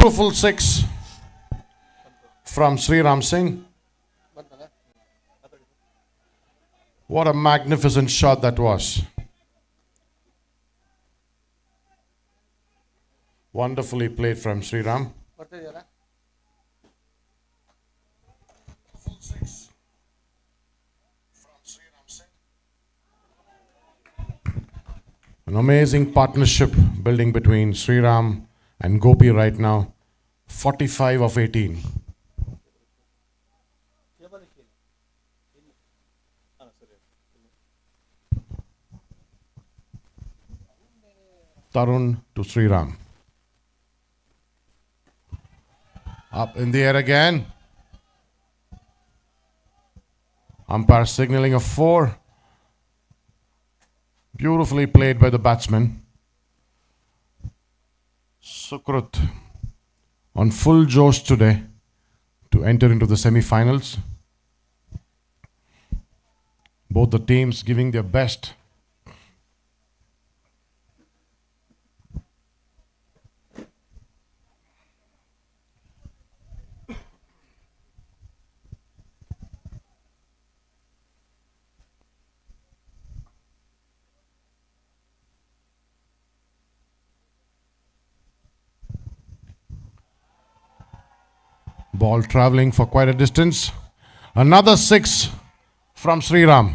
beautiful six from Sriram Singh. What a magnificent shot that was. Wonderfully played from Sriram. An amazing partnership building between Sriram and Gopi right now. 45 of 18. Tarun to Sriram. Up in the air again. Umpire signaling a 4. Beautifully played by the batsman. Sukrut on full josh today to enter into the semi-finals. Both the teams giving their best. Ball traveling for quite a distance. Another 6 from Sriram.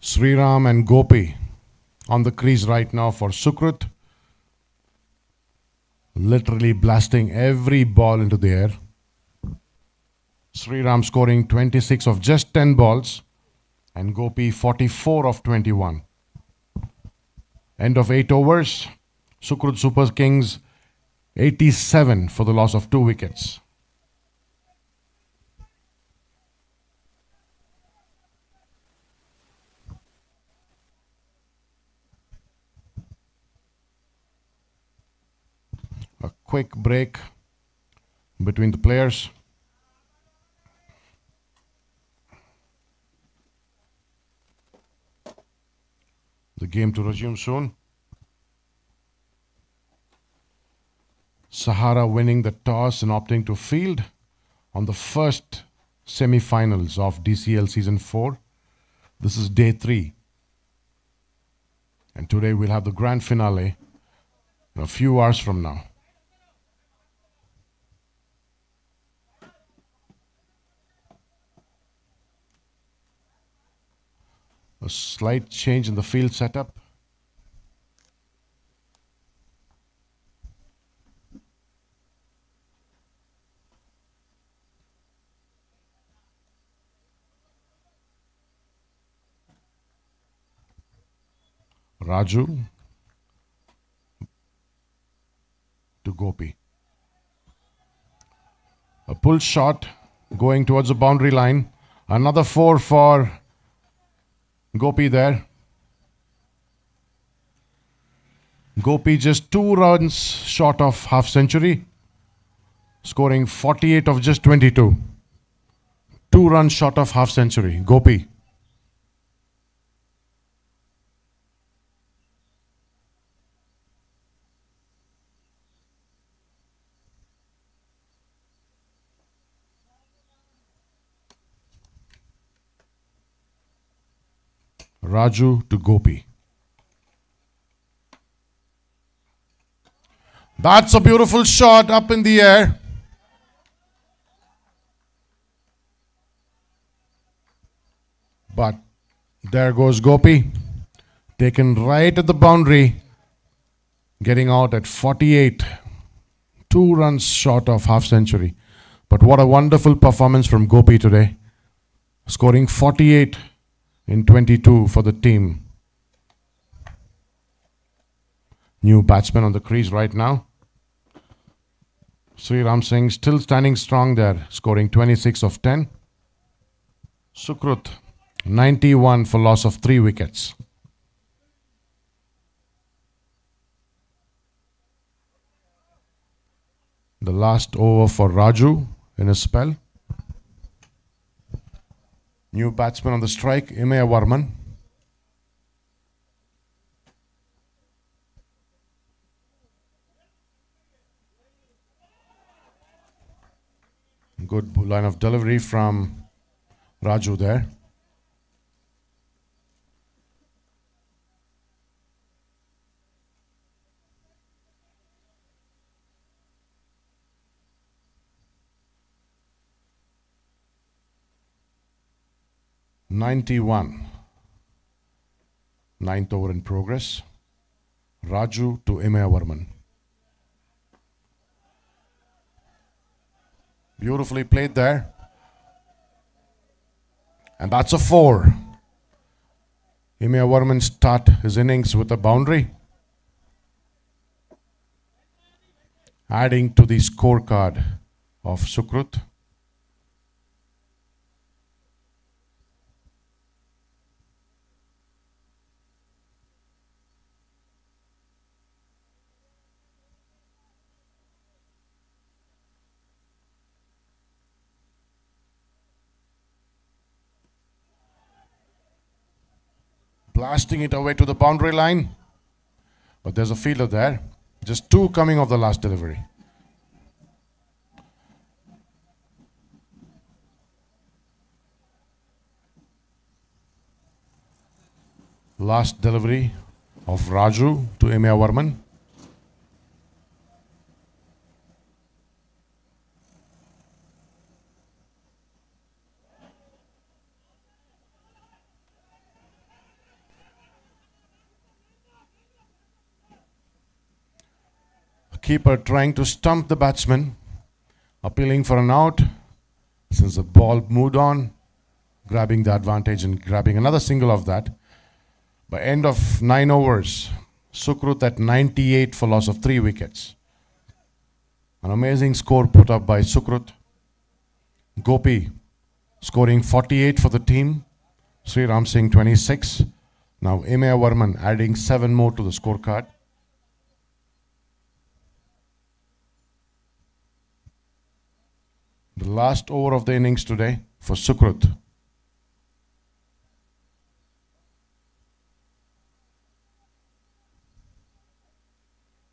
Sriram and Gopi on the crease right now for Sukrut. Literally blasting every ball into the air. Sriram scoring 26 of just 10 balls. And Gopi 44 of 21. End of 8 overs. Sukrut Super Kings 87 for the loss of 2 wickets. A quick break between the players. The game to resume soon. Sahara winning the toss and opting to field on the first semi-finals of DCL Season 4. This is day 3. And today we'll have the grand finale in a few hours from now. A slight change in the field setup. Raju to Gopi. A pull shot going towards the boundary line. Another 4 for Gopi there. Gopi just 2 runs short of half century, scoring 48 of just 22. 2 runs short of half century. Gopi. Raju to Gopi. That's a beautiful shot up in the air. But there goes Gopi. Taken right at the boundary. Getting out at 48. 2 runs short of half century. But what a wonderful performance from Gopi today. Scoring 48 in 22 for the team. New batsman on the crease right now. Sriram Singh still standing strong there, scoring 26 of 10. Sukrut 91 for loss of 3 wickets. The last over for Raju in a spell. New batsman on the strike, Imaya Varman. Good line of delivery from Raju there. "91. Ninth over in progress. Raju to Imaya Varman. Beautifully played there. And that's a 4. Imaya Varman start his innings with a boundary, adding to the scorecard of Sukrut. Blasting it away to the boundary line. But there's a fielder there. Just 2 coming off the last delivery. Last delivery of Raju to Imaya Varman. Keeper trying to stump the batsman, appealing for an out since the ball moved on, grabbing the advantage and grabbing another single of that. By end of 9 overs, Sukrut at 98 for loss of 3 wickets. An amazing score put up by Sukrut. Gopi scoring 48 for the team. Sri Ram Singh 26. Now Imaya Varman adding 7 more to the scorecard. The last over of the innings today for Sukrut.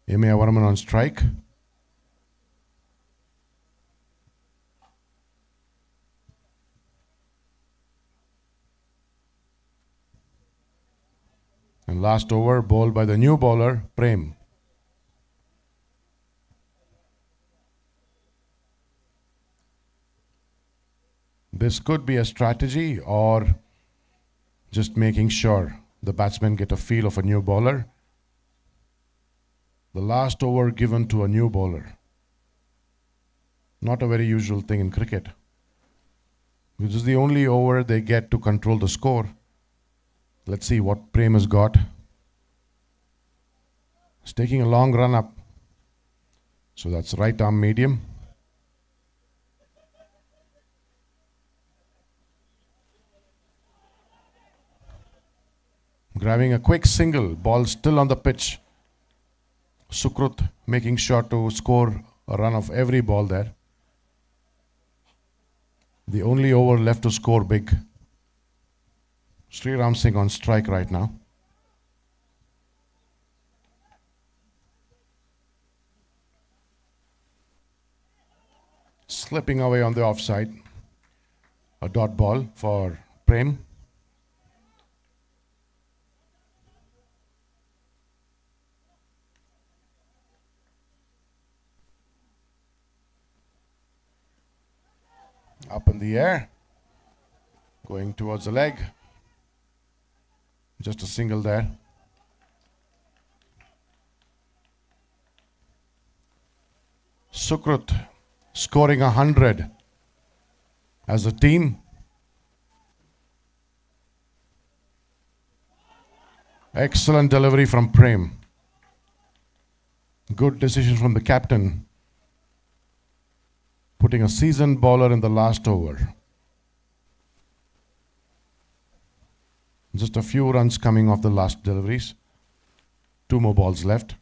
Imaya Varman on strike. And last over bowled by the new bowler, Prem. This could be a strategy or just making sure the batsmen get a feel of a new bowler. The last over given to a new bowler. Not a very usual thing in cricket. This is the only over they get to control the score. Let's see what Prem has got. He's taking a long run up. So that's right arm medium. Grabbing a quick single, ball still on the pitch. Sukrut making sure to score a run of every ball there. The only over left to score big. Sri Ram Singh on strike right now. Slipping away on the offside. A dot ball for Prem. Up in the air, going towards the leg. Just a single there. Sukrut scoring 100 as a team. Excellent delivery from Prem. Good decision from the captain, putting a seasoned bowler in the last over. Just a few runs coming off the last deliveries. 2 more balls left.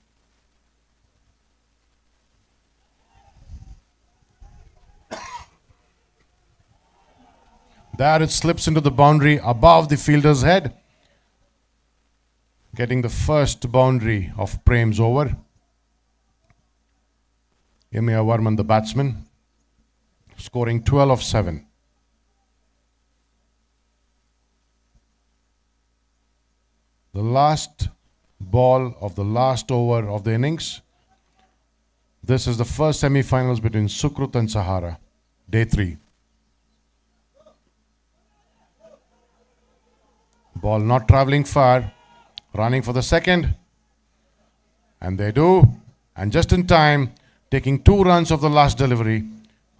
There it slips into the boundary above the fielder's head, getting the first boundary of Prem's over. Imaya Varman, the batsman, scoring 12 of 7. The last ball of the last over of the innings. This is the first semi-finals between Sukrut and Sahara, day 3. Ball not travelling far, running for the second. And they do. And just in time, taking 2 runs of the last delivery,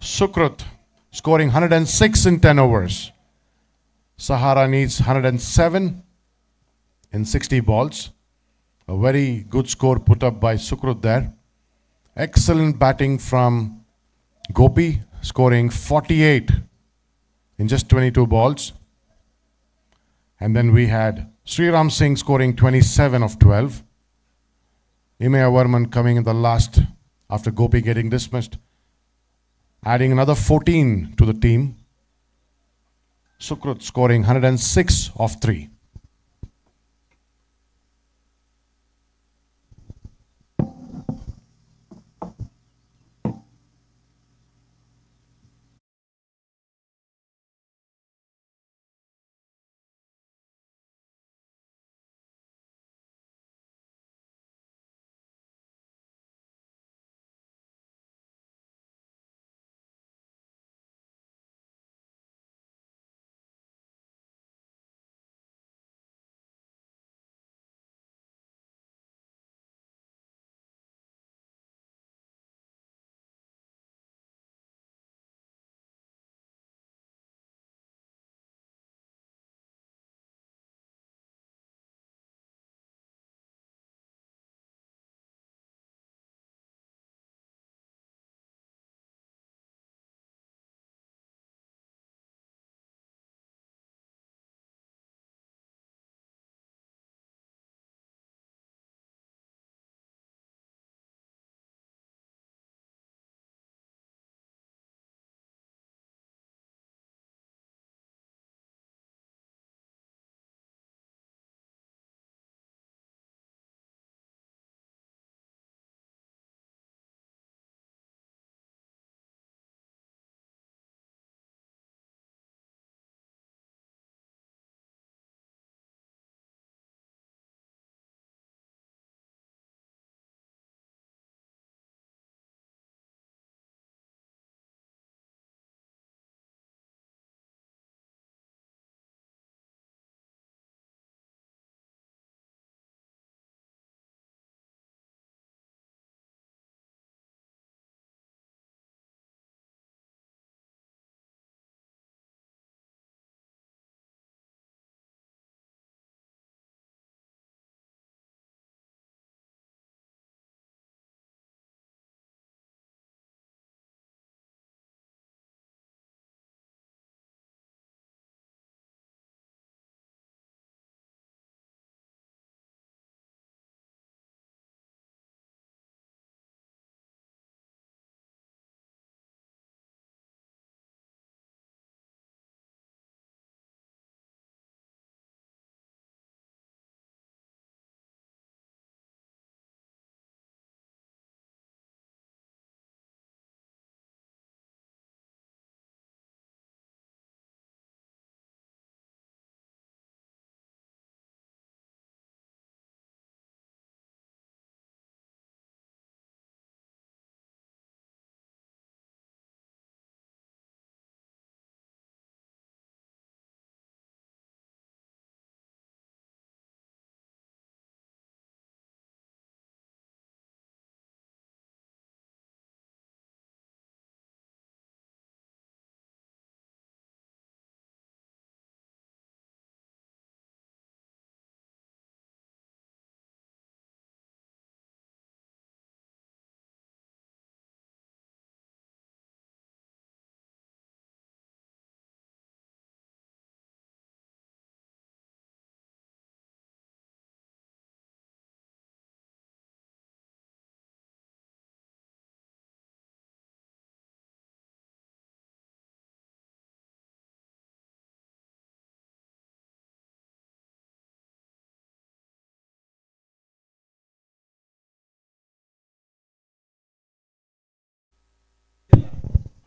Sukrut scoring 106 in 10 overs. Sahara needs 107 in 60 balls. A very good score put up by Sukrut there. Excellent batting from Gopi, scoring 48 in just 22 balls. And then we had Sriram Singh scoring 27 of 12. Imaya Varman coming in the last after Gopi getting dismissed, adding another 14 to the team. Sukrut scoring 106 of 3.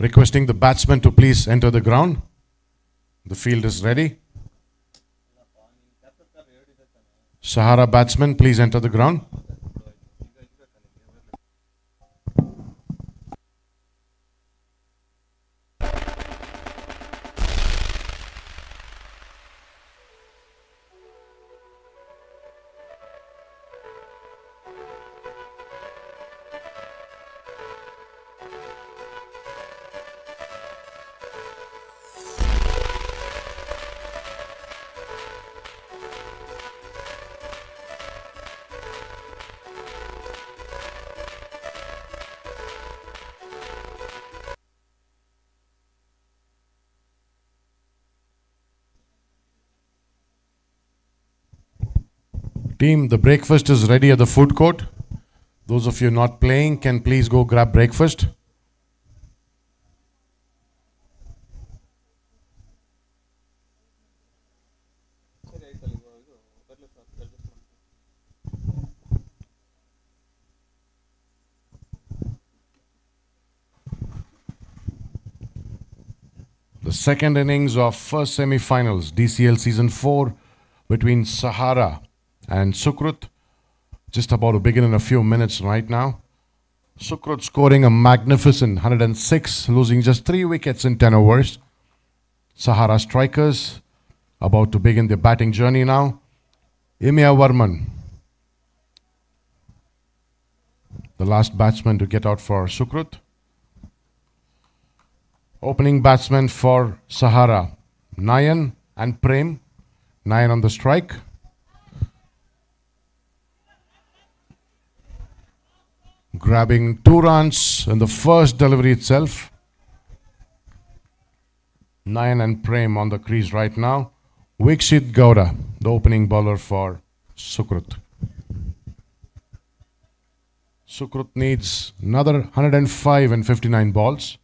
Requesting the batsman to please enter the ground. The field is ready. Sahara batsman, please enter the ground. Team, the breakfast is ready at the food court. Those of you not playing can please go grab breakfast. The second innings of first semi-finals, DCL Season 4 between Sahara and Sukrut. Just about to begin in a few minutes right now. Sukrut scoring a magnificent 106, losing just 3 wickets in 10 overs. Sahara strikers about to begin their batting journey now. Imya Varman, the last batsman to get out for Sukrut. Opening batsmen for Sahara, Nayan and Prem. Nayan on the strike. Grabbing 2 runs in the first delivery itself. Nayan and Prem on the crease right now. Vikshit Gowda, the opening bowler for Sukrut. Sukrut needs another 105 in 59 balls.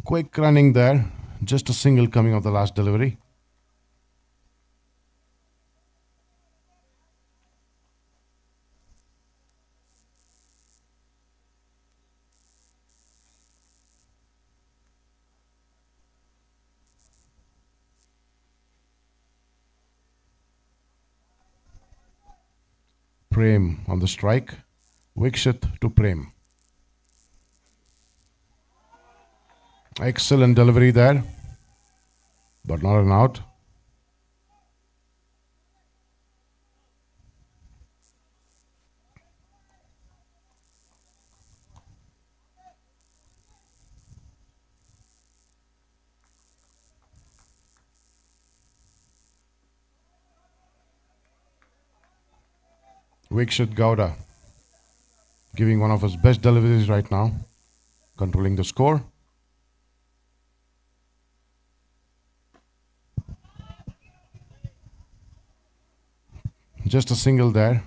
Quick running there, just a single coming of the last delivery. Prem on the strike. Vikshit to Prem. Excellent delivery there, but not an out. Vikshit Gowda giving one of his best deliveries right now, controlling the score. Just a single there.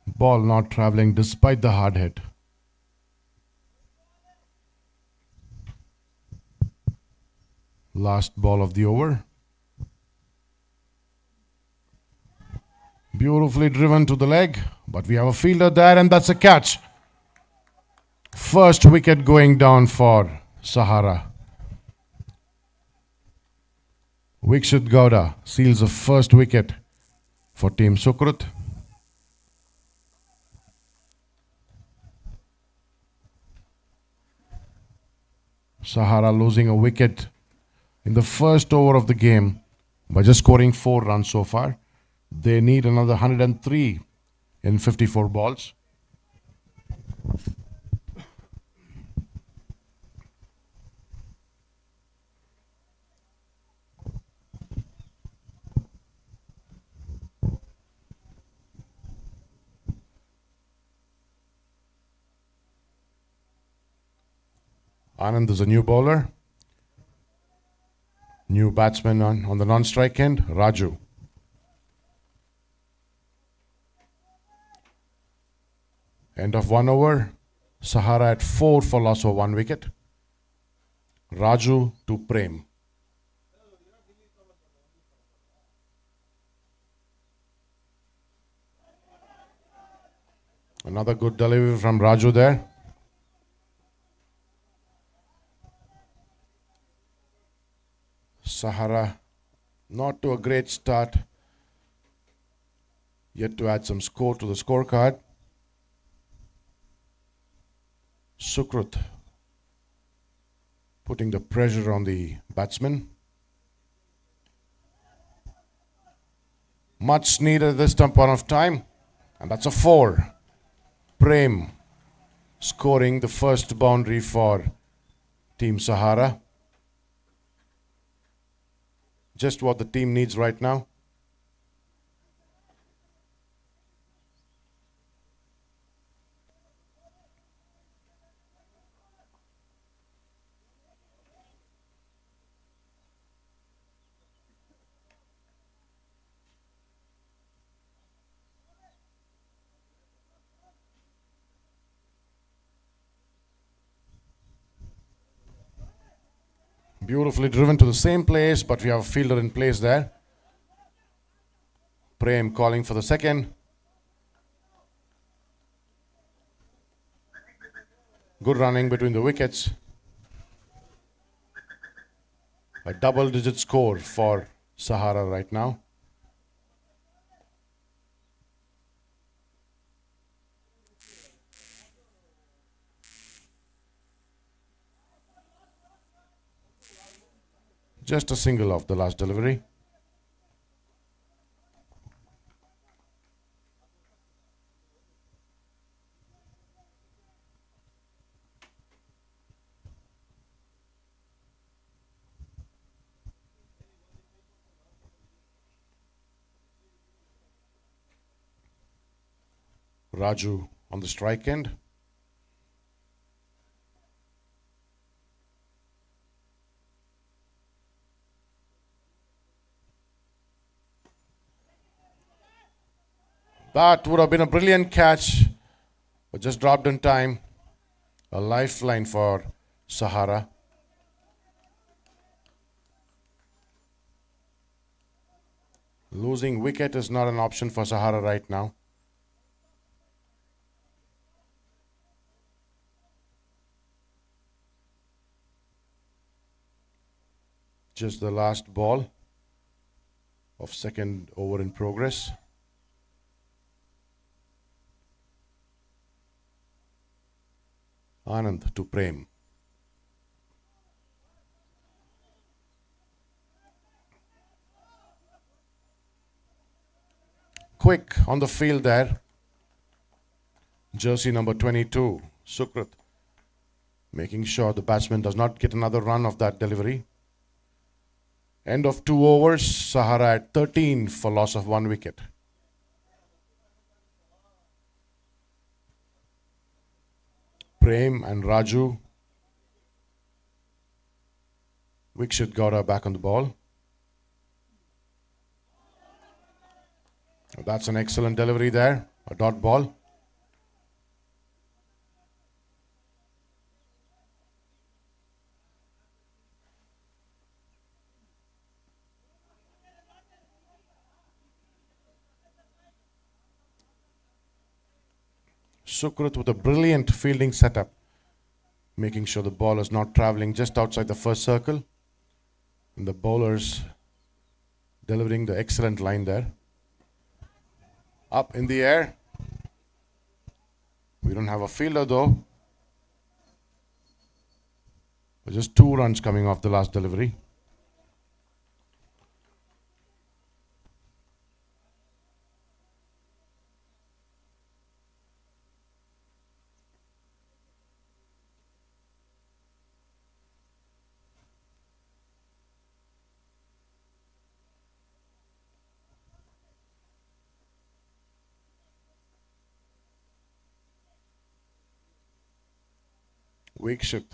Ball not traveling despite the hard hit. Last ball of the over. Beautifully driven to the leg, but we have a fielder there and that's a catch. First wicket going down for Sahara. Vikshit Gowda seals the first wicket for Team Sukrut. Sahara losing a wicket in the first over of the game by just scoring 4 runs so far. They need another 103 in 54 balls. Anand is a new bowler. New batsman on the non-strike end, Raju. End of 1 over. Sahara at 4 for loss of 1 wicket. Raju to Prem. Another good delivery from Raju there. Sahara, not to a great start, yet to add some score to the scorecard. Sukrut putting the pressure on the batsman. Much needed this point of time, and that's a 4. Prem scoring the first boundary for Team Sahara. Just what the team needs right now. Beautifully driven to the same place, but we have a fielder in place there. Prem calling for the second. Good running between the wickets. A double-digit score for Sahara right now. Just a single off the last delivery. Raju on the strike end. That would have been a brilliant catch, but just dropped in time. A lifeline for Sahara. Losing wicket is not an option for Sahara right now. Just the last ball of second over in progress. Anand to Prem. Quick on the field there. Jersey number 22, Sukrut, making sure the batsman does not get another run of that delivery. End of 2 overs, Sahara at 13 for loss of 1 wicket. Prem and Raju. Vikshit Gowda back on the ball. That's an excellent delivery there. A dot ball. Sukrut with a brilliant fielding setup, making sure the ball is not traveling just outside the first circle. And the bowlers delivering the excellent line there. Up in the air. We don't have a fielder though. But just 2 runs coming off the last delivery. Vikshit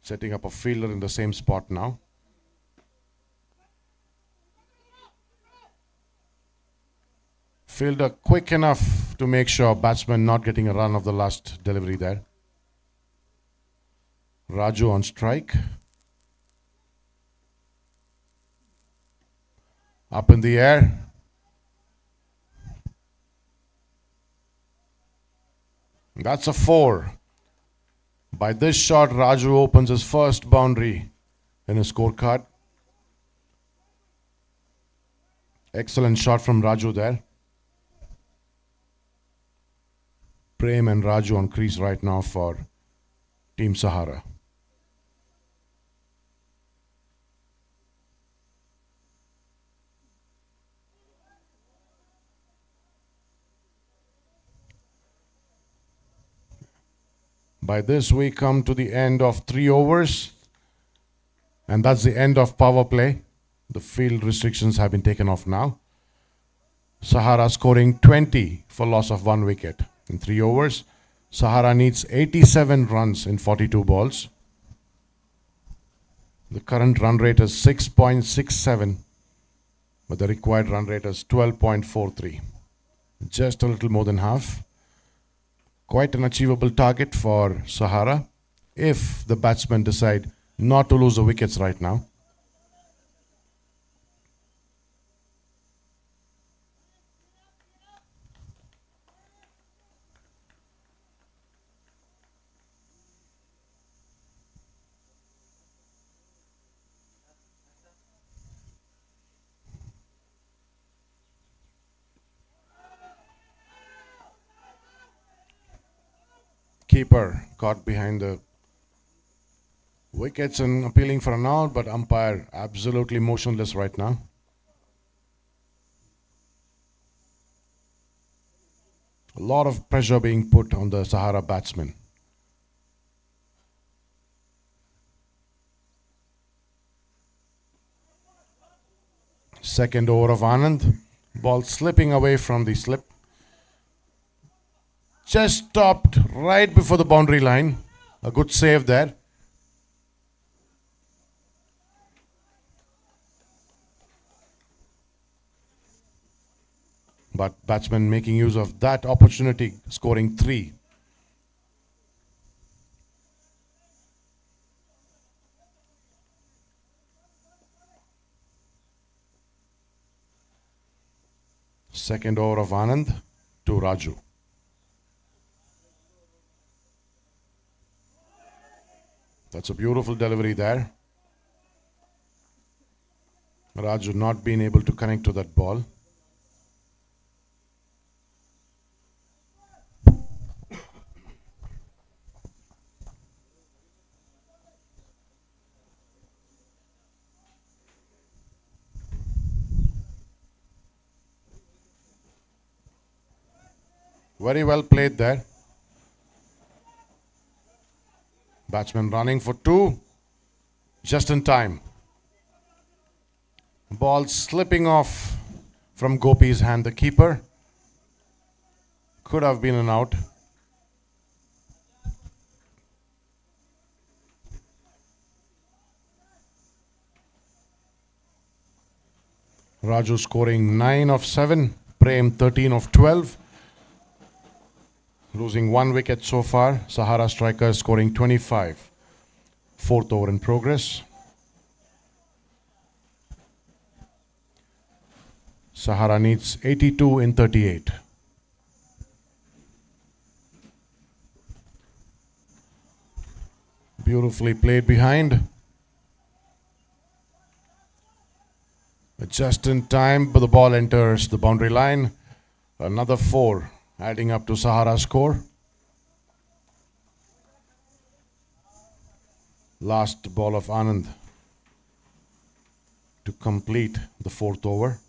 setting up a fielder in the same spot now. Fielder quick enough to make sure batsman not getting a run of the last delivery there. Raju on strike. Up in the air. That's a 4. By this shot, Raju opens his first boundary in his scorecard. Excellent shot from Raju there. Prem and Raju on crease right now for Team Sahara. By this, we come to the end of 3 overs, and that's the end of power play. The field restrictions have been taken off now. Sahara scoring 20 for loss of 1 wicket in 3 overs. Sahara needs 87 runs in 42 balls. The current run rate is 6.67, but the required run rate is 12.43. Just a little more than half. Quite an achievable target for Sahara if the batsmen decide not to lose the wickets right now. Keeper caught behind the wickets and appealing for an out, but umpire absolutely motionless right now. A lot of pressure being put on the Sahara batsmen. Second over of Anand. Ball slipping away from the slip. Just stopped right before the boundary line. A good save there. But batsman making use of that opportunity, scoring 3. Second over of Anand to Raju. That's a beautiful delivery there. Raju not being able to connect to that ball. Very well played there. Batsman running for 2. Just in time. Ball slipping off from Gopi's hand, the keeper. Could have been an out. Raju scoring 9 of 7. Prem 13 of 12. Losing 1 wicket so far. Sahara strikers scoring 25. Fourth over in progress. Sahara needs 82 in 38. Beautifully played behind. Just in time, but the ball enters the boundary line. Another 4. Adding up to Sahara's score. Last ball of Anand to complete the 4th over.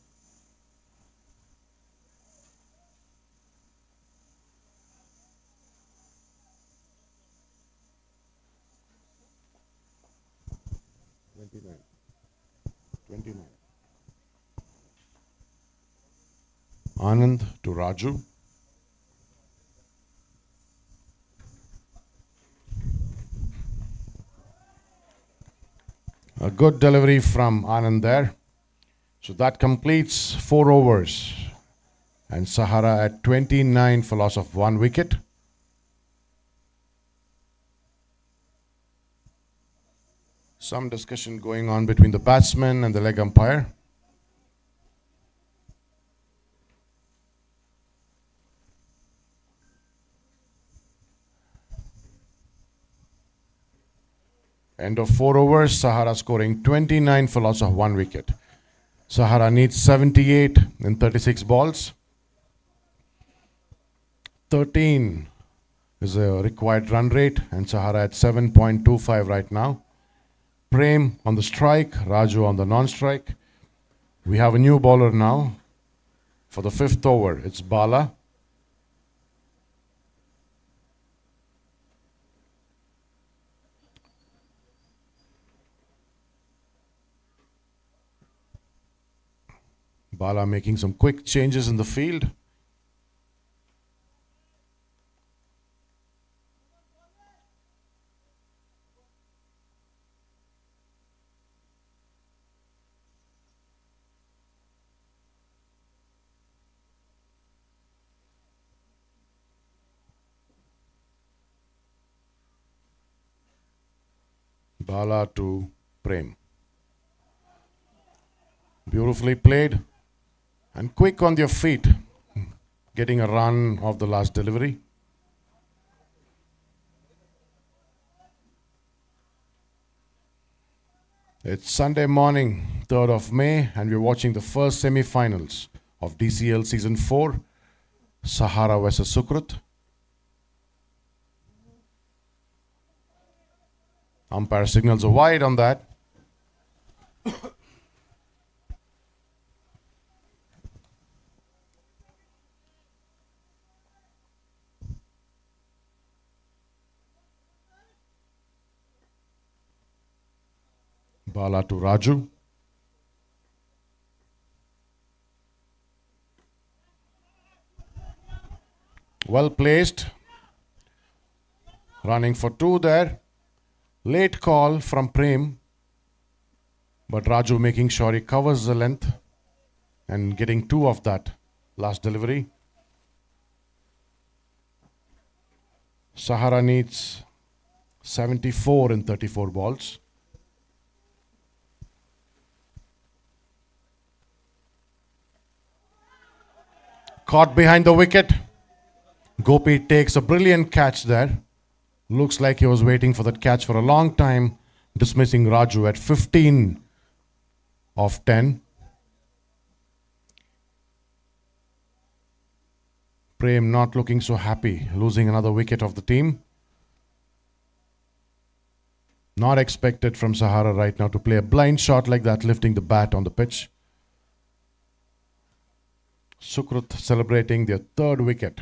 Anand to Raju. A good delivery from Anand there. So that completes 4 overs. And Sahara at 29 for loss of 1 wicket. Some discussion going on between the batsman and the leg umpire. End of 4 overs, Sahara scoring 29 for loss of 1 wicket. Sahara needs 78 in 36 balls. 13 is a required run rate, and Sahara at 7.25 right now. Prem on the strike, Raju on the non-strike. We have a new bowler now for the 5th over. It's Bala. Bala making some quick changes in the field. Bala to Prem. Beautifully played and quick on their feet, getting a run off the last delivery. It's Sunday morning, 3rd of May, and we're watching the first semi-finals of DCL Season 4, Sahara versus Sukrut. Umpire signals a wide on that. Bala to Raju. Well placed. Running for 2 there. Late call from Prem, but Raju making sure he covers the length and getting 2 of that last delivery. Sahara needs 74 in 34 balls. Caught behind the wicket. Gopi takes a brilliant catch there. Looks like he was waiting for that catch for a long time, dismissing Raju at 15 of 10. Prem not looking so happy, losing another wicket of the team. Not expected from Sahara right now to play a blind shot like that, lifting the bat on the pitch. Sukrut celebrating their 3rd wicket.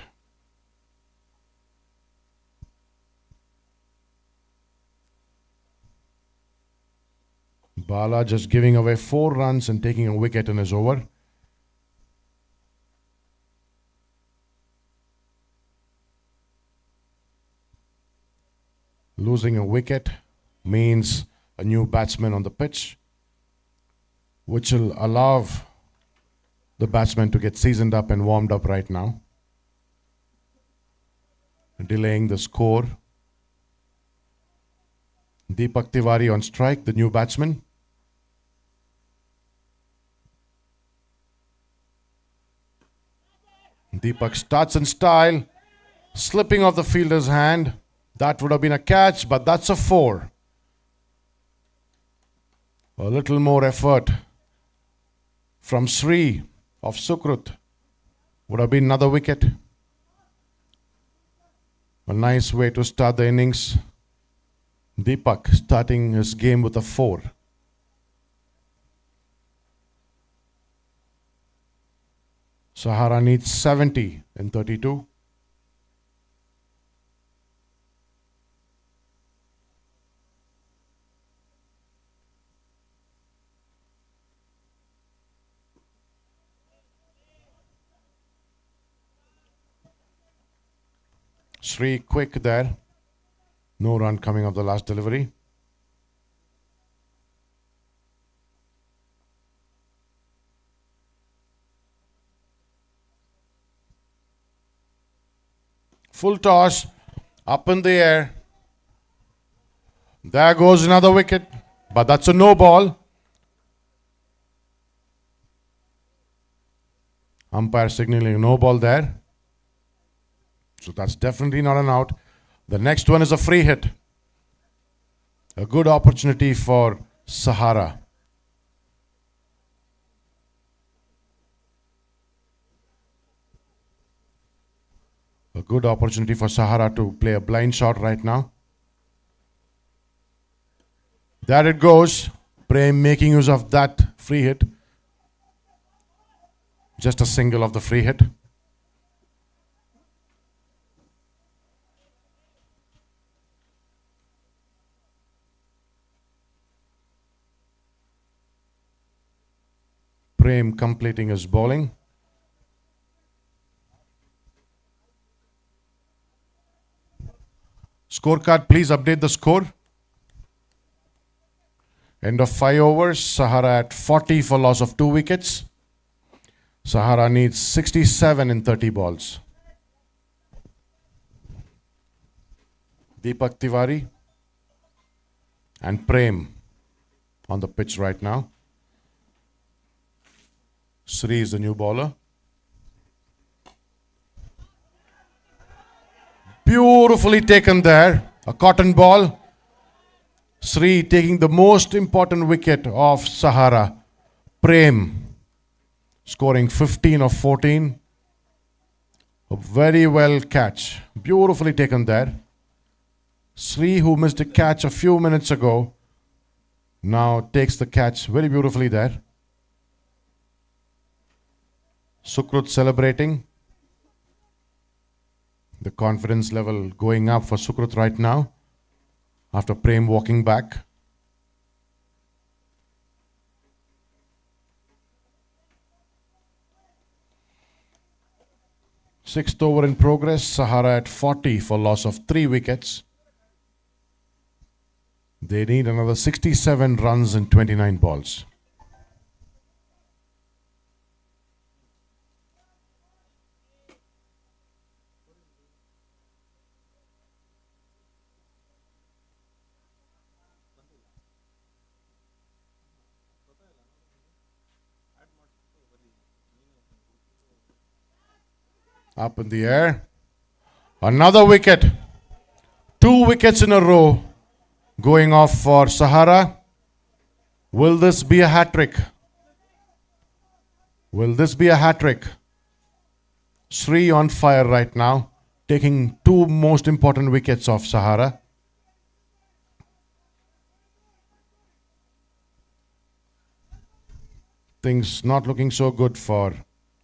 Bala just giving away 4 runs and taking a wicket in his over. Losing a wicket means a new batsman on the pitch, which will allow the batsman to get seasoned up and warmed up right now, delaying the score. Deepak Tiwari on strike, the new batsman. Deepak starts in style, slipping off the fielder's hand. That would have been a catch, but that's a 4. A little more effort from Sri of Sukrut would have been another wicket. A nice way to start the innings. Deepak starting his game with a 4. Sahara needs 70 in 32. Sri quick there. No run coming off the last delivery. Full toss, up in the air. There goes another wicket, but that's a no ball. Umpire signaling no ball there. So that's definitely not an out. The next one is a free hit. A good opportunity for Sahara. A good opportunity for Sahara to play a blind shot right now. There it goes. Prem making use of that free hit. Just a single of the free hit. Prem completing his bowling. Scorecard, please update the score. End of 5 overs. Sahara at 40 for loss of 2 wickets. Sahara needs 67 in 30 balls. Deepak Tiwari and Prem on the pitch right now. Sri is the new bowler. Beautifully taken there. A cotton ball. Sri taking the most important wicket of Sahara. Prem scoring 15 of 14. A very well catch. Beautifully taken there. Sri, who missed a catch a few minutes ago, now takes the catch very beautifully there. Sukrut celebrating. The confidence level going up for Sukrut right now after Prem walking back. Sixth over in progress. Sahara at 40 for loss of 3 wickets. They need another 67 runs in 29 balls. Up in the air. Another wicket. 2 wickets in a row going off for Sahara. Will this be a hat-trick? Will this be a hat-trick? Sri on fire right now, taking 2 most important wickets off Sahara. Things not looking so good for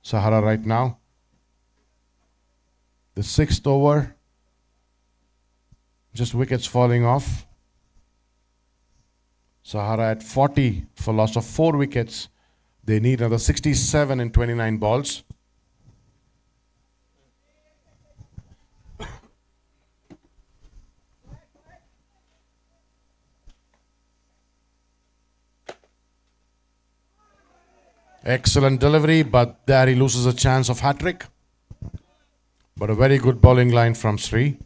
Sahara right now. The 6th over, just wickets falling off. Sahara at 40 for loss of 4 wickets. They need another 67 in 29 balls. Excellent delivery, but there he loses a chance of hat-trick. But a very good bowling line from Sri.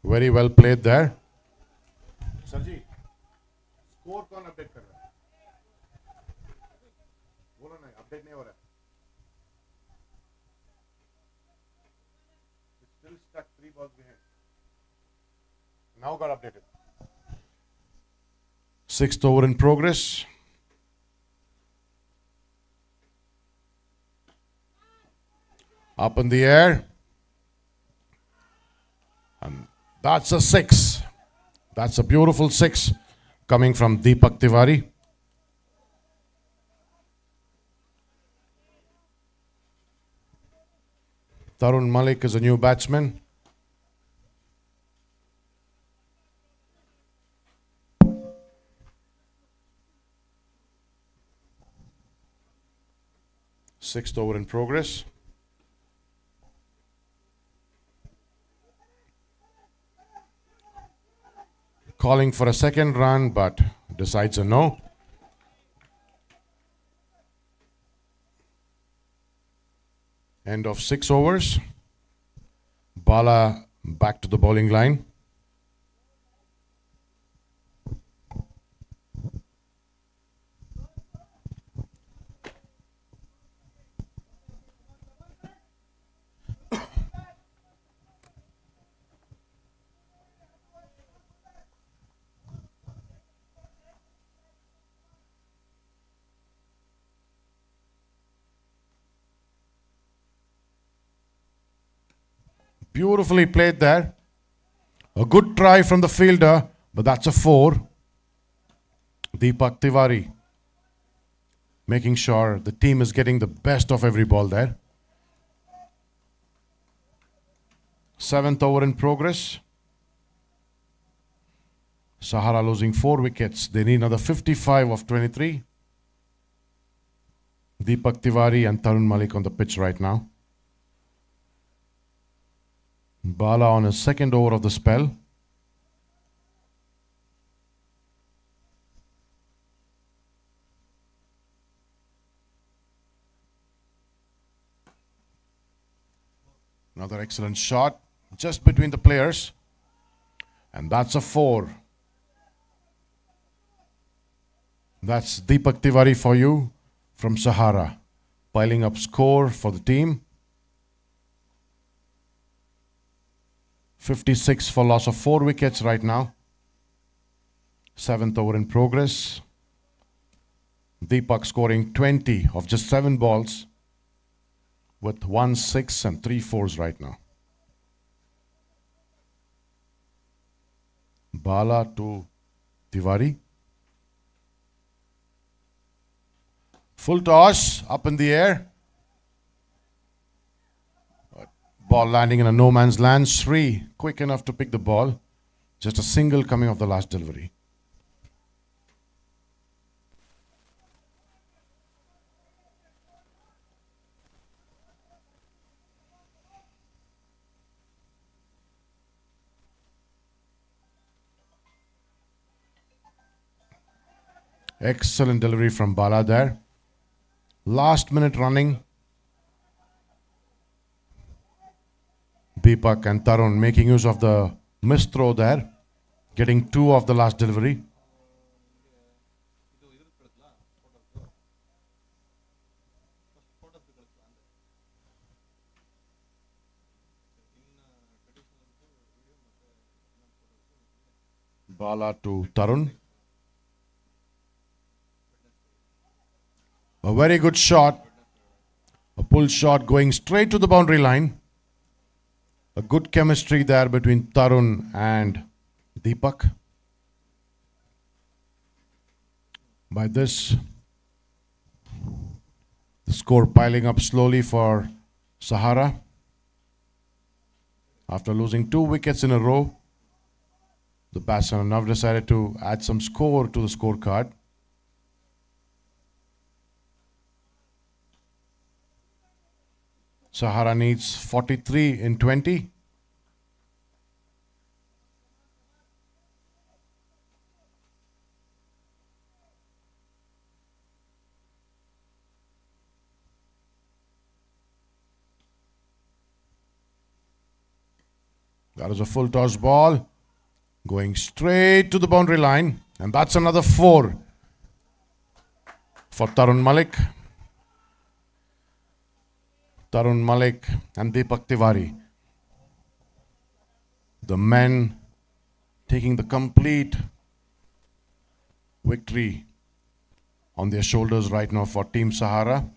Very well played there. Sarji, score कौन update कर रहा है? बोलो ना, update नहीं हो रहा है. It's still stuck 3 balls behind. Now got updated. 6th over in progress. Up in the air. And that's a 6. That's a beautiful 6 coming from Deepak Tiwari. Tarun Malik is a new batsman. Sixth over in progress. Calling for a second run, but decides a no. End of 6 overs. Bala back to the bowling line. Beautifully played there. A good try from the fielder, but that's a 4. Deepak Tiwari making sure the team is getting the best of every ball there. 7th over in progress. Sahara losing 4 wickets. They need another 55 of 23. Deepak Tiwari and Tarun Malik on the pitch right now. Bala on his 2nd over of the spell. Another excellent shot just between the players. And that's a 4. That's Deepak Tiwari for you from Sahara. Piling up score for the team. 56 for loss of 4 wickets right now. 7th over in progress. Deepak scoring 20 of just 7 balls with 1 6 and 3 4s right now. Bala to Tiwari. Full toss up in the air. Ball landing in a no man's land. Sri quick enough to pick the ball. Just a single coming off the last delivery. Excellent delivery from Bala there. Last minute running. Deepak and Tarun making use of the missed throw there. Getting 2 of the last delivery. Bala to Tarun. A very good shot. A pull shot going straight to the boundary line. A good chemistry there between Tarun and Deepak. By this, the score piling up slowly for Sahara. After losing 2 wickets in a row, the batsmen have now decided to add some score to the scorecard. Sahara needs 43 in 20. That is a full toss ball going straight to the boundary line, and that's another 4 for Tarun Malik. Tarun Malik and Deepak Tiwari. The men taking the complete victory on their shoulders right now for Team Sahara.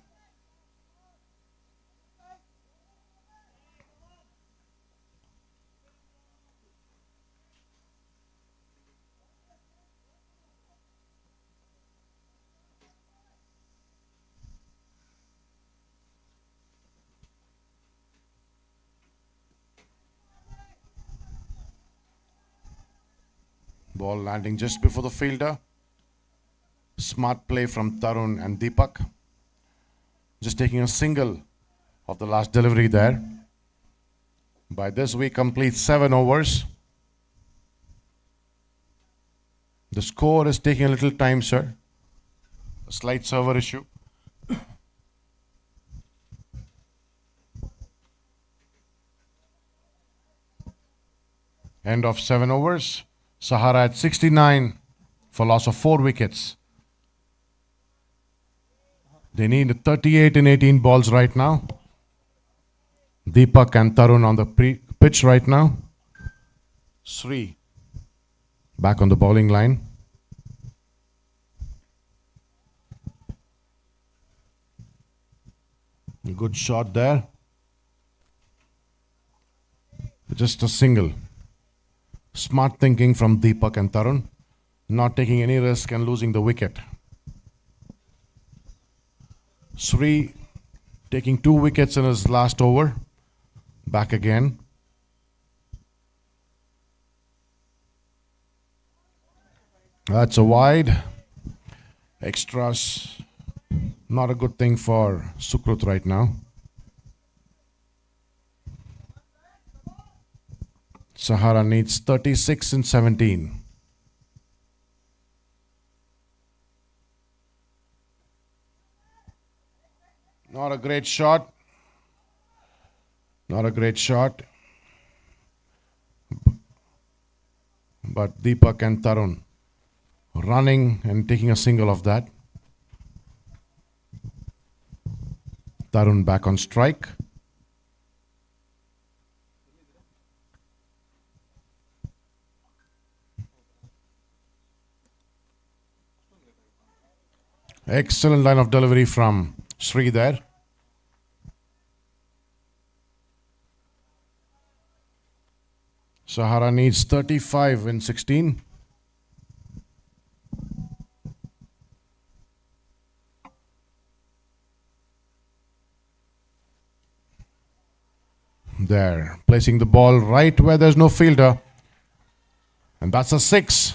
Ball landing just before the fielder. Smart play from Tarun and Deepak. Just taking a single of the last delivery there. By this we complete 7 overs. The score is taking a little time, sir. A slight server issue. End of 7 overs. Sahara at 69 for loss of 4 wickets. They need 38 in 18 balls right now. Deepak and Tarun on the pitch right now. Sri back on the bowling line. A good shot there. Just a single. Smart thinking from Deepak and Tarun. Not taking any risk and losing the wicket. Sri taking 2 wickets in his last over. Back again. That's a wide. Extras. Not a good thing for Sukrut right now. Sahara needs 36 in 17. Not a great shot. Not a great shot. But Deepak and Tarun running and taking a single of that. Tarun back on strike. Excellent line of delivery from Sri there. Sahara needs 35 in 16. There, placing the ball right where there's no fielder. And that's a 6.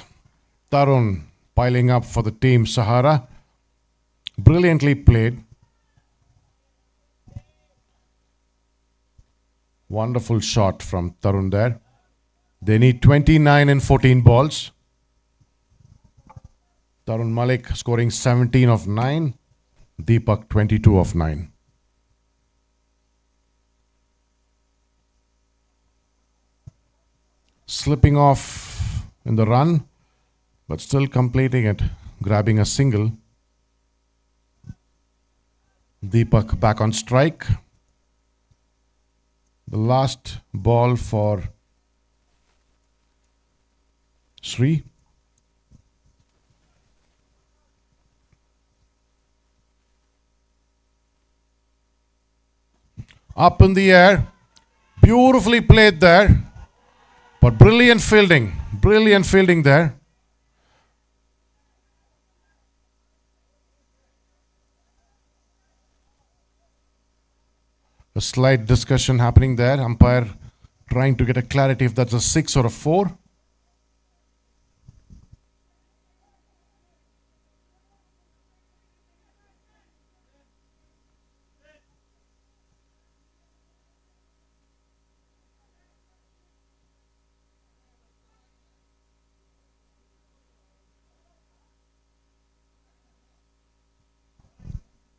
Tarun piling up for the team Sahara. Brilliantly played. Wonderful shot from Tarun there. They need 29 in 14 balls. Tarun Malik scoring 17 of 9. Deepak 22 of 9. Slipping off in the run, but still completing it, grabbing a single. Deepak back on strike. The last ball for Sri. Up in the air. Beautifully played there. But brilliant fielding. Brilliant fielding there. A slight discussion happening there. Umpire trying to get a clarity if that's a 6 or a 4.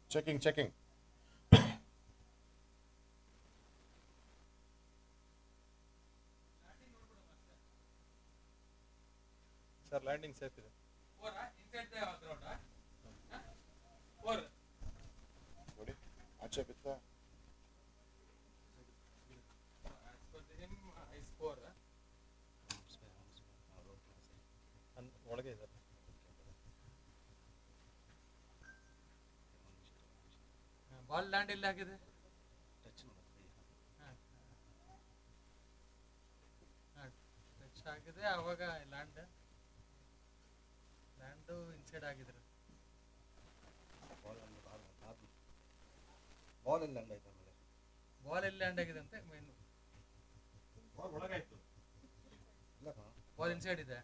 Checking. Sir, landing safe ಇದೆ. Inside the ground, or ನೋಡಿ ಆಚೆ ಬಿತ್ತ as per him, I score. ಒಳಗೆ ಇದ್ದಾರೆ. Ball land ಎಲ್ಲಿ ಆಗಿದೆ? Touch ಆಗಿದೆ, ಅವಾಗ ಲ್ಯಾಂಡ್ ಇನ್ಸೈಡ್ ಆಗಿದ್ರೆ ಬಾಲ್ ಎಲ್ಲಿ ಲ್ಯಾಂಡ್ ಆಯ್ತು ಆಮೇಲೆ? ಬಾಲ್ ಎಲ್ಲಿ ಲ್ಯಾಂಡ್ ಆಗಿದೆ ಅಂತ ಮೇನ್ ಬಾಲ್ ಒಳಗಾಯ್ತು. ಇಲ್ಲ ಬಾಲ್ ಇನ್ಸೈಡ್ ಇದೆ.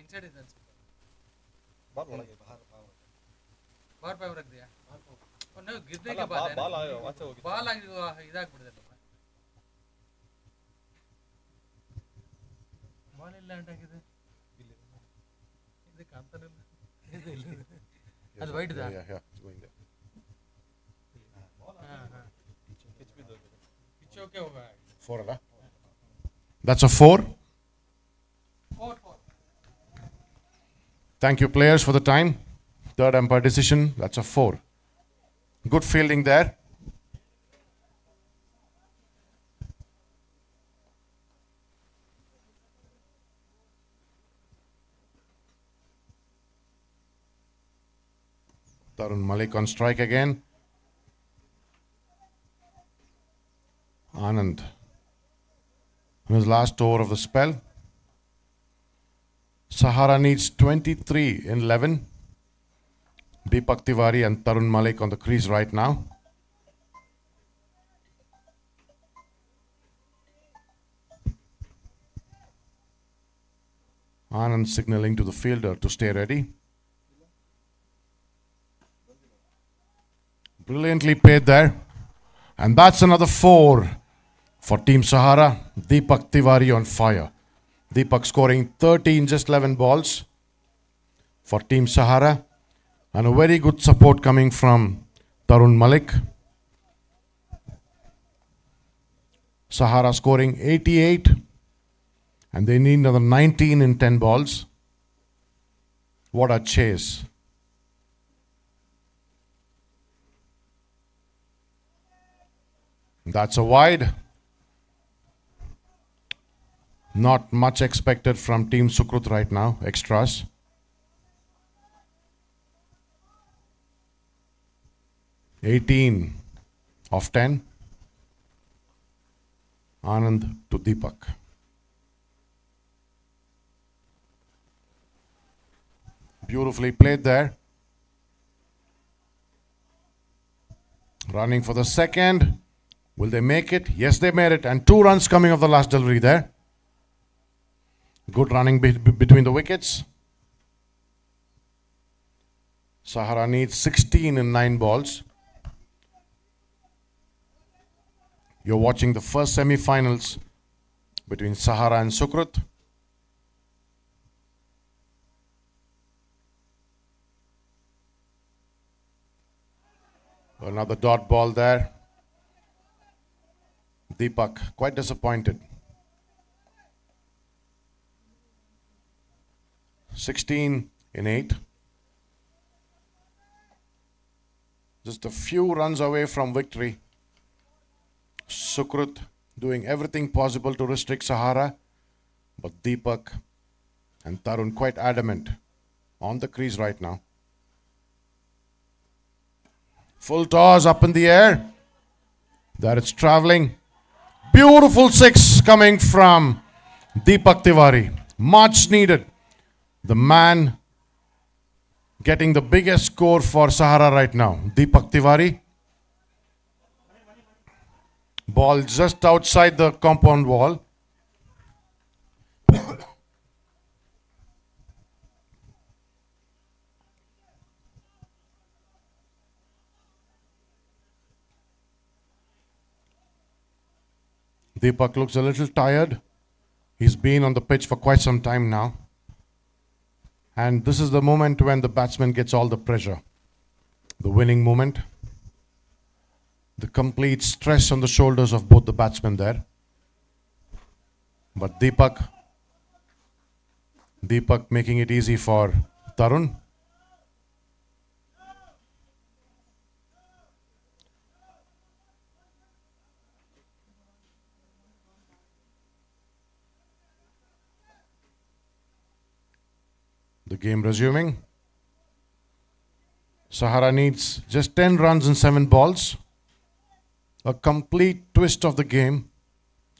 ಇನ್ಸೈಡ್ ಇದೆ ಅನ್ಸುತ್ತೆ. ಬಾಲ್ ಒಳಗೆ ಬಾರ್ ಪೈವರ್ ಆಗಿದೆಯಾ? ನೀವು ಗಿರ್ದಿಗೆ ಬಾಲ್ ಆಚೆ ಹೋಗಿ ಬಾಲ್ ಆಗಿ ಇದಾಗ್ಬಿಡಿದಲ್ಲ. ಬಾಲ್ ಎಲ್ಲಿ ಲ್ಯಾಂಡ್ ಆಗಿದೆ? ಇದು ಕಾಣ್ತಾನೆ ಇಲ್ಲ. ಅದು ವೈಟ್ ಇದೆ. ಪಿಚ್ ಓಕೆ ಹೋಗ 4 ಅಲ್ಲ? That's a 4. 4. Thank you players for the time. Third umpire decision. That's a 4. Good fielding there. Tarun Malik on strike again. Anand in his last over of the spell. Sahara needs 23 in 11. Deepak Tiwari and Tarun Malik on the crease right now. Anand signaling to the fielder to stay ready. Brilliantly played there. And that's another 4 for Team Sahara. Deepak Tiwari on fire. Deepak scoring 13 just 11 balls for Team Sahara. And a very good support coming from Tarun Malik. Sahara scoring 88. And they need another 19 in 10 balls. What a chase. That's a wide. Not much expected from Team Sukrut right now. Extras. "18 of 10. Anand to Deepak. Beautifully played there. Running for the second. Will they make it? Yes, they made it. And 2 runs coming off the last delivery there. Good running between the wickets. Sahara needs 16 in 9 balls. You're watching the first semi-finals between Sahara and Sukrut. Another dot ball there. Deepak quite disappointed. 16 in 8. Just a few runs away from victory. Sukrut doing everything possible to restrict Sahara. But Deepak and Tarun quite adamant on the crease right now. Full toss up in the air. There it's traveling. Beautiful 6 coming from Deepak Tiwari. Much needed. The man getting the biggest score for Sahara right now. Deepak Tiwari. Ball just outside the compound wall. Deepak looks a little tired. He's been on the pitch for quite some time now. And this is the moment when the batsman gets all the pressure. The winning moment. The complete stress on the shoulders of both the batsmen there. But Deepak making it easy for Tarun. The game resuming. Sahara needs just 10 runs in 7 balls. A complete twist of the game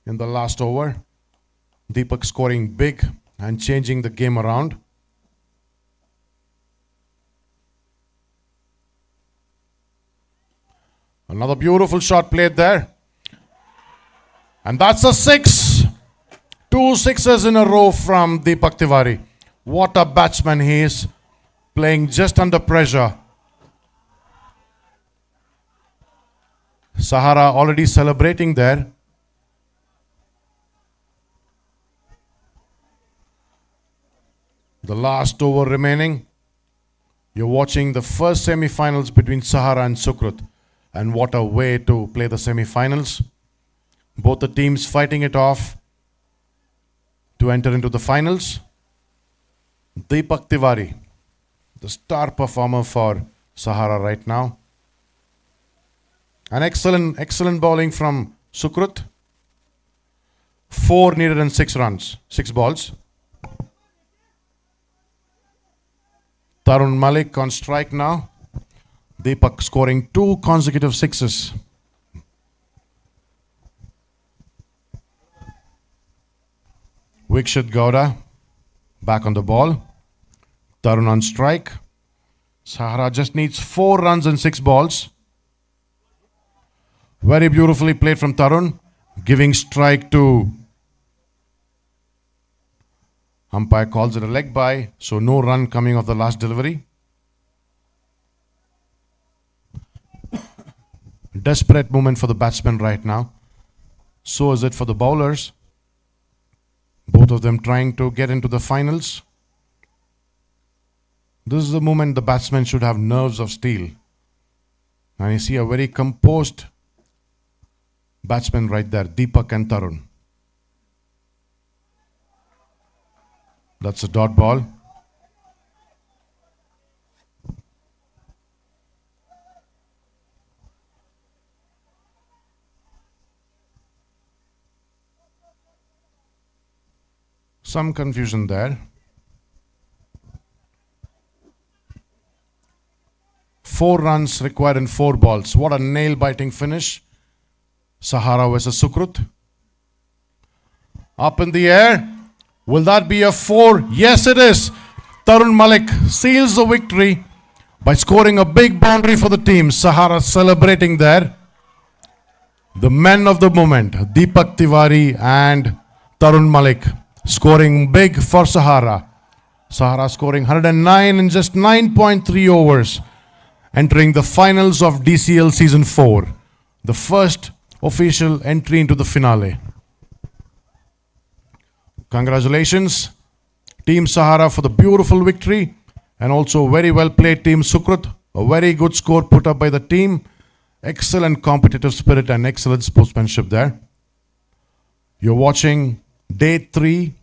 in the last over. Deepak scoring big and changing the game around. Another beautiful shot played there. And that's a 6. 2 sixes in a row from Deepak Tiwari. What a batsman he is, playing just under pressure. Sahara already celebrating there. The last over remaining. You're watching the first semi-finals between Sahara and Sukrut. And what a way to play the semi-finals. Both the teams fighting it off to enter into the finals. Deepak Tiwari, the star performer for Sahara right now. An excellent bowling from Sukrut. 4 needed and 6 runs, 6 balls. Tarun Malik on strike now. Deepak scoring 2 consecutive 6s. Vikshit Gowda back on the ball. Tarun on strike. Sahara just needs 4 runs and 6 balls. Very beautifully played from Tarun, giving strike to umpire calls it a leg by, so no run coming off the last delivery. Desperate moment for the batsman right now. So is it for the bowlers. Both of them trying to get into the finals. This is the moment the batsman should have nerves of steel. And you see a very composed batsman right there, Deepak and Tarun. That's a dot ball. Some confusion there. 4 runs required in 4 balls. What a nail-biting finish. Sahara versus Sukrut. Up in the air. Will that be a 4? Yes, it is. Tarun Malik seals the victory by scoring a big boundary for the team. Sahara celebrating there. The men of the moment, Deepak Tiwari and Tarun Malik, scoring big for Sahara. Sahara scoring 109 in just 9.3 overs, entering the finals of DCL Season 4, the first official entry into the finale. Congratulations, Team Sahara, for the beautiful victory, and also very well played Team Sukrut. A very good score put up by the team. Excellent competitive spirit and excellent sportsmanship there. You're watching Day 3,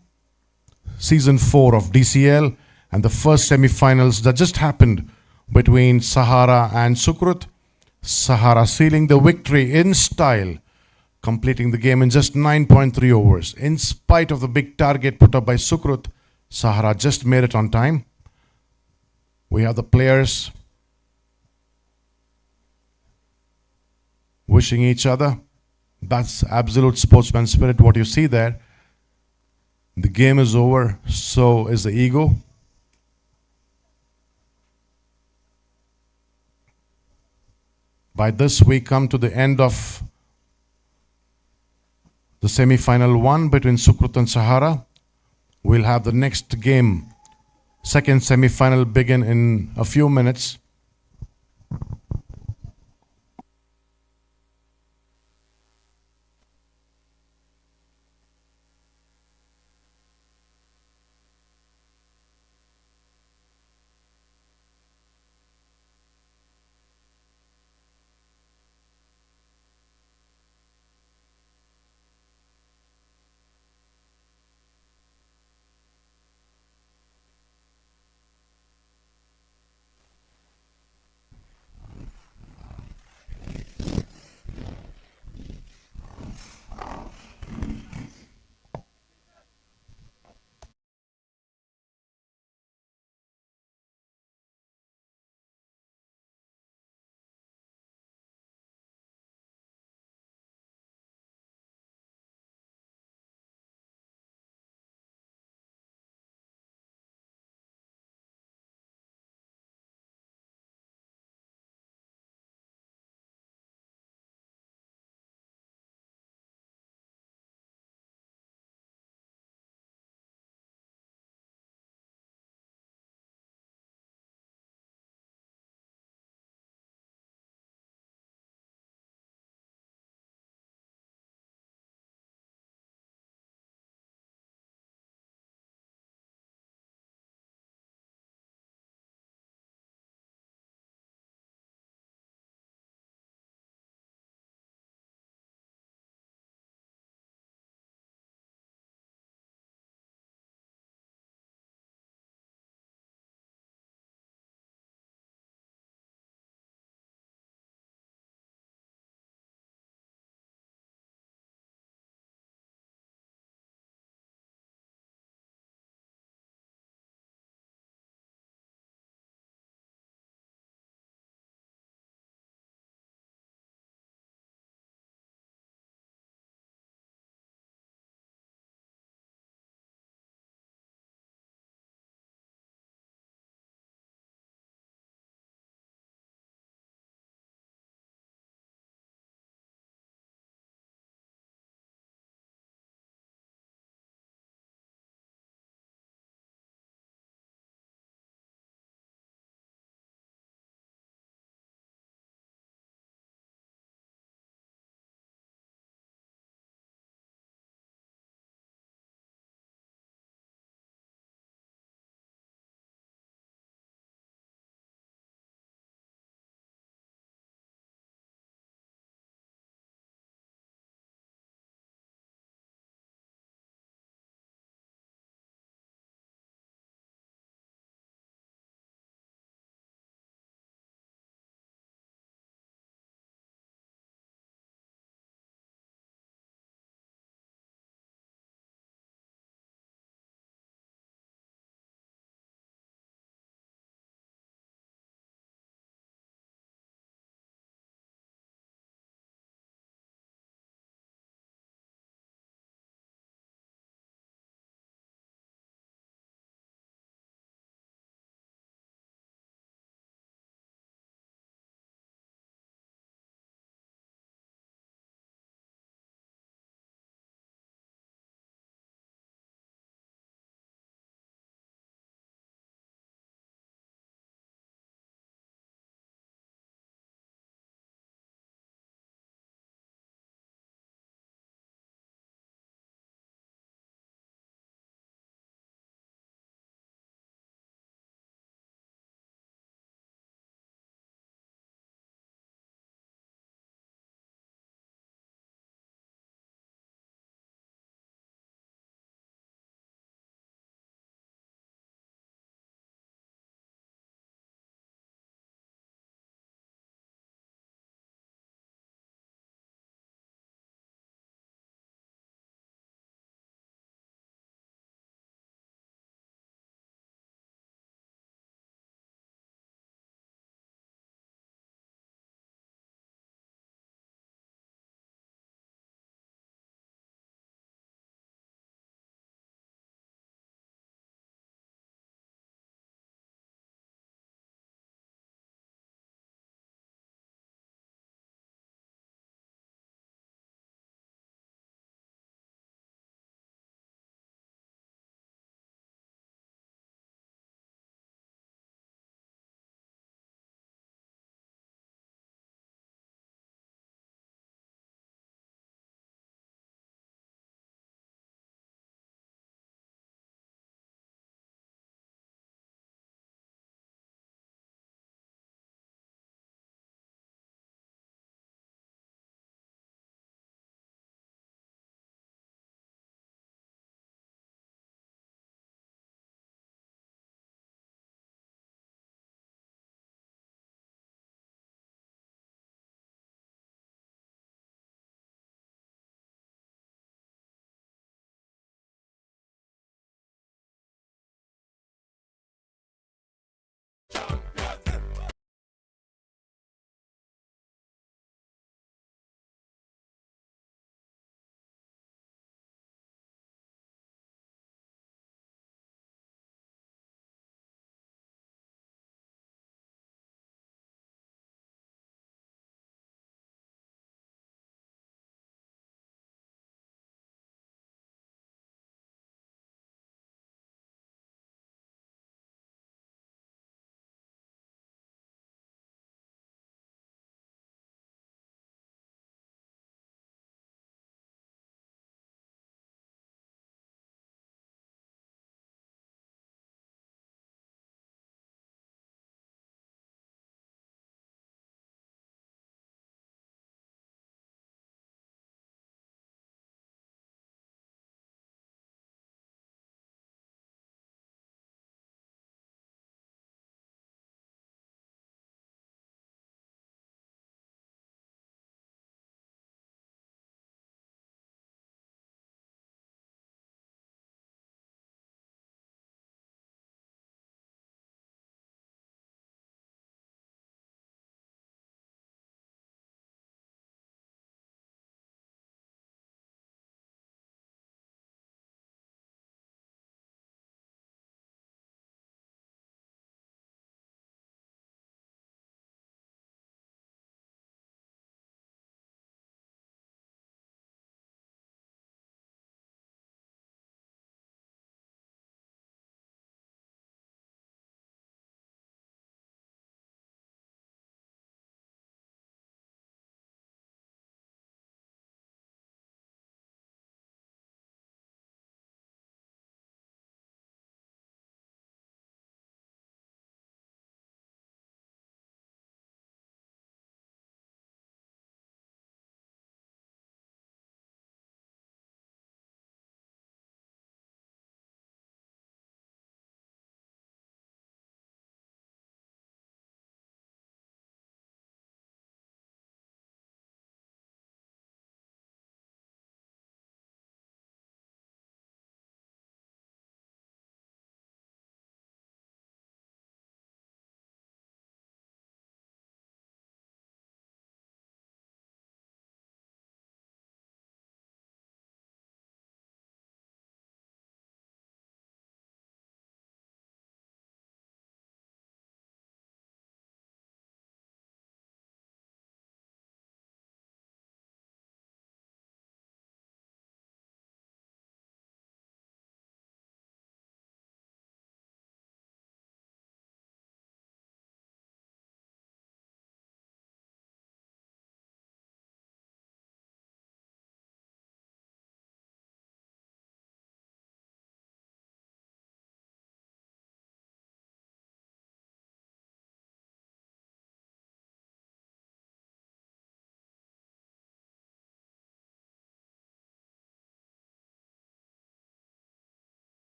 Season 4 of DCL, and the first semi-finals that just happened between Sahara and Sukrut. Sahara sealing the victory in style, completing the game in just 9.3 overs. In spite of the big target put up by Sukrut, Sahara just made it on time. We have the players wishing each other. That's absolute sportsman spirit, what you see there. The game is over, so is the ego. By this, we come to the end of the semi-final 1 between Sukrut and Sahara. We'll have the next game, second semi-final, begin in a few minutes.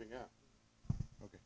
coming, yeah. Okay.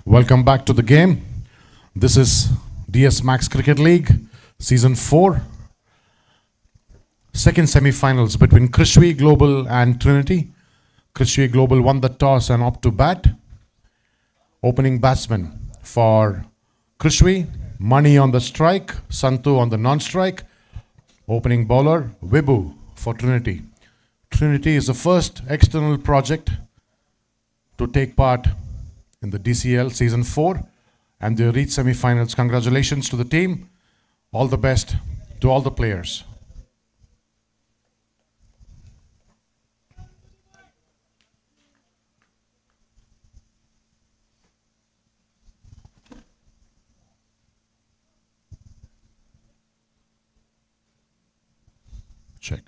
Welcome back to the game. This is DS Max Cricket League, Season 4. Second semi-finals between Krishvi Global and Trinity. Krishvi Global won the toss and opt to bat. Opening batsman for Krishvi, Mani on the strike, Santu on the non-strike. Opening bowler, Vibhu for Trinity. Trinity is the first external project to take part in the DCL Season 4 and they reach semi-finals. Congratulations to the team. All the best to all the players. Check.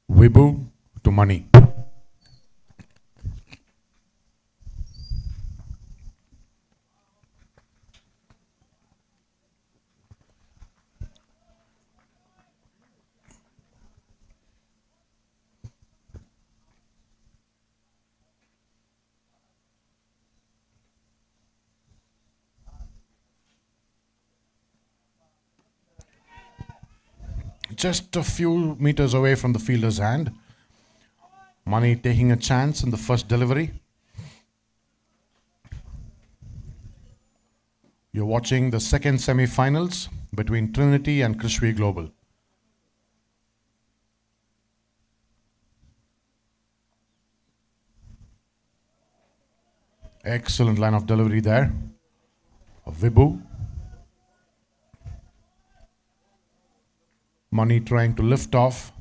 Vibhu to Mani. Just a few meters away from the fielder's hand. Mani taking a chance in the first delivery. You're watching the second semi-finals between Trinity and Krishvi Global. Excellent line of delivery there. Vibhu. Mani trying to lift off.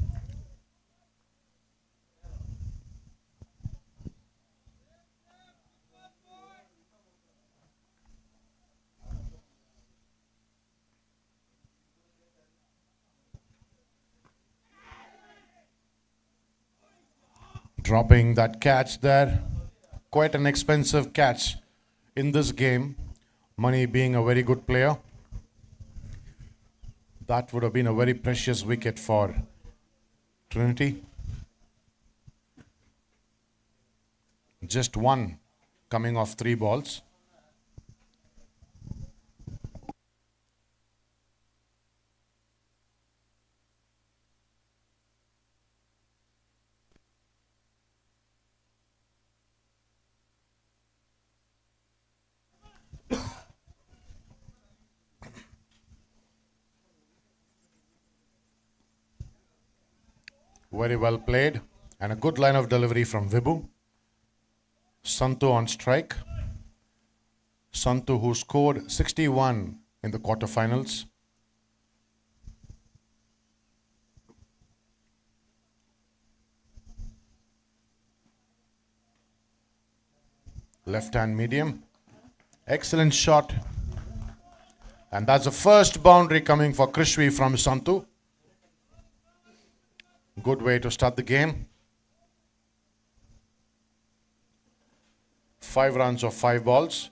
Dropping that catch there. Quite an expensive catch in this game. Mani being a very good player. That would have been a very precious wicket for Trinity. Just one coming off 3 balls. Very well played. And a good line of delivery from Vibhu. Santu on strike. Santu, who scored 61 in the quarterfinals. Left hand medium. Excellent shot. And that's the first boundary coming for Krishvi from Santu. Good way to start the game. 5 runs of 5 balls.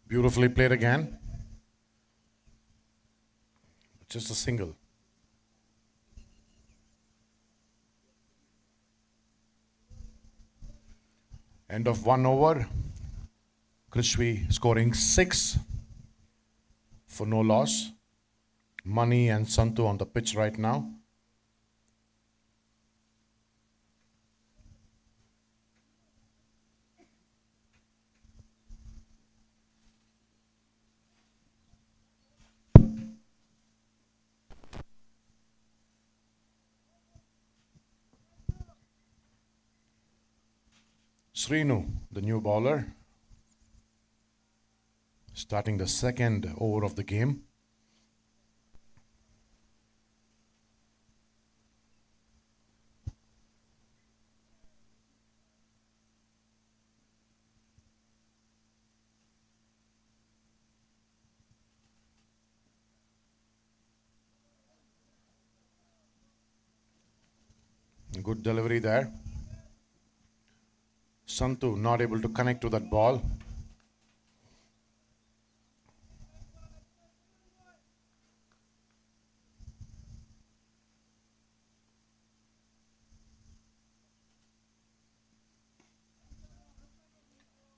Beautifully played again. Just a single. End of 1 over. Krishvi scoring 6 for no loss. Mani and Santu on the pitch right now. Srinu, the new bowler, starting the second over of the game. Good delivery there. Santu not able to connect to that ball.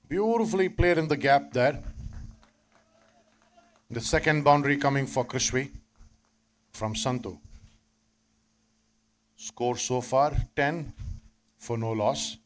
Beautifully played in the gap there. The second boundary coming for Krishvi from Santu. Score so far 10 for no loss.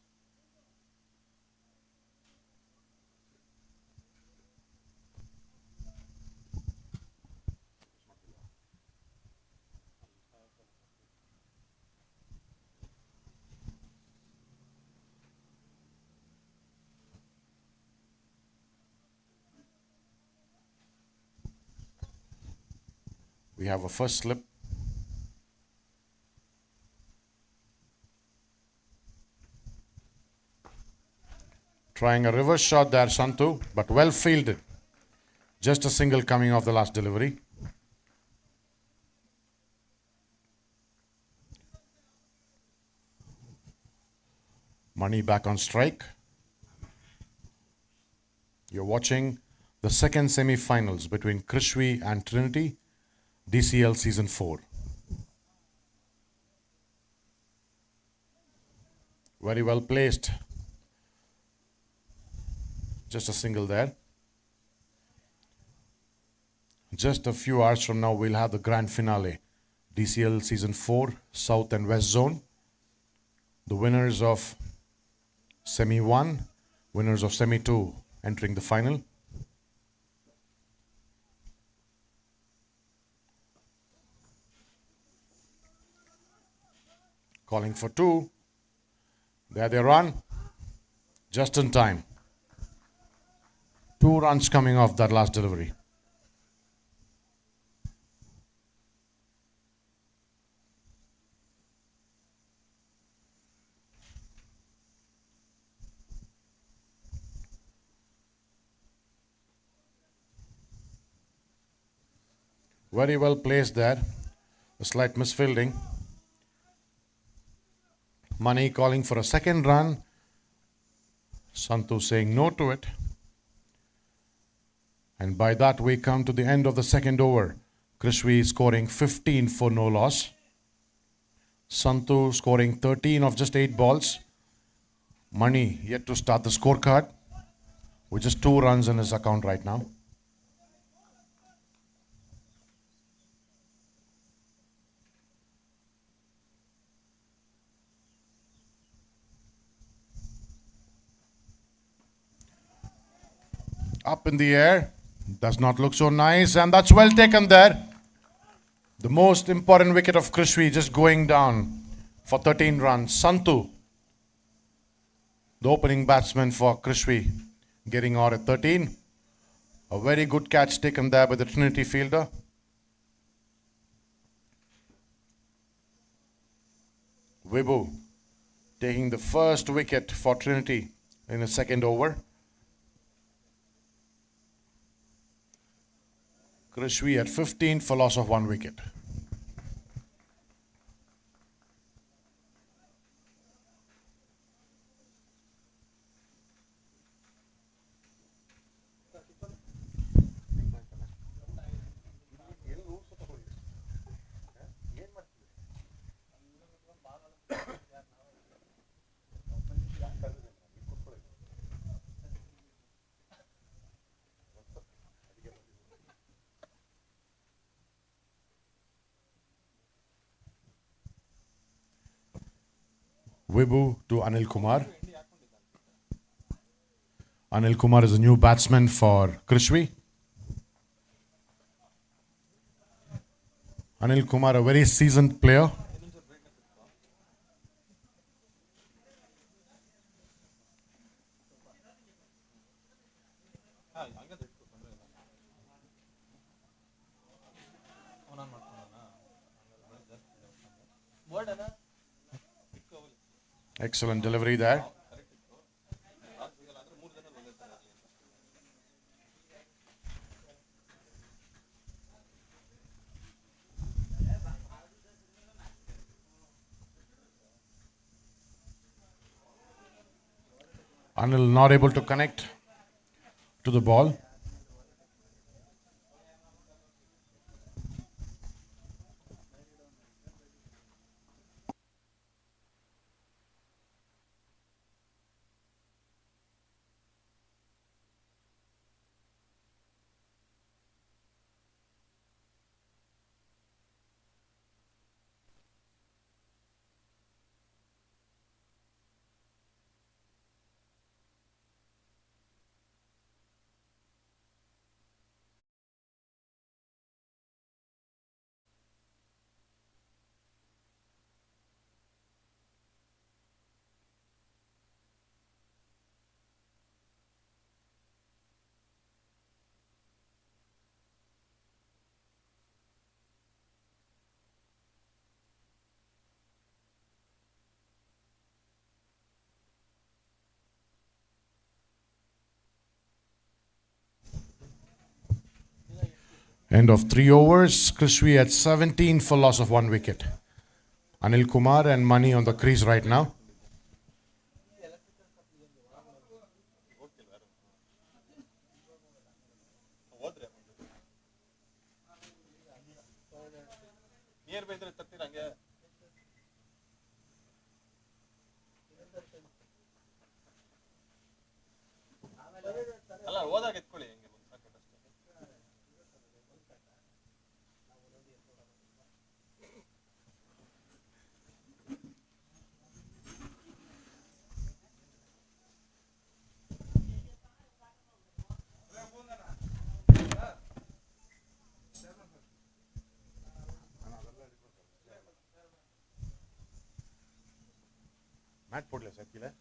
We have a first slip. Trying a reverse shot there, Santu, but well fielded. Just a single coming off the last delivery. Mani back on strike. You're watching the second semi-finals between Krishvi and Trinity, DCL Season 4. Very well placed. Just a single there. Just a few hours from now, we'll have the grand finale. DCL Season 4, South and West Zone. The winners of Semi 1, winners of Semi 2 entering the final. Calling for 2. There they run. Just in time. 2 runs coming off that last delivery. Very well placed there. A slight misfielding. Mani calling for a second run. Santu saying no to it. And by that we come to the end of the second over. Krishvi scoring 15 for no loss. Santu scoring 13 of just 8 balls. Mani yet to start the scorecard with just 2 runs in his account right now. Up in the air. Does not look so nice, and that's well taken there. The most important wicket of Krishvi just going down for 13 runs. Santu, the opening batsman for Krishvi, getting out at 13. A very good catch taken there by the Trinity fielder. Vibhu taking the first wicket for Trinity in the second over. Krishvi at 15 for loss of 1 wicket. Vibhu to Anil Kumar. Anil Kumar is a new batsman for Krishvi. Anil Kumar, a very seasoned player. Excellent delivery there. Anil not able to connect to the ball. End of 3 overs. Krishvi at 17 for loss of 1 wicket. Anil Kumar and Mani on the crease right now. Near by ಇದ್ರೆ ತರ್ತೀರ ಹಂಗೆ ಅಲ್ಲ ಹೋದಾಗ ಎತ್ಕೊಳ್ಳಿ ಹಿಂಗೆ ಸಾಕಷ್ಟೇ. Mat ಕೊಡ್ಲಿ sir ಕೀழே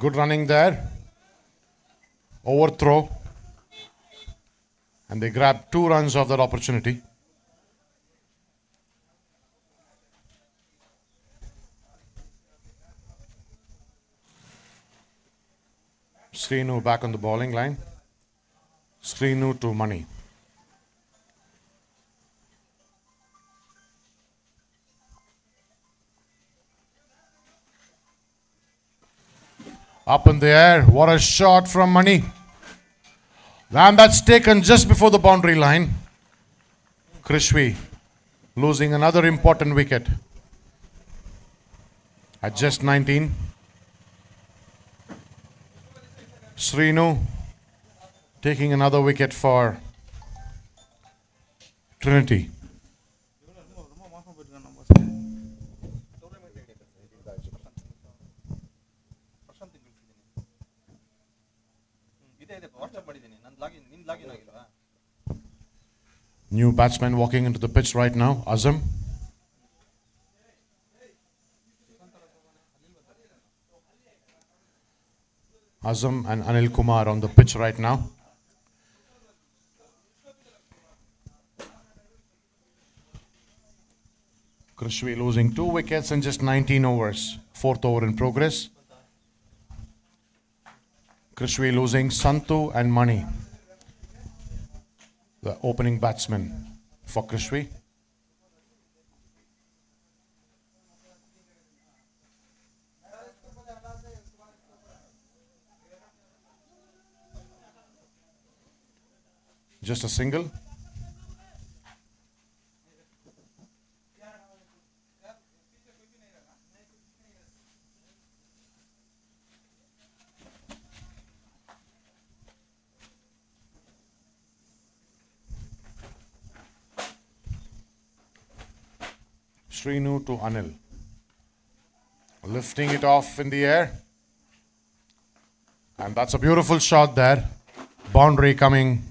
Good running there. Overthrow. And they grabbed 2 runs of that opportunity. Srinu back on the bowling line. Srinu to Mani. Up in the air. What a shot from Mani. And that's taken just before the boundary line. Krishvi losing another important wicket at just 19. Srinu taking another wicket for Trinity. New batsman walking into the pitch right now, Azam. Azam and Anil Kumar on the pitch right now. Krishvi losing 2 wickets in just 19 overs. 4th over in progress. Krishvi losing Santu and Mani, the opening batsman for Krishvi. Just a single. Srinu to Anil. Lifting it off in the air. And that's a beautiful shot there. Boundary coming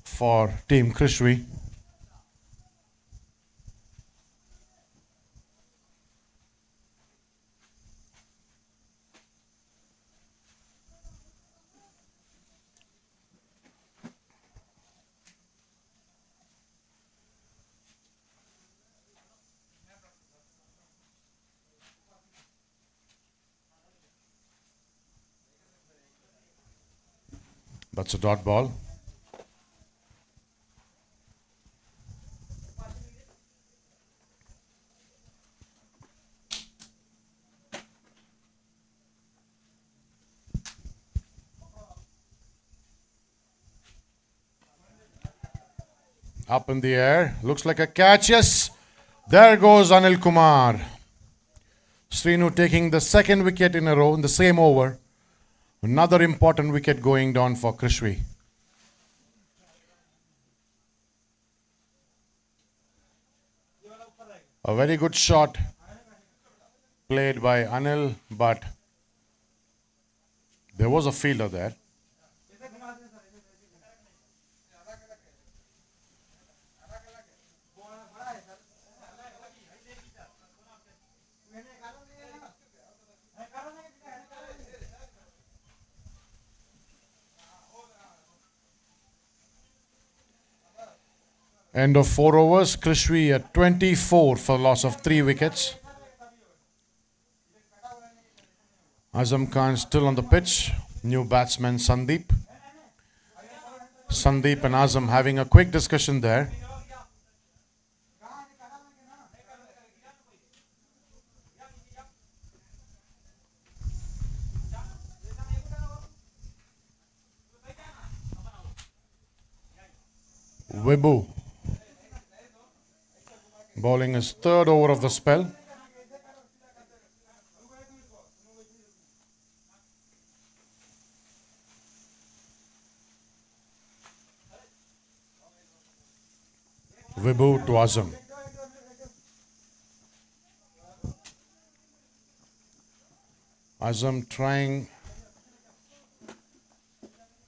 for Team Krishvi. That's a dot ball. Up in the air. Looks like a catch. Yes. There goes Anil Kumar. Srinu taking the 2nd wicket in a row in the same over. Another important wicket going down for Krishvi. A very good shot played by Anil, but there was a fielder there. End of 4 overs. Krishvi at 24 for loss of 3 wickets. Azam Khan still on the pitch. New batsman Sandeep. Sandeep and Azam having a quick discussion there. Vibhu bowling his 3rd over of the spell. Vibhu to Azam. Azam trying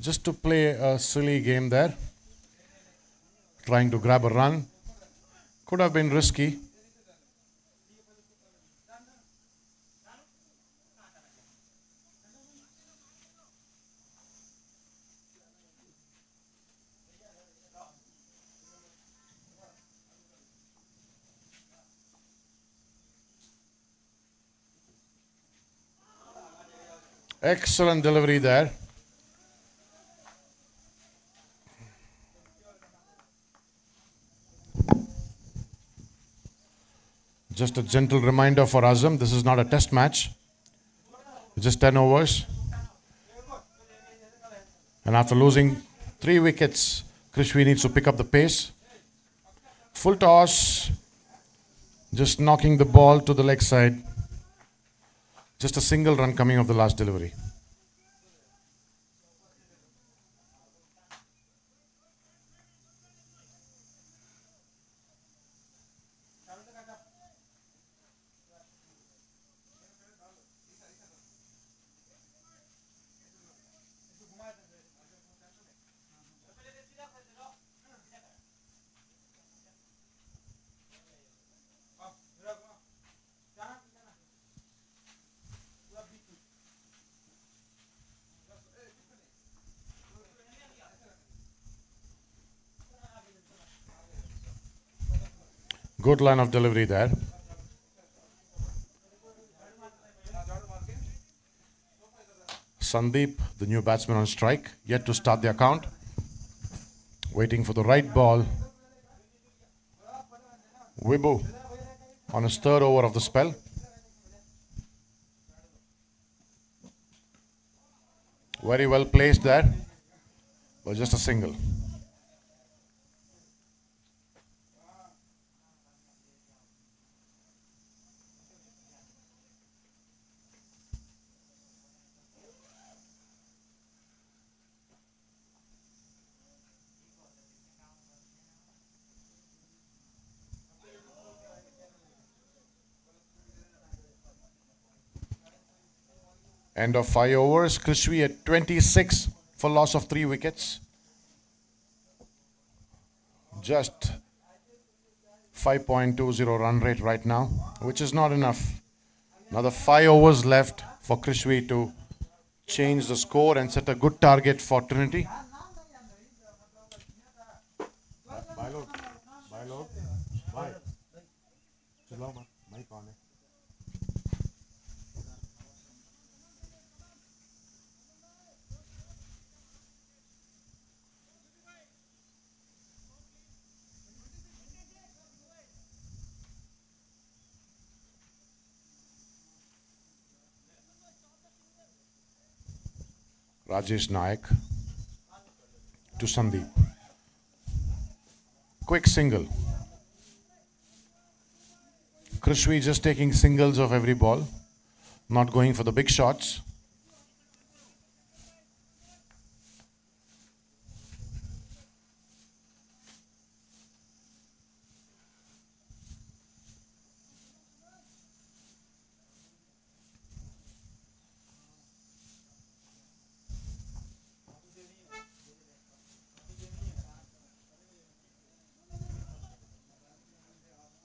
just to play a silly game there. Trying to grab a run. Could have been risky. Excellent delivery there. Just a gentle reminder for Azam, this is not a test match. Just 10 overs. And after losing 3 wickets. Krishvi needs to pick up the pace. Full toss. Just knocking the ball to the leg side. Just a single run coming off the last delivery. Good line of delivery there. Sandeep, the new batsman on strike, yet to start the account. Waiting for the right ball. Wibu on his third over of the spell. Very well placed there, but just a single. End of 5 overs. Krishvi at 26 for loss of 3 wickets. Just 5.20 run rate right now, which is not enough. Another 5 overs left for Krishvi to change the score and set a good target for Trinity. Rajesh Naik to Sandeep. Quick single. Krishvi just taking singles of every ball, not going for the big shots.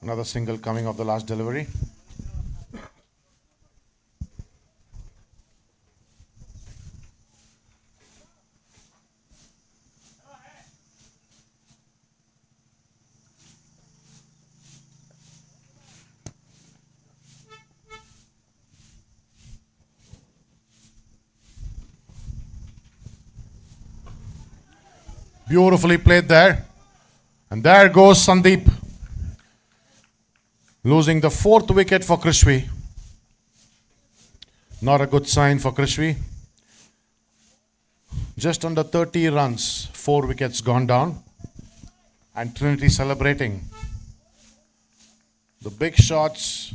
Another single coming off the last delivery. Beautifully played there. And there goes Sandeep. Losing the 4th wicket for Krishvi. Not a good sign for Krishvi. Just under 30 runs, 4 wickets gone down. And Trinity celebrating. The big shots.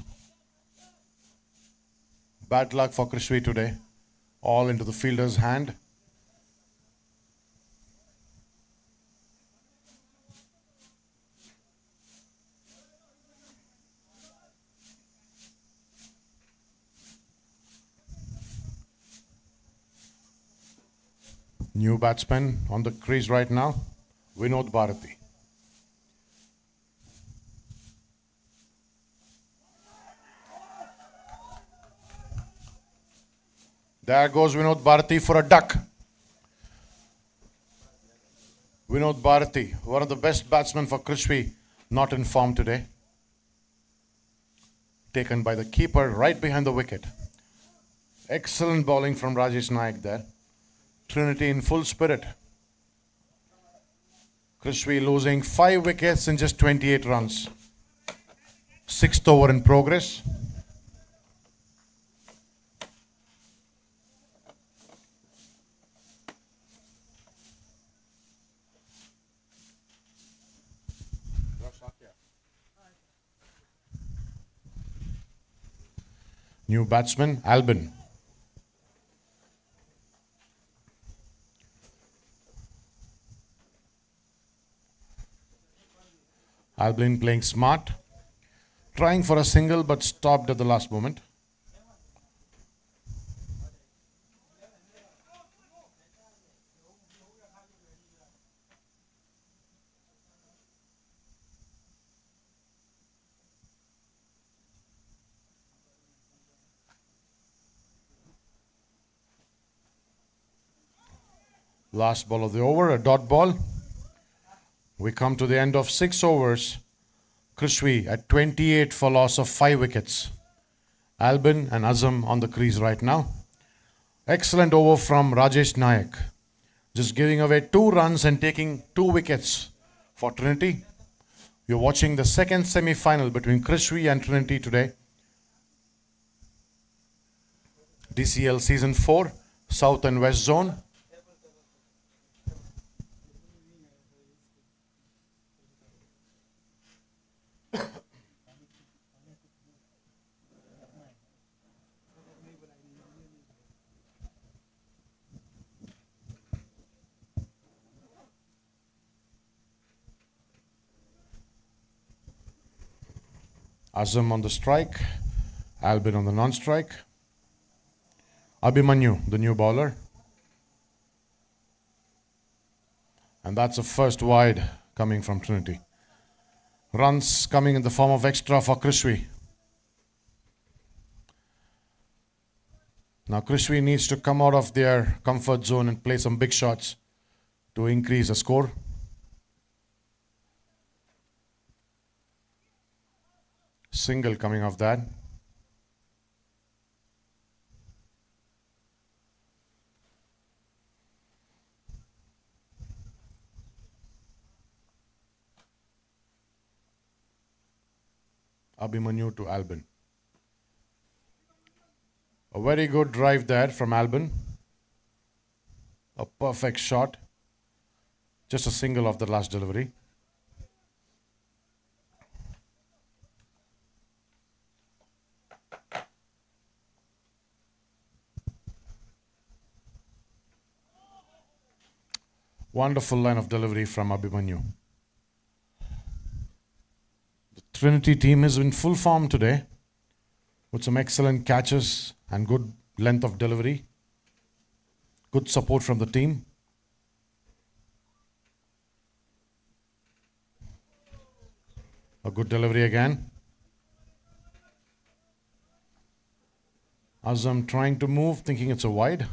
Bad luck for Krishvi today. All into the fielder's hand. New batsman on the crease right now, Vinod Bharati. There goes Vinod Bharati for a duck. Vinod Bharati, one of the best batsmen for Krishvi, not in form today. Taken by the keeper right behind the wicket. Excellent bowling from Rajesh Naik there. Trinity in full spirit. Krishvi losing 5 wickets in just 28 runs. 6th over in progress. New batsman, Albin. Albin playing smart. Trying for a single but stopped at the last moment. Last ball of the over, a dot ball. We come to the end of 6 overs. Krishvi at 28 for loss of 5 wickets. Albin and Azam on the crease right now. Excellent over from Rajesh Nayak. Just giving away 2 runs and taking 2 wickets for Trinity. You're watching the second semi-final between Krishvi and Trinity today. DCL Season 4, South and West Zone. Azam on the strike, Albin on the non-strike. Abhimanyu, the new bowler. And that's a first wide coming from Trinity. Runs coming in the form of extra for Krishvi. Now Krishvi needs to come out of their comfort zone and play some big shots to increase the score. Single coming off that. Abhimanyu to Albin. A very good drive there from Albin. A perfect shot. Just a single of the last delivery. Wonderful line of delivery from Abhimanyu. The Trinity team is in full form today with some excellent catches and good length of delivery. Good support from the team. A good delivery again. Azam trying to move, thinking it's a wide.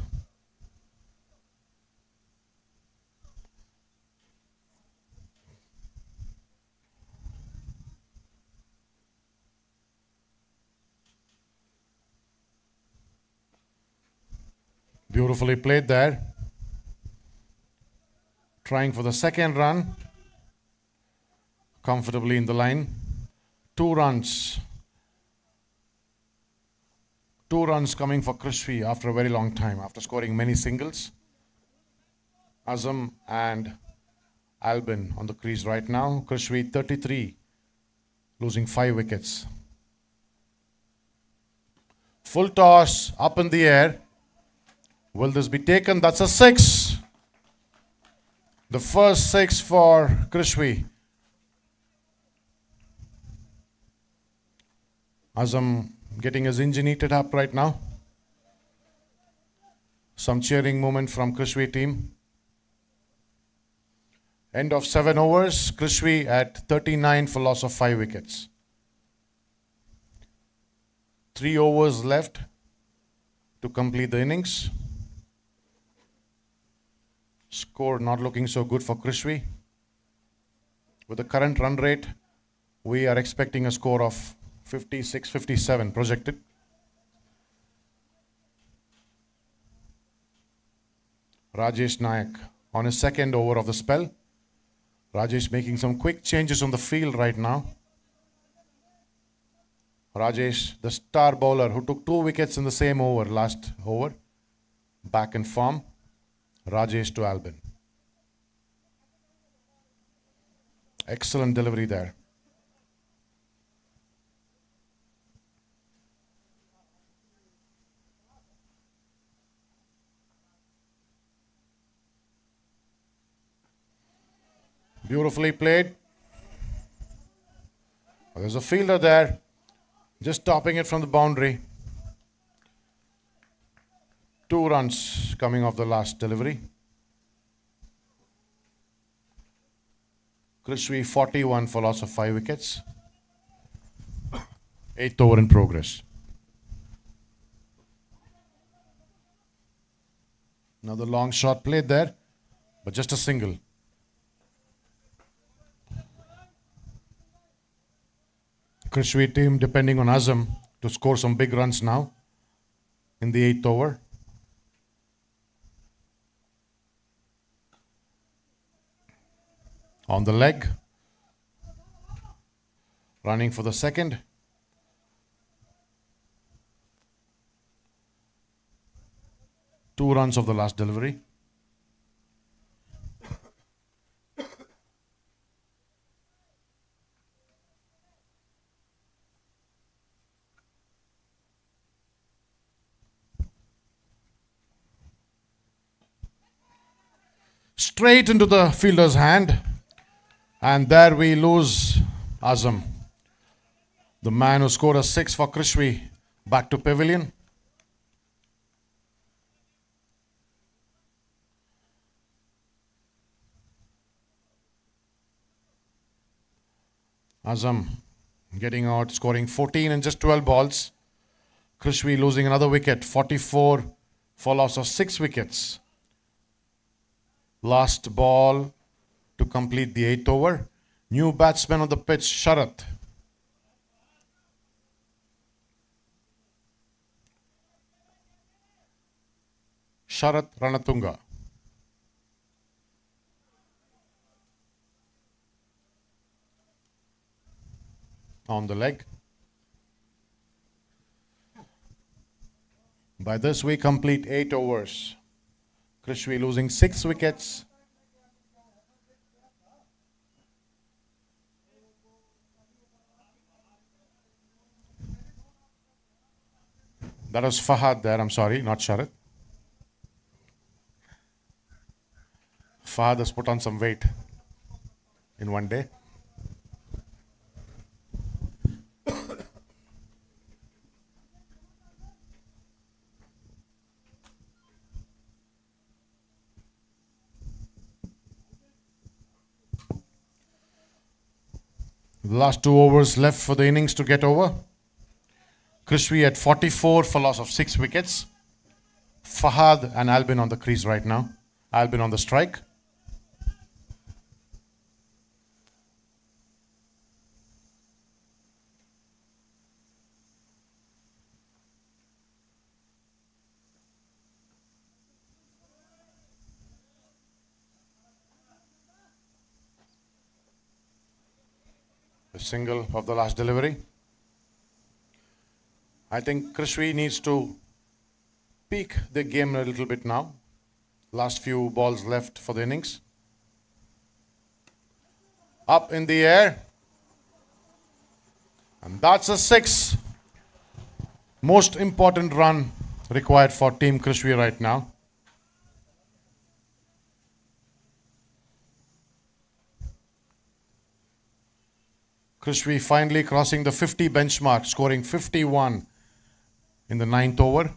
Beautifully played there. Trying for the second run. Comfortably in the line. 2 runs. 2 runs coming for Krishvi after a very long time, after scoring many singles. Azam and Albin on the crease right now. Krishvi 33, losing 5 wickets. Full toss, up in the air. Will this be taken? That's a 6. The first 6 for Krishvi. Azam getting his engine heated up right now. Some cheering movement from Krishvi team. End of 7 overs. Krishvi at 39 for loss of 5 wickets. 3 overs left to complete the innings. Score not looking so good for Krishvi. With the current run rate, we are expecting a score of 56, 57 projected. Rajesh Nayak on his second over of the spell. Rajesh making some quick changes on the field right now. Rajesh, the star bowler who took 2 wickets in the same over, last over, back in form. Rajesh to Albin. Excellent delivery there. Beautifully played. There's a fielder there, just topping it from the boundary. 2 runs coming off the last delivery. Krishvi 41 for loss of 5 wickets. 8th over in progress. Another long shot played there, but just a single. Krishvi team depending on Azam to score some big runs now in the 8th over. On the leg. Running for the second. Two runs of the last delivery. Straight into the fielder's hand. And there we lose Azam. The man who scored a 6 for Krishvi back to pavilion. Azam getting out, scoring 14 in just 12 balls. Krishvi losing another wicket, 44 for loss of 6 wickets. Last ball to complete the 8th over. New batsman on the pitch, Sharath. Sharath Ranatunga. On the leg. By this we complete 8 overs. Krishvi losing 6 wickets. That was Fahad there, I'm sorry, not Sharath. Fahad has put on some weight in one day. The last 2 overs left for the innings to get over. Krishvi at 44 for loss of 6 wickets. Fahad and Albin on the crease right now. Albin on the strike. A single of the last delivery. I think Krishvi needs to peak the game a little bit now. Last few balls left for the innings. Up in the air. And that's a 6. Most important run required for Team Krishvi right now. Krishvi finally crossing the 50 benchmark, scoring 51 in the 9th over.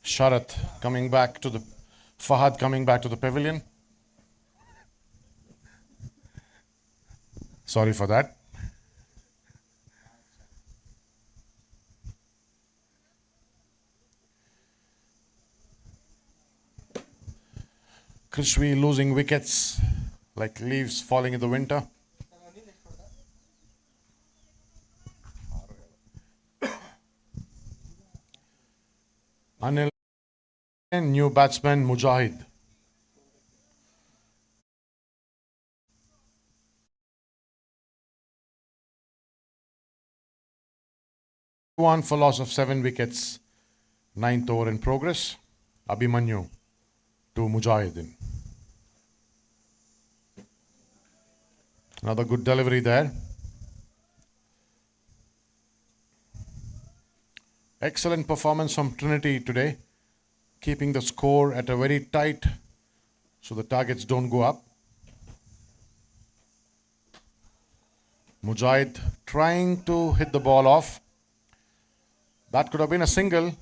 Sharath coming back to the Fahad coming back to the pavilion. Sorry for that. Krishvi losing wickets like leaves falling in the winter. Anil And new batsman Mujahid. One for loss of 7 wickets. 9th over in progress. Abhimanyu to Mujahideen. Another good delivery there. Excellent performance from Trinity today, keeping the score at a very tight so the targets don't go up. Mujahid trying to hit the ball off. That could have been a single.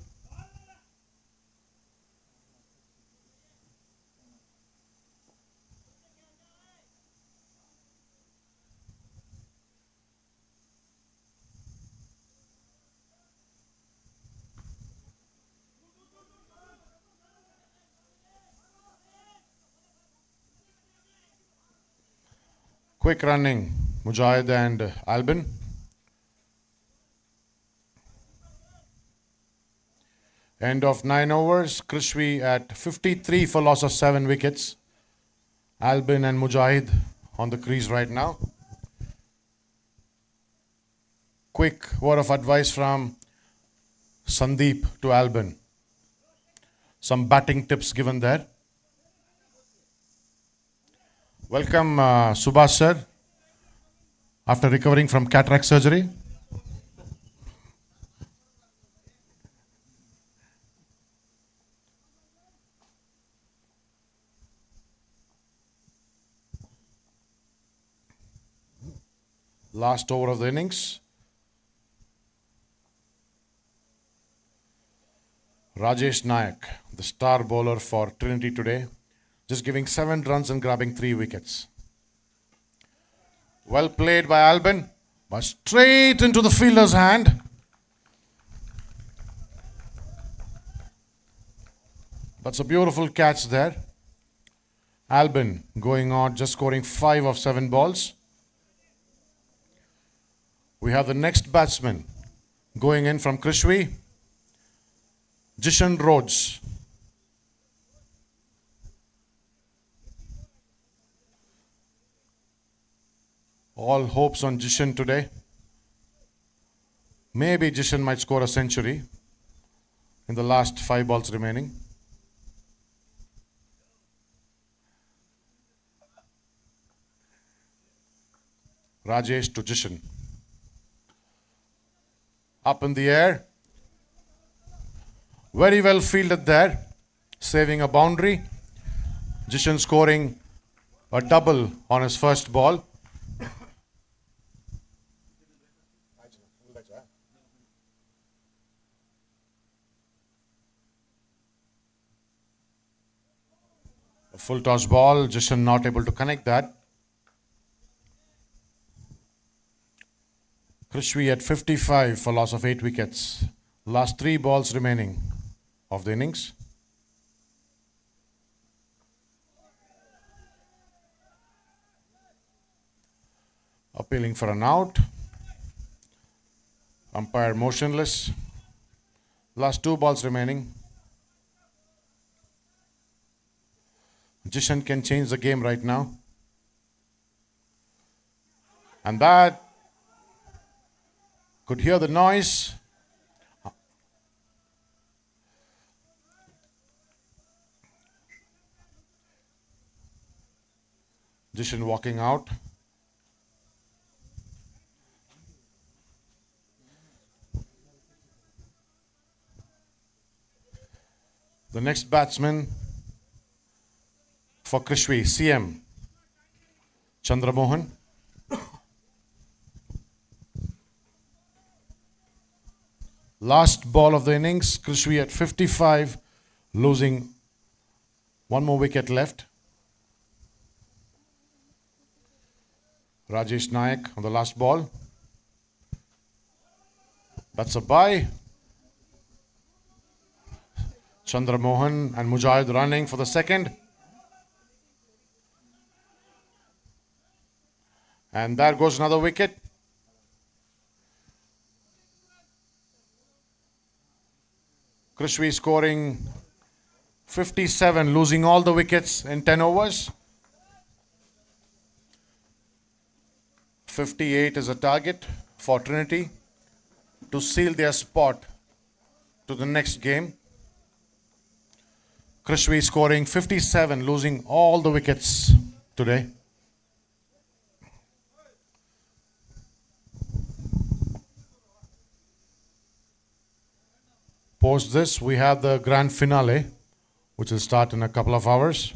Quick running, Mujahid and Albin. End of 9 overs, Krishvi at 53 for loss of 7 wickets. Albin and Mujahid on the crease right now. Quick word of advice from Sandeep to Albin. Some batting tips given there. Welcome, Subhash sir, after recovering from cataract surgery. Last over of the innings. Rajesh Nayak, the star bowler for Trinity today, just giving 7 runs and grabbing 3 wickets. Well played by Albin, but straight into the fielder's hand. That's a beautiful catch there. Albin going on, just scoring 5 of 7 balls. We have the next batsman going in from Krishvi, Jishan Rhodes. All hopes on Jishan today. Maybe Jishan might score a century in the last 5 balls remaining. Rajesh to Jishan. Up in the air. Very well fielded there, saving a boundary. Jishan scoring a double on his first ball. A full toss ball, Jishan not able to connect that. Krishvi at 55 for loss of 8 wickets. Last 3 balls remaining of the innings. Appealing for an out. Umpire motionless. Last 2 balls remaining. Jishan can change the game right now. And that could hear the noise. Jishan walking out. The next batsman for Krishvi, CM, Chandramohan. Last ball of the innings, Krishvi at 55, losing 1 more wicket left. Rajesh Nayak on the last ball. That's a bye. Chandramohan and Mujahid running for the second. And there goes another wicket. Krishvi scoring 57, losing all the wickets in 10 overs. 58 is a target for Trinity to seal their spot to the next game. Krishvi scoring 57, losing all the wickets today. Post this, we have the grand finale, which will start in a couple of hours.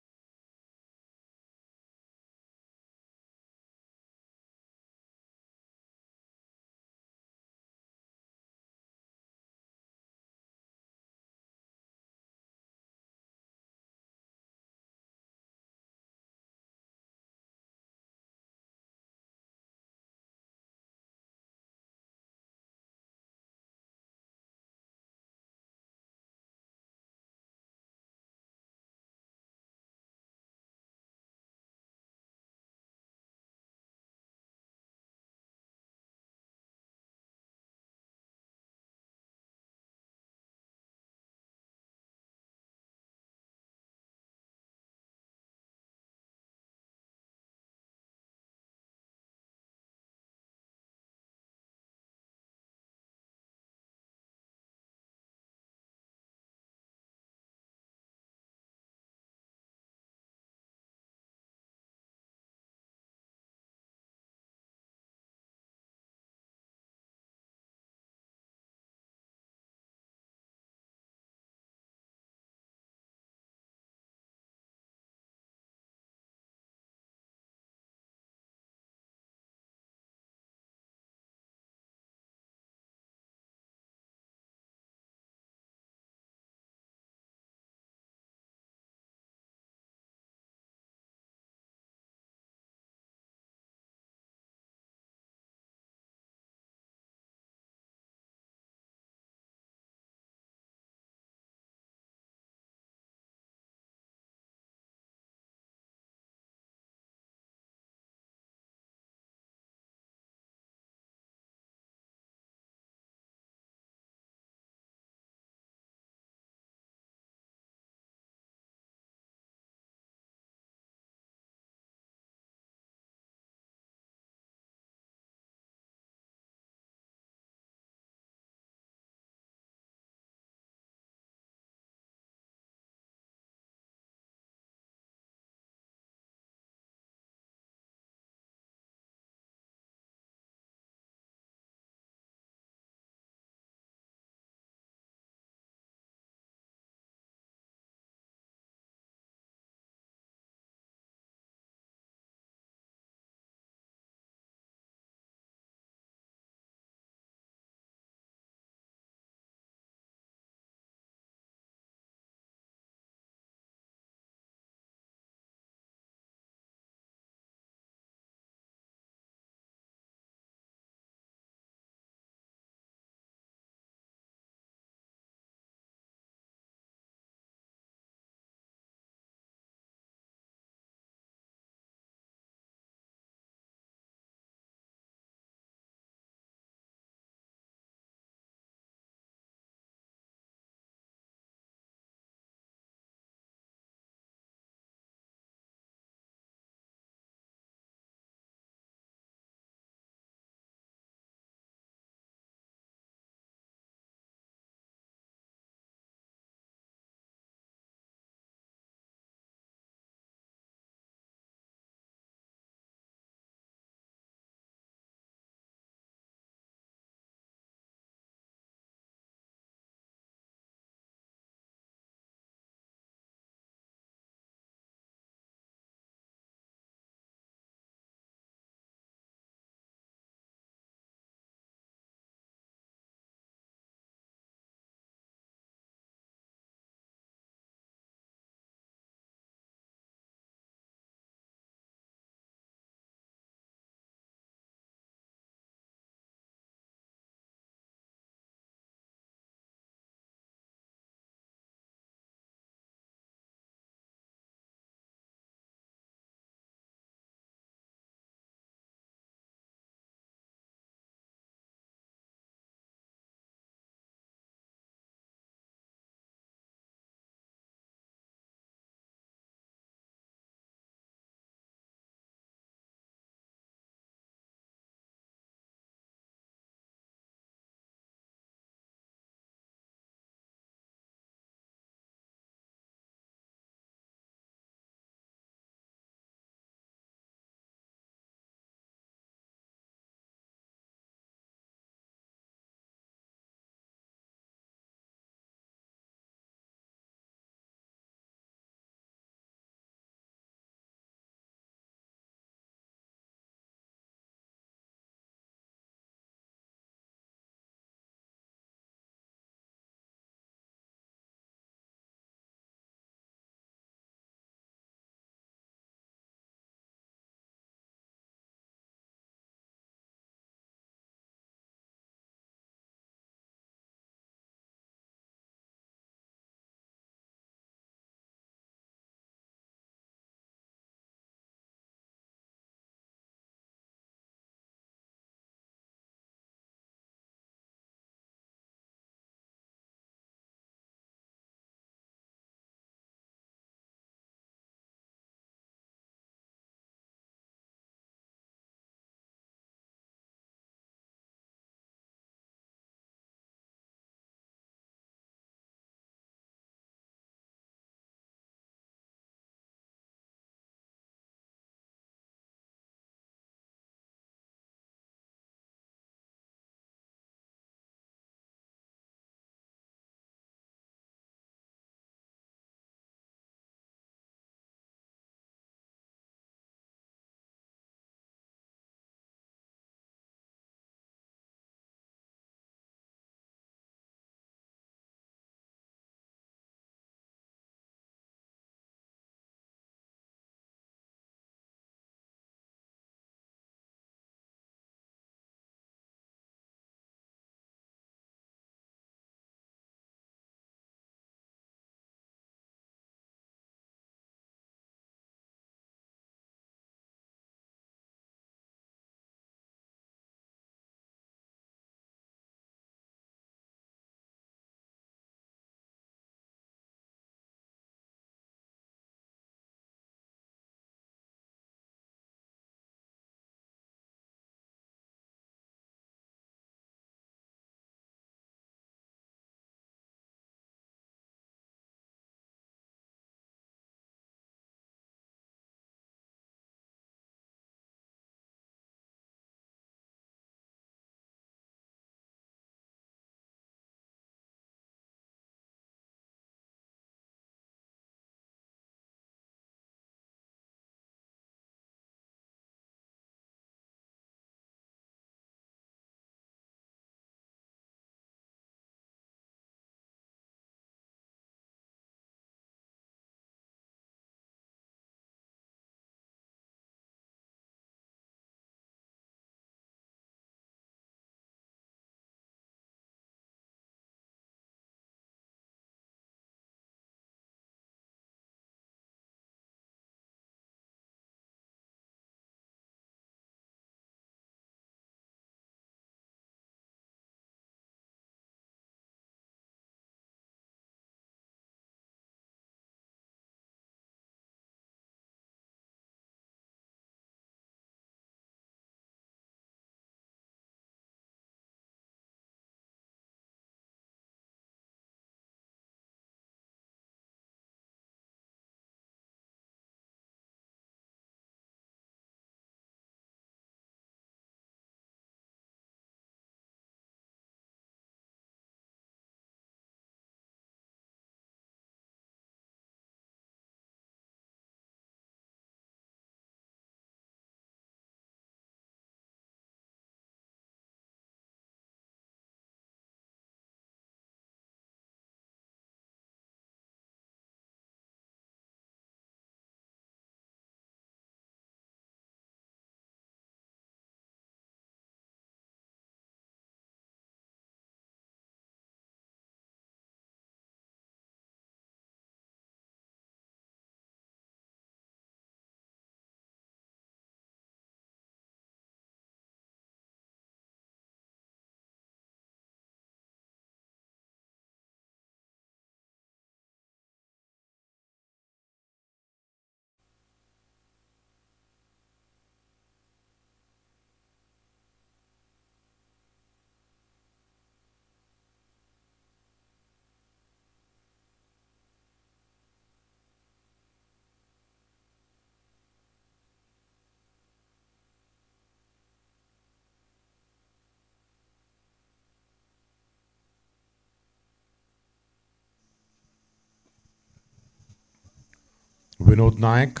Vinod Nayak.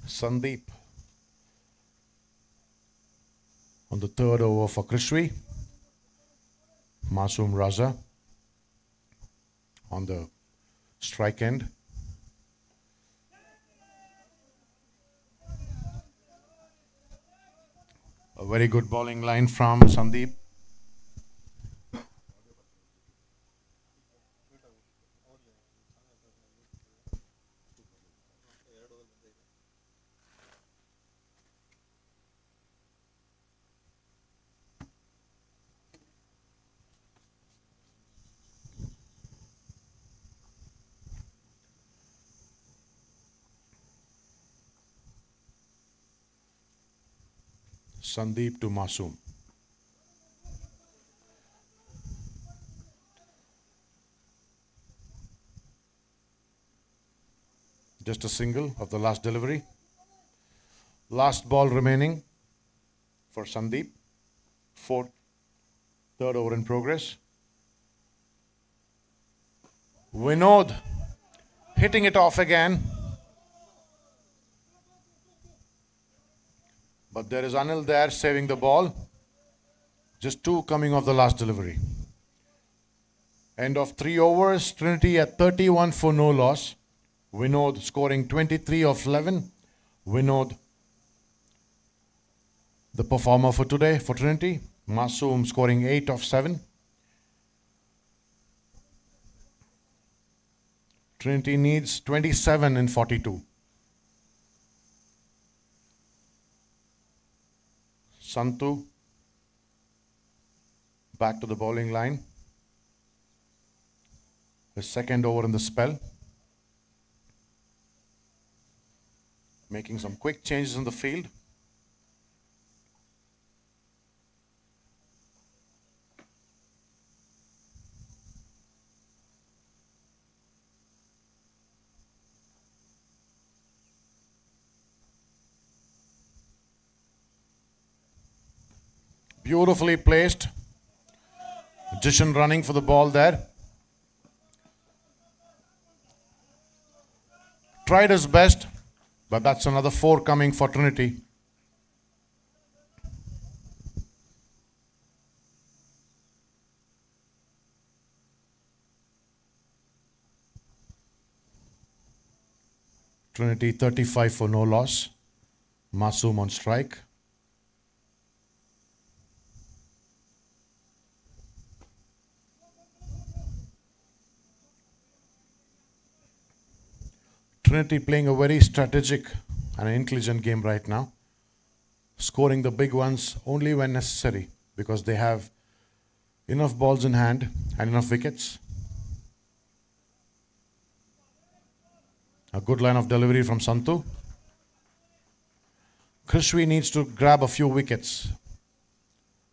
Sandeep on the third over for Krishvi. Masoom Raza on the strike end. A very good bowling line from Sandeep. Sandeep to Masoom. Just a single of the last delivery. Last ball remaining for Sandeep. Third over in progress. Vinod hitting it off again. But there is Anil there saving the ball. Just two coming off the last delivery. End of 3 overs. Trinity at 31 for no loss. Vinod scoring 23 of 11. Vinod, the performer for today for Trinity. Masoom scoring 8 of 7. Trinity needs 27 in 42. Santu back to the bowling line. His second over in the spell. Making some quick changes in the field. Beautifully placed. Jishan running for the ball there. Tried his best, but that's another 4 coming for Trinity. Trinity 35 for no loss. Masoom on strike. Trinity playing a very strategic and intelligent game right now. Scoring the big ones only when necessary because they have enough balls in hand and enough wickets. A good line of delivery from Santu. Krishvi needs to grab a few wickets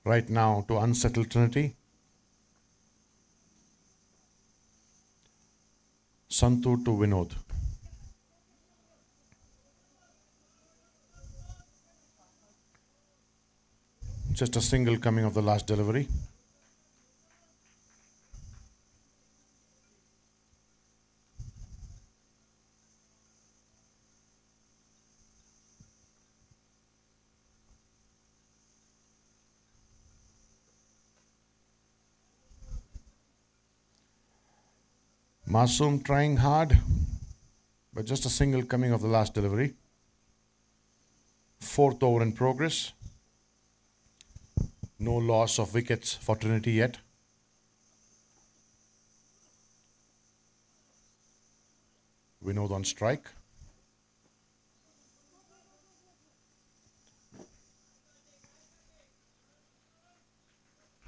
right now to unsettle Trinity. Santu to Vinod. Just a single coming of the last delivery. Masoom trying hard, but just a single coming of the last delivery. 4th over in progress. No loss of wickets for Trinity yet. Vinod on strike.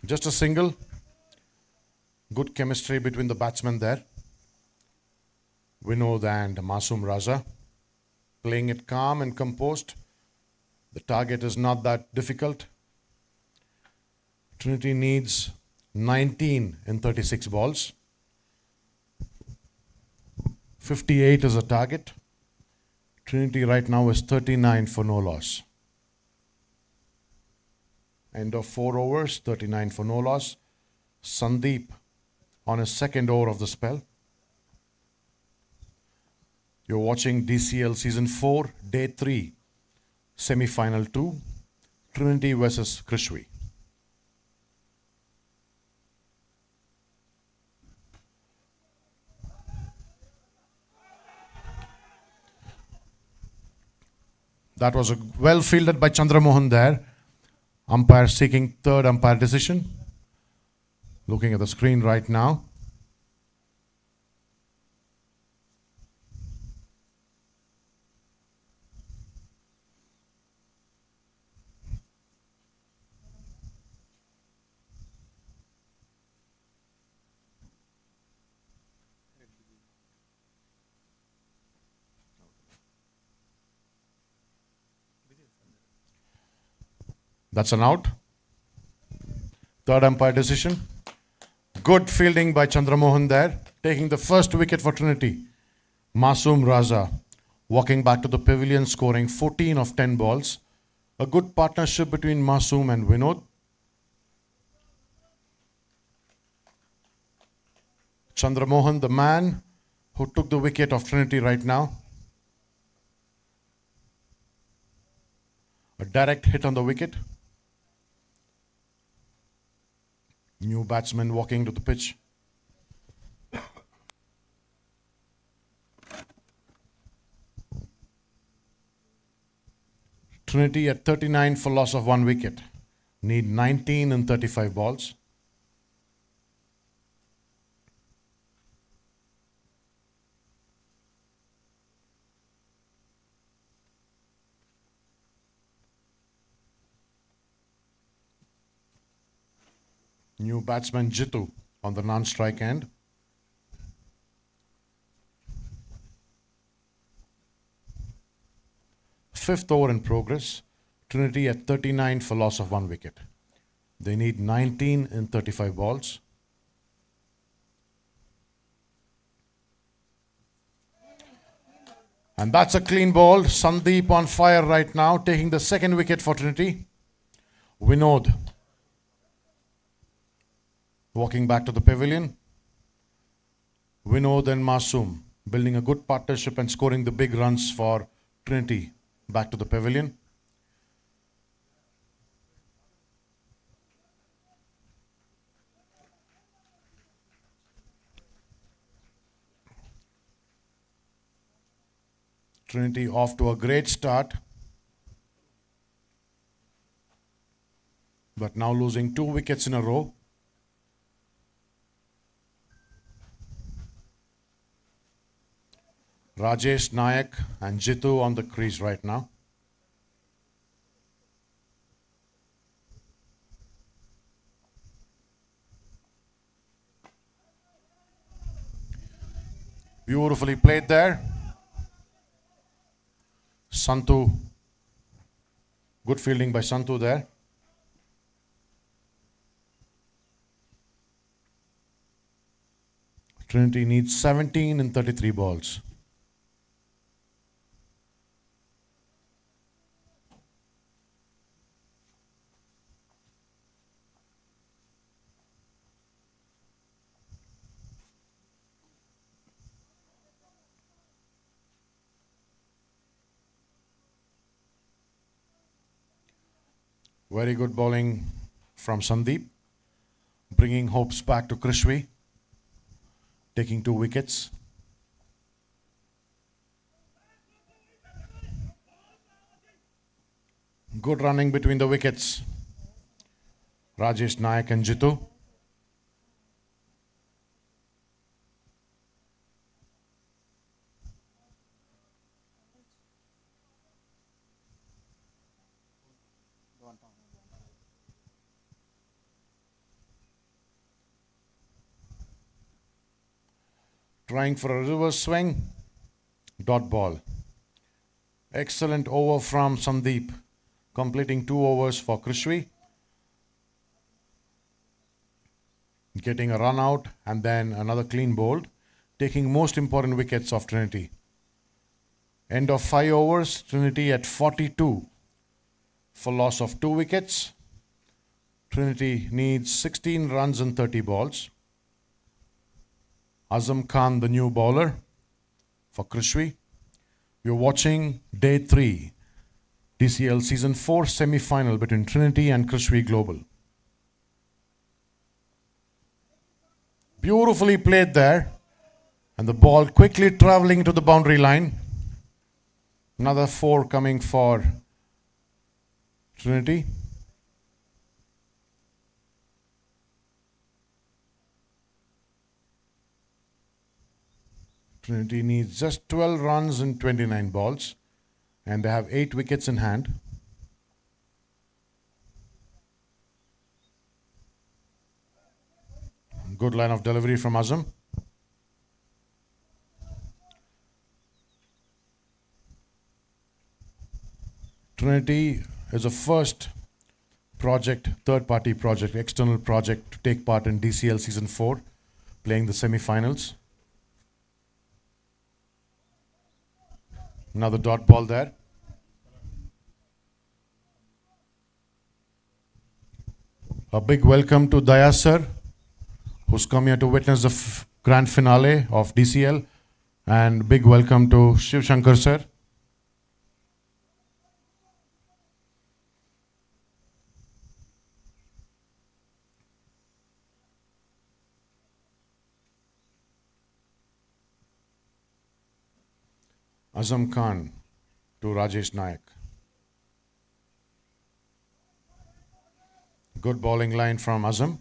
Just a single. Good chemistry between the batsmen there. Vinod and Masoom Raza playing it calm and composed. The target is not that difficult. Trinity needs 19 in 36 balls. 58 is a target. Trinity right now is 39 for no loss. End of 4 overs, 39 for no loss. Sandeep on his second over of the spell. You're watching DCL Season 4, Day 3, Semi-Final 2, Trinity versus Krishvi. That was well fielded by Chandramohan there. Umpire seeking third umpire decision. Looking at the screen right now. That's an out. Third umpire decision. Good fielding by Chandramohan there, taking the first wicket for Trinity. Masoom Raza walking back to the pavilion, scoring 14 of 10 balls. A good partnership between Masoom and Vinod. Chandramohan, the man who took the wicket of Trinity right now. A direct hit on the wicket. New batsman walking to the pitch. Trinity at 39 for loss of 1 wicket. Need 19 in 35 balls. New batsman Jitu on the non-strike end. Fifth over in progress. Trinity at 39 for loss of 1 wicket. They need 19 in 35 balls. And that's a clean ball. Sandeep on fire right now, taking the second wicket for Trinity. Vinod walking back to the pavilion. Vinod and Masoom building a good partnership and scoring the big runs for Trinity back to the pavilion. Trinity off to a great start, but now losing 2 wickets in a row. Rajesh Nayak and Jitu on the crease right now. Beautifully played there. Santu, good fielding by Santu there. Trinity needs 17 in 33 balls. Very good bowling from Sandeep, bringing hopes back to Krishvi, taking 2 wickets. Good running between the wickets. Rajesh Nayak and Jitu. Trying for a reverse swing, dot ball. Excellent over from Sandeep, completing 2 overs for Krishvi. Getting a run out and then another clean bowled, taking most important wickets of Trinity. End of 5 overs, Trinity at 42 for loss of 2 wickets. Trinity needs 16 runs in 30 balls. Azam Khan, the new bowler for Krishvi. You're watching day 3, DCL Season 4 semi-final between Trinity and Krishvi Global. Beautifully played there. And the ball quickly traveling to the boundary line. Another 4 coming for Trinity. Trinity needs just 12 runs in 29 balls. And they have 8 wickets in hand. Good line of delivery from Azam. Trinity is a first project, third-party project, external project to take part in DCL Season 4, playing the semi-finals. Another dot ball there. A big welcome to Daya sir, who's come here to witness the grand finale of DCL. And big welcome to Shiv Shankar sir. Azam Khan to Rajesh Nayak. Good bowling line from Azam.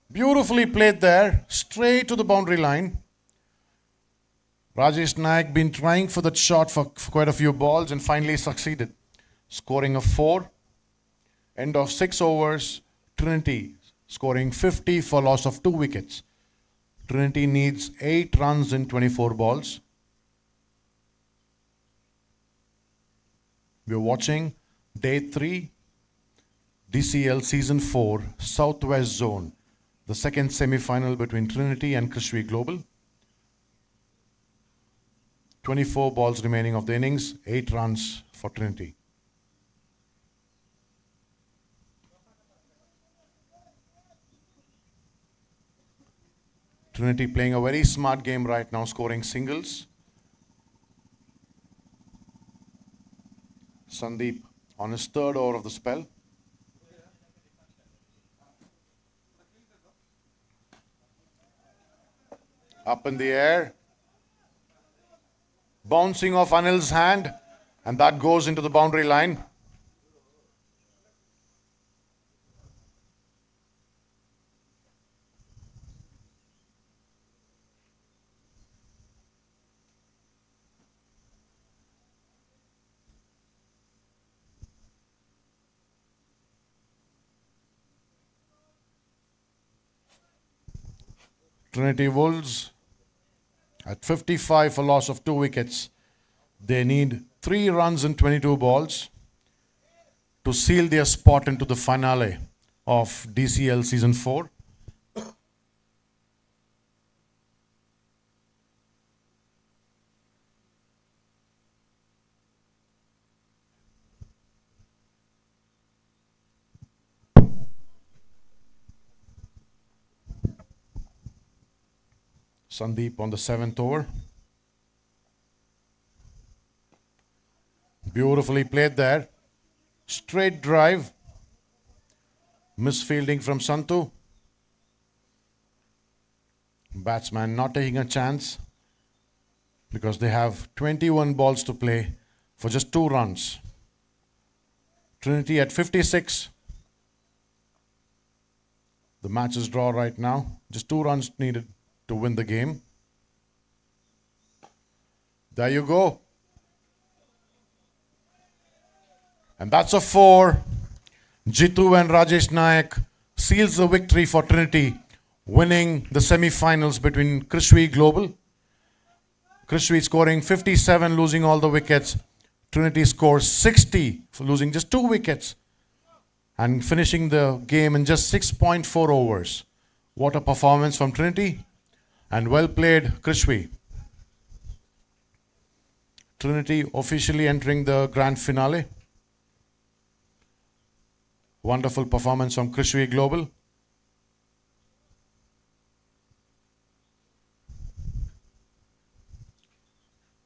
Beautifully played there, straight to the boundary line. Rajesh Nayak been trying for that shot for quite a few balls and finally succeeded, scoring a 4. End of 6 overs, Trinity scoring 50 for loss of 2 wickets. Trinity needs 8 runs in 24 balls. We're watching day 3, DCL Season 4, Southwest Zone. The second semi-final between Trinity and Krishvi Global. 24 balls remaining of the innings, 8 runs for Trinity. Trinity playing a very smart game right now, scoring singles. Sandeep on his 3rd over of the spell. Up in the air, bouncing off Anil's hand, and that goes into the boundary line. Trinity Wolves at 55 for loss of 2 wickets. They need 3 runs in 22 balls to seal their spot into the finale of DCL Season 4. Sandeep on the 7th over. Beautifully played there. Straight drive. Misfielding from Santu. Batsman not taking a chance because they have 21 balls to play for just 2 runs. Trinity at 56. The match is draw right now. Just 2 runs needed to win the game. There you go. And that's a 4. Jitu and Rajesh Nayak seals the victory for Trinity, winning the semi-finals between Krishvi Global. Krishvi scoring 57, losing all the wickets. Trinity scores 60 for losing just 2 wickets and finishing the game in just 6.4 overs. What a performance from Trinity. And well played, Krishvi. Trinity officially entering the grand finale. Wonderful performance from Krishvi Global.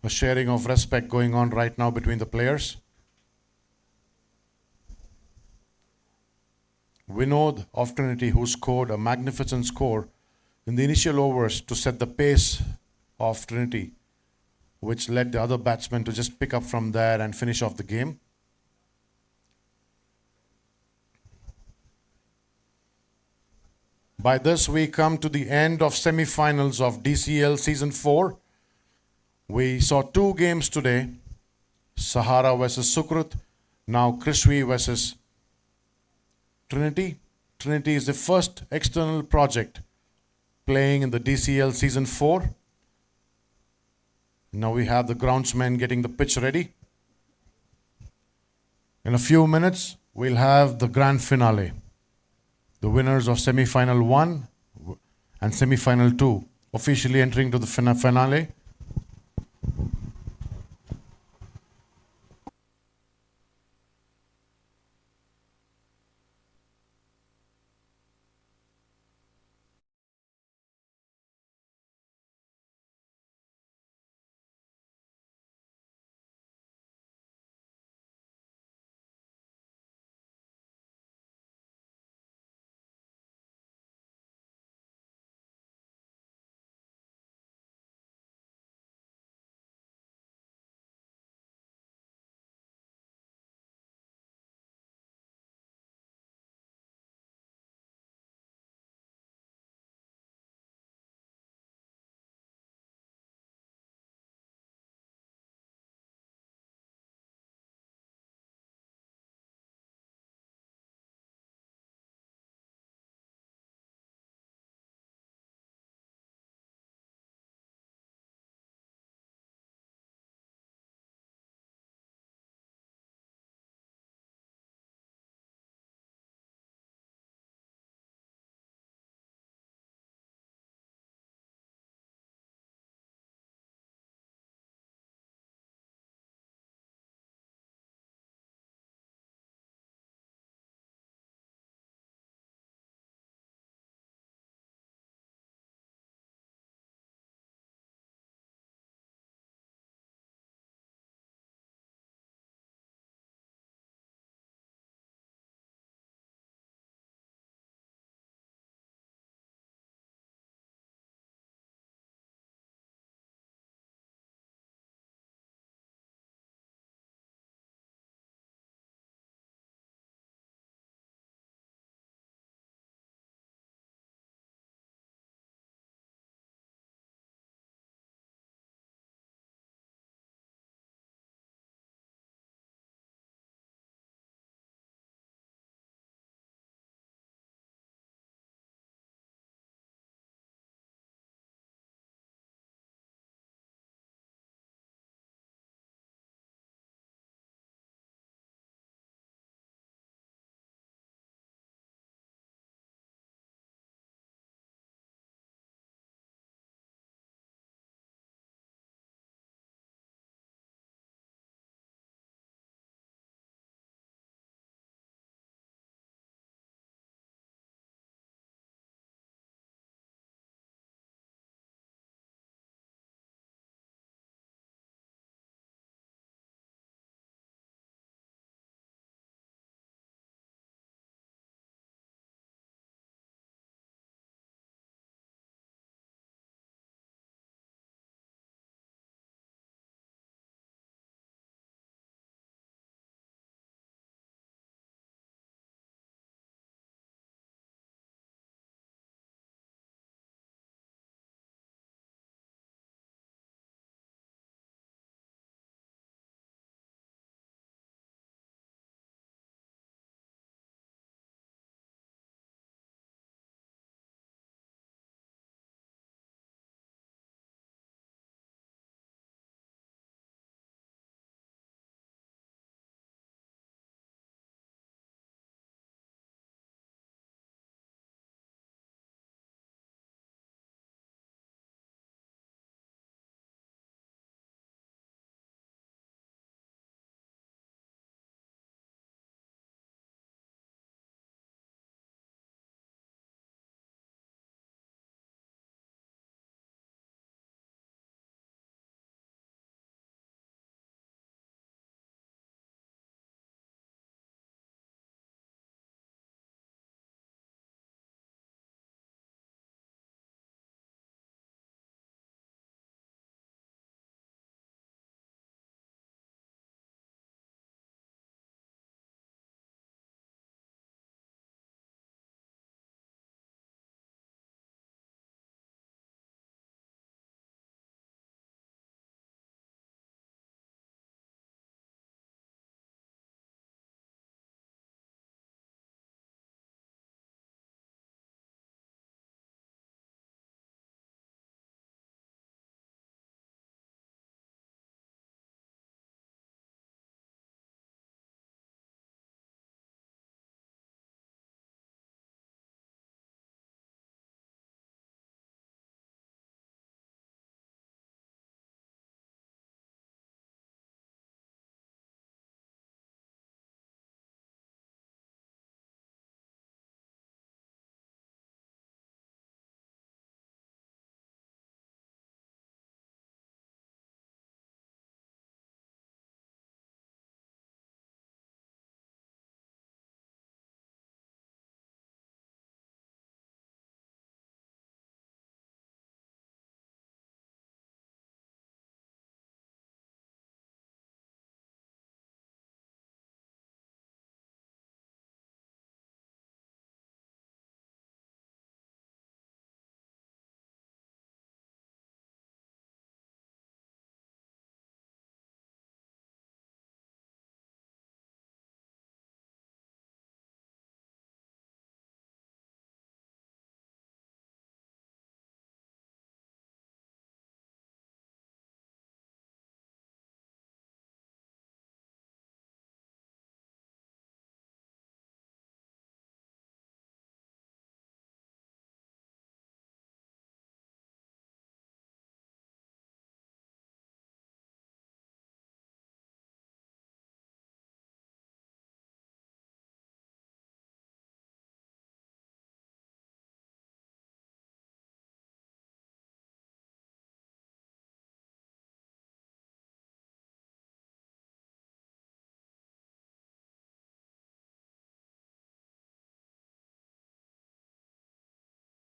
A sharing of respect going on right now between the players. Vinod of Trinity, who scored a magnificent score in the initial overs to set the pace of Trinity, which led the other batsmen to just pick up from there and finish off the game. By this, we come to the end of semi-finals of DCL Season 4. We saw 2 games today, Sahara versus Sukrut, now Krishvi versus Trinity. Trinity is the first external project playing in the DCL Season 4. Now we have the groundsmen getting the pitch ready. In a few minutes, we'll have the grand finale. The winners of semi-final 1 and semi-final 2 officially entering to the finale.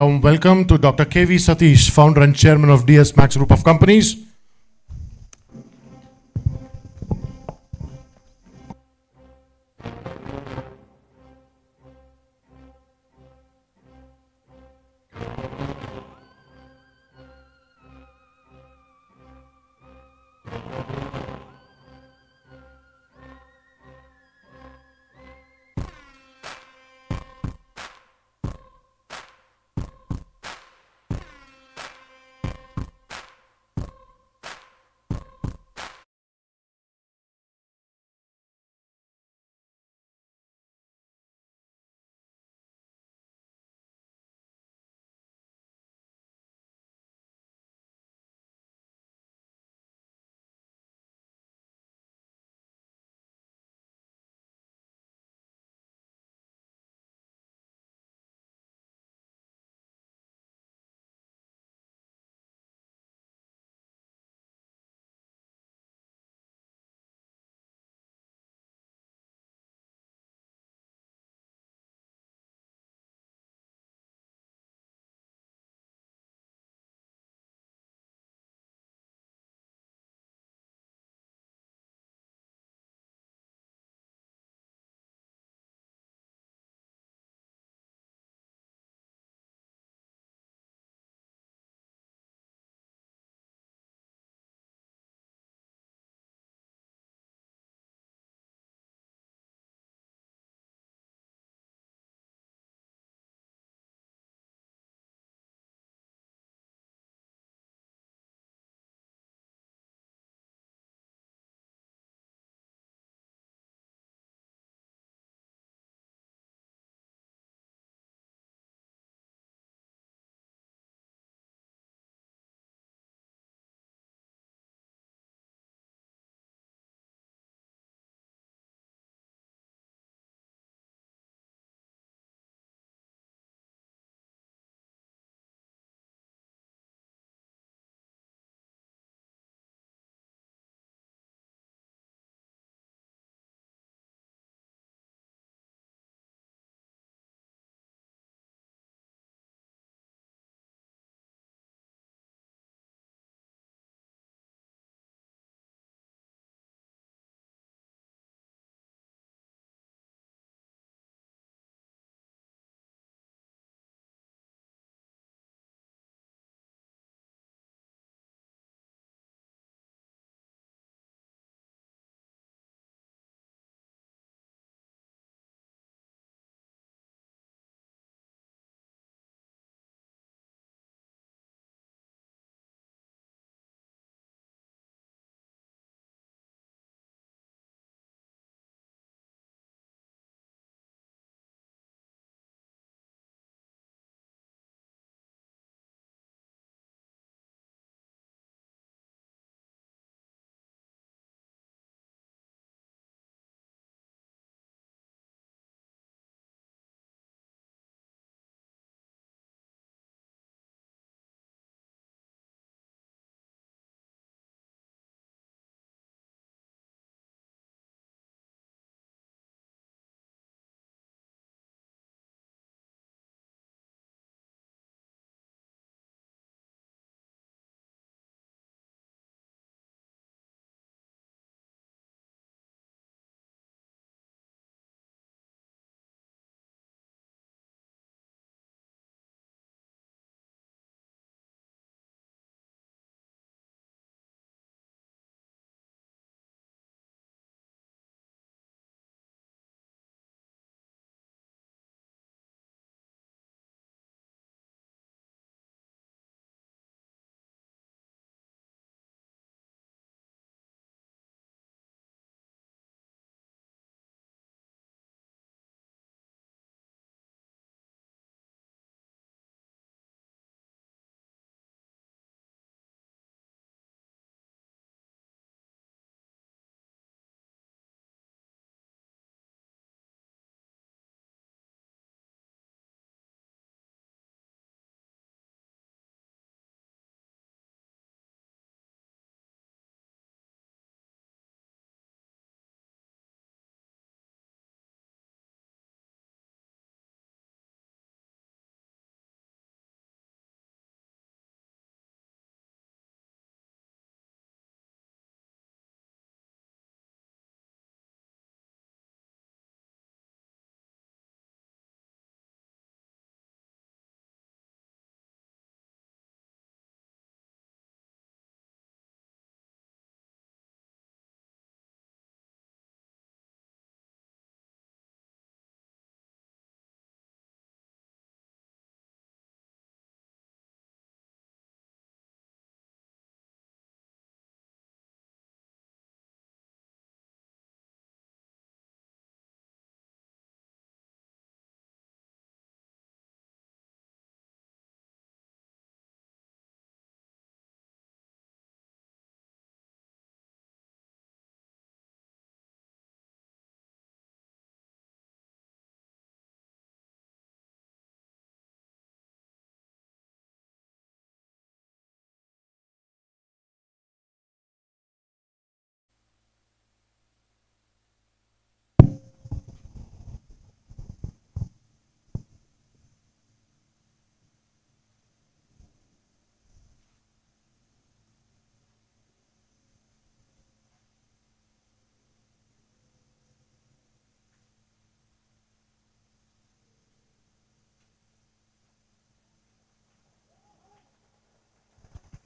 Welcome to Dr. K.V. Satish, founder and chairman of DS Max Group of Companies.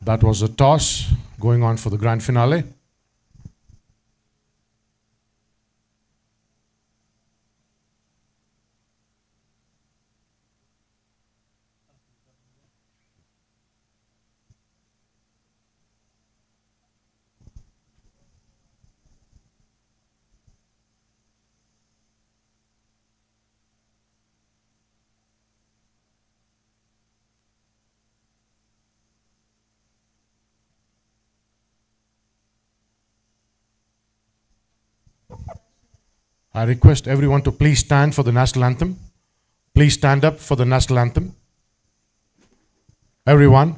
That was a toss going on for the grand finale. I request everyone to please stand for the national anthem. Please stand up for the national anthem. Everyone.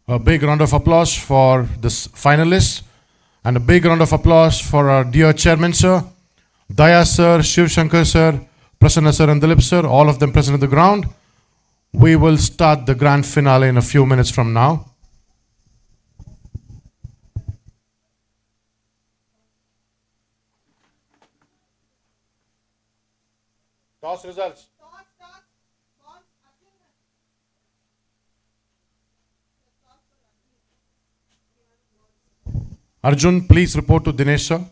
A big round of applause for the finalists and a big round of applause for our dear chairman, sir, Daya sir, Shiv Shankar sir, Prasanna sir and Dilip sir, all of them present at the ground. We will start the grand finale in a few minutes from now. Toss results. Arjun, please report to Dinesh sir.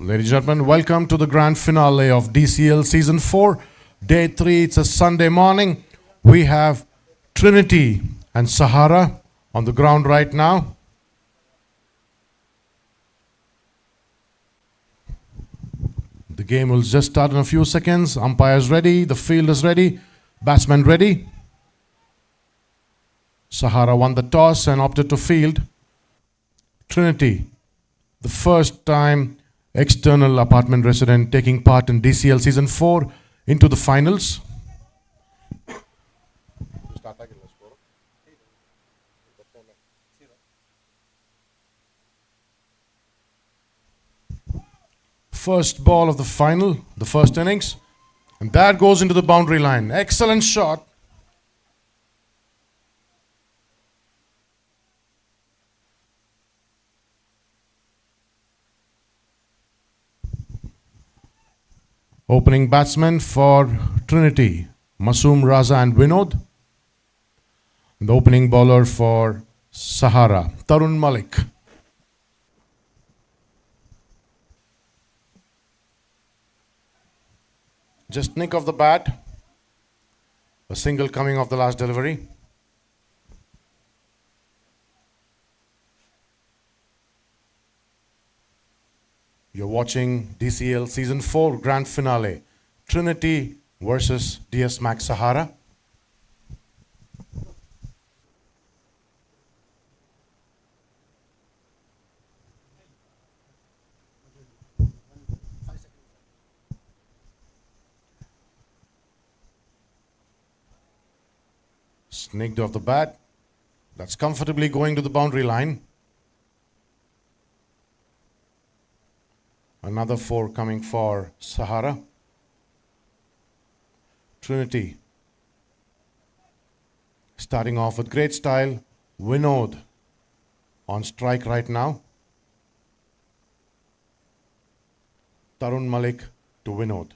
Ladies and gentlemen, welcome to the grand finale of DCL Season 4. Day 3, it's a Sunday morning. We have Trinity and Sahara on the ground right now. The game will just start in a few seconds. Umpires ready, the field is ready, batsmen ready. Sahara won the toss and opted to field. Trinity, the first time external apartment resident taking part in DCL Season 4 into the finals. First ball of the final, the first innings. And that goes into the boundary line. Excellent shot. Opening batsmen for Trinity, Masoom Raza and Vinod. And the opening bowler for Sahara, Tarun Malik. Just nick of the bat. A single coming off the last delivery. You're watching DCL Season 4 Grand Finale. Trinity versus DS Max Sahara. Snicked off the bat. That's comfortably going to the boundary line. Another 4 coming for Sahara. Trinity starting off with great style. Vinod on strike right now. Tarun Malik to Vinod.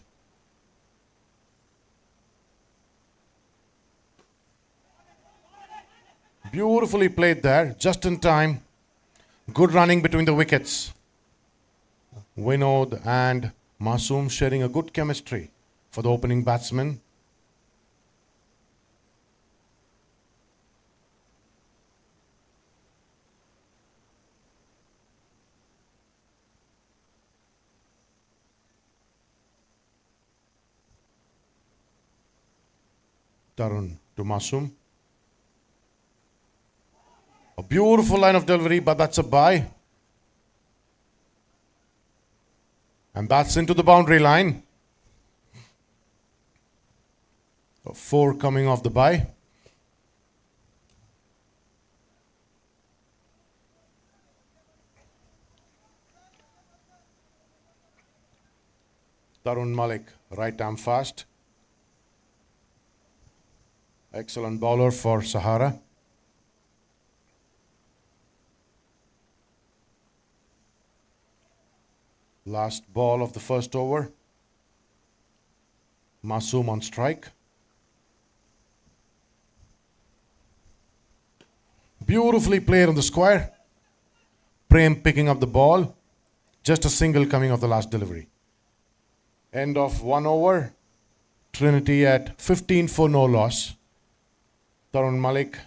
Beautifully played there, just in time. Good running between the wickets. Vinod and Masoom sharing a good chemistry for the opening batsman. Tarun to Masoom. A beautiful line of delivery, but that's a bye. And that's into the boundary line. A 4 coming off the bye. Tarun Malik, right arm fast. Excellent bowler for Sahara. Last ball of the first over. Masoom on strike. Beautifully played on the square. Prem picking up the ball. Just a single coming off the last delivery. End of 1 over. Trinity at 15 for no loss. Tarun Malik,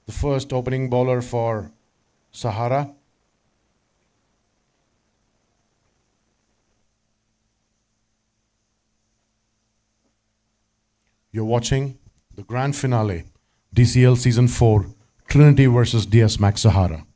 the first opening bowler for Sahara. You're watching the grand finale, DCL Season 4, Trinity versus DS Max Sahara.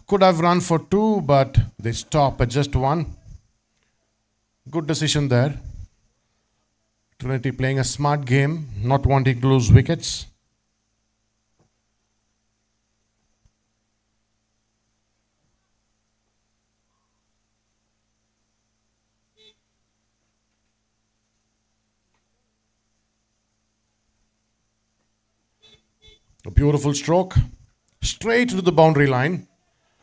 Could have run for 2, but they stop at just 1. Good decision there. Trinity playing a smart game, not wanting to lose wickets. A beautiful stroke, straight to the boundary line,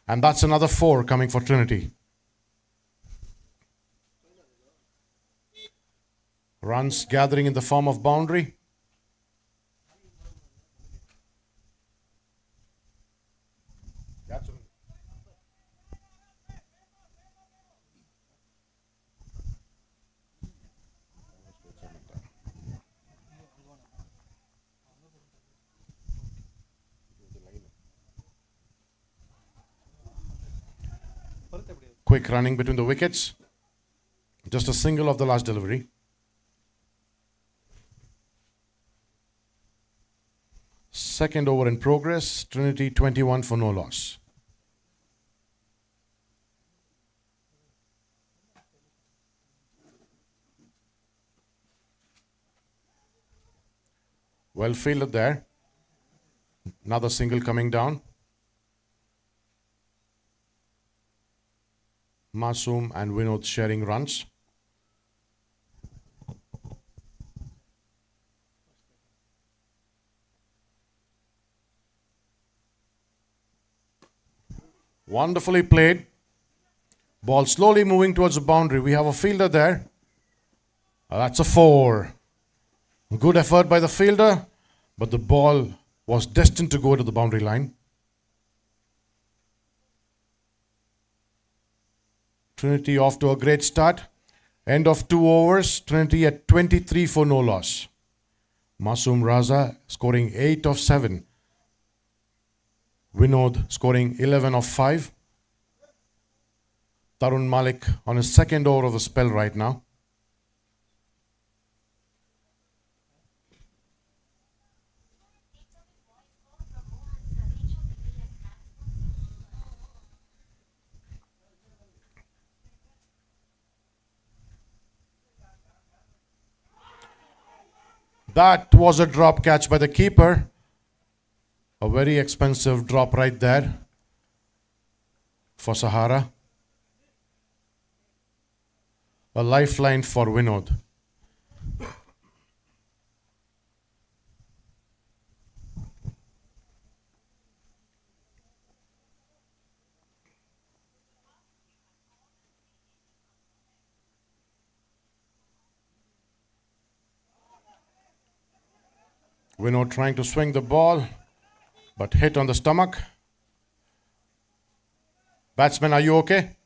and that's another 4 coming for Trinity. Runs gathering in the form of boundary. Quick running between the wickets. Just a single of the last delivery. Second over in progress. Trinity 21 for no loss. Well fielded there. Another single coming down. Masoom and Vinod sharing runs. Wonderfully played. Ball slowly moving towards the boundary. We have a fielder there. That's a 4. Good effort by the fielder, but the ball was destined to go to the boundary line. Trinity off to a great start. End of 2 overs. Trinity at 23 for no loss. Masoom Raza scoring 8 of 7. Vinod scoring 11 of 5. Tarun Malik on his second over of the spell right now. That was a drop catch by the keeper. A very expensive drop right there for Sahara. A lifeline for Vinod. Vinod trying to swing the ball, but hit on the stomach. Batsman, are you okay?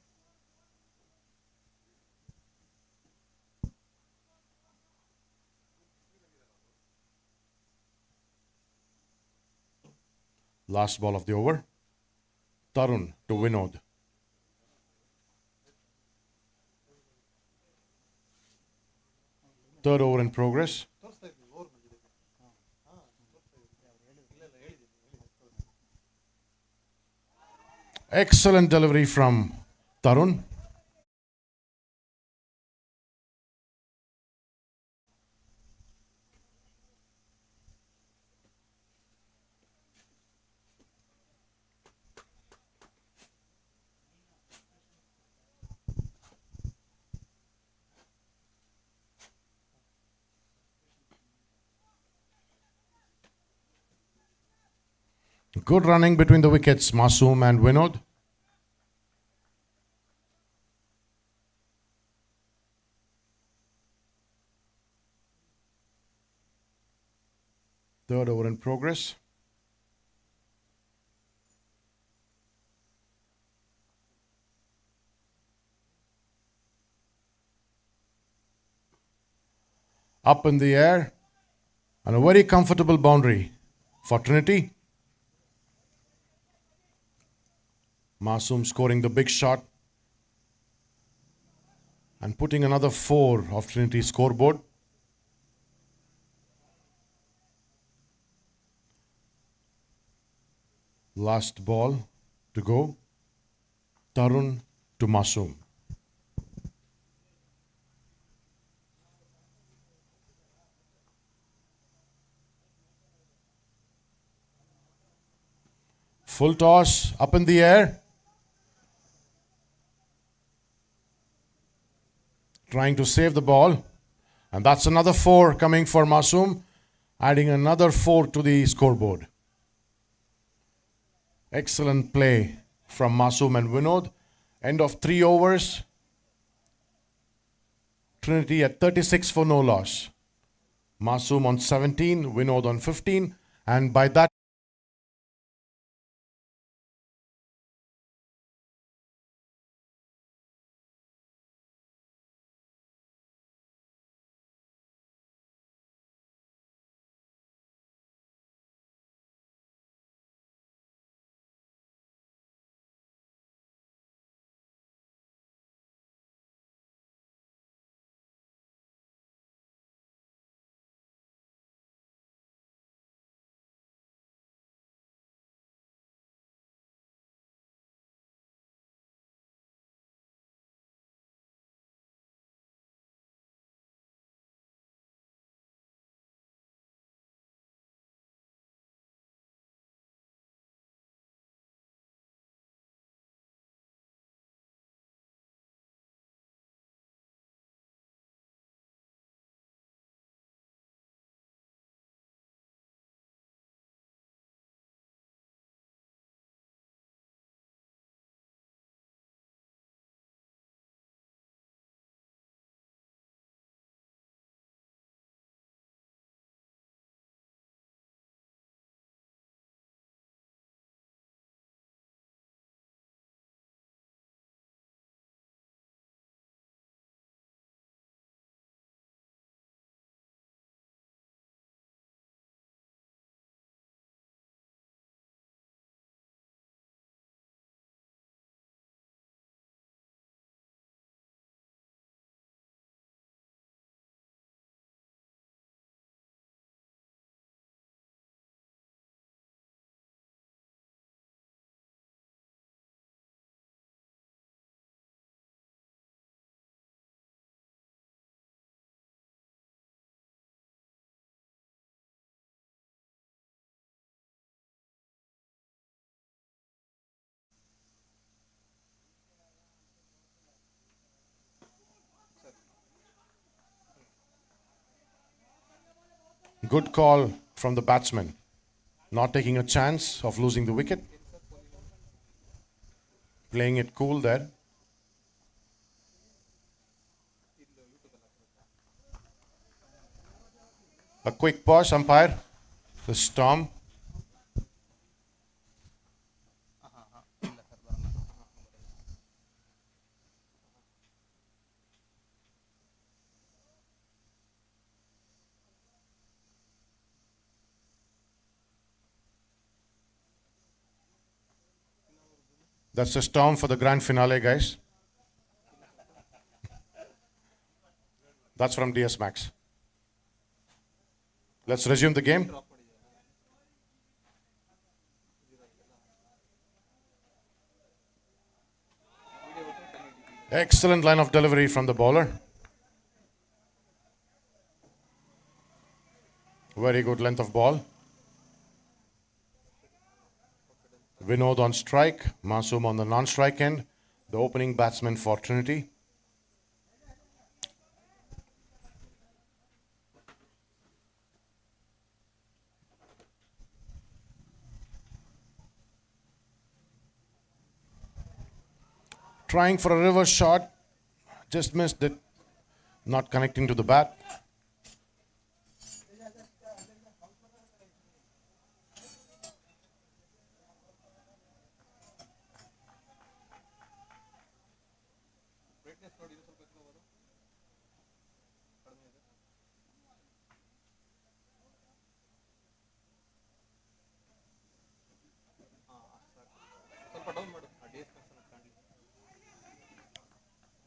Last ball of the over. Tarun to Vinod. Third over in progress. Excellent delivery from Tarun. Good running between the wickets, Masoom and Vinod. Third over in progress. Up in the air and a very comfortable boundary for Trinity. Masoom scoring the big shot and putting another 4 of Trinity's scoreboard. Last ball to go. Tarun to Masoom. Full toss up in the air. Trying to save the ball. And that's another 4 coming for Masoom, adding another 4 to the scoreboard. Excellent play from Masoom and Vinod. End of 3 overs. Trinity at 36 for no loss. Masoom on 17, Vinod on 15. And by that, good call from the batsman. Not taking a chance of losing the wicket. Playing it cool there. A quick pause, umpire. The storm. That's the storm for the grand finale, guys. That's from DS Max. Let's resume the game. Excellent line of delivery from the bowler. Very good length of ball. Vinod on strike, Masoom on the non-strike end, the opening batsman for Trinity. Trying for a reverse shot, just missed it, not connecting to the bat.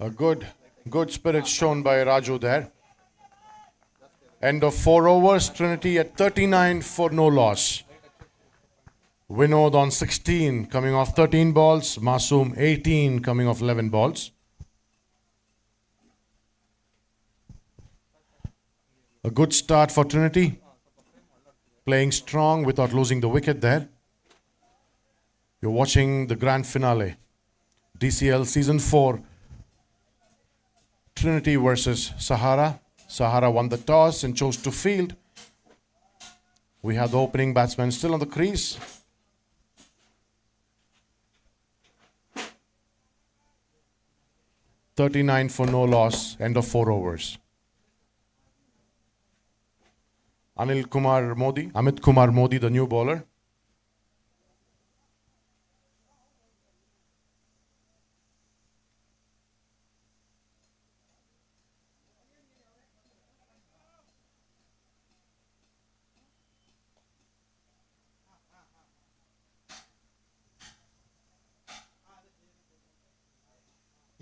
A good spirit shown by Raju there. End of 4 overs, Trinity at 39 for no loss. Vinod on 16, coming off 13 balls. Masoom 18, coming off 11 balls. A good start for Trinity. Playing strong without losing the wicket there. You're watching the grand finale. DCL Season 4. Trinity versus Sahara. Sahara won the toss and chose to field. We have the opening batsman still on the crease. .39 for no loss, end of 4 overs. Amit Kumar Modi, the new bowler.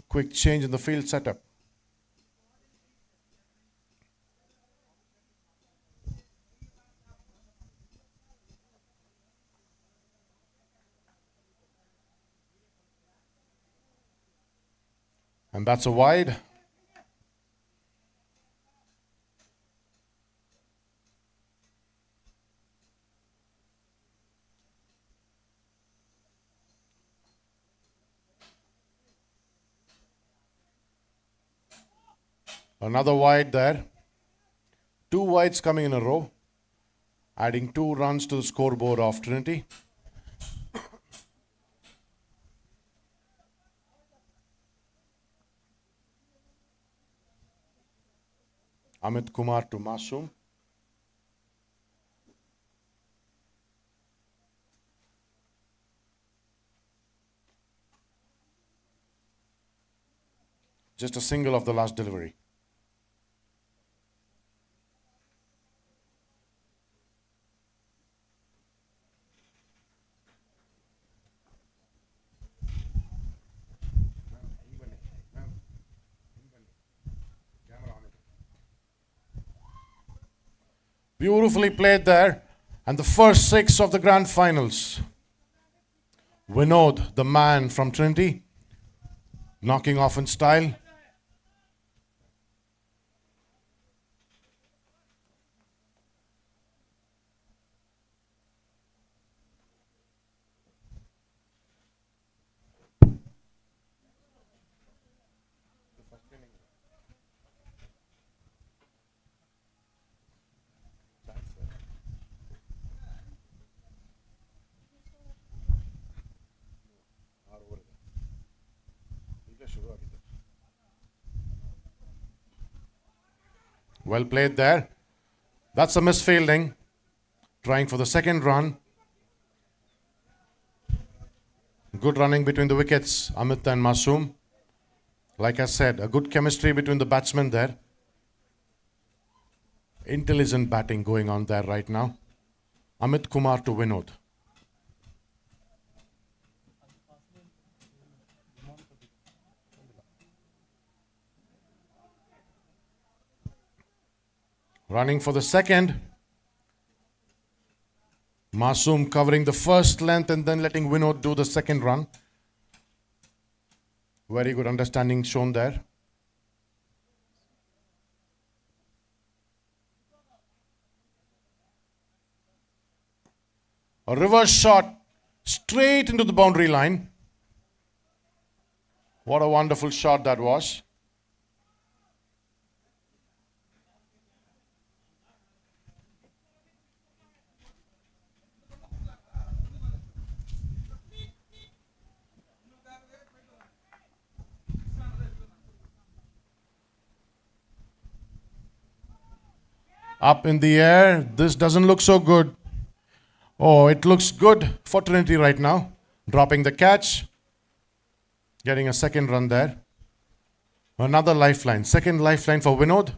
Quick change in the field setup. And that's a wide. Another wide there. 2 wides coming in a row, adding 2 runs to the scoreboard of Trinity. Amit Kumar to Masoom. Just a single of the last delivery. Beautifully played there. And the first 6 of the grand finals. Vinod, the man from Trinity, knocking off in style. Well played there. That's a misfielding. Trying for the second run. Good running between the wickets, Amit and Masoom. Like I said, a good chemistry between the batsmen there. Intelligent batting going on there right now. Amit Kumar to Vinod. Running for the second. Masoom covering the first length and then letting Vinod do the second run. Very good understanding shown there. A reverse shot straight into the boundary line. What a wonderful shot that was. Up in the air. This doesn't look so good. Oh, it looks good for Trinity right now. Dropping the catch. Getting a second run there. Another lifeline. Second lifeline for Vinod.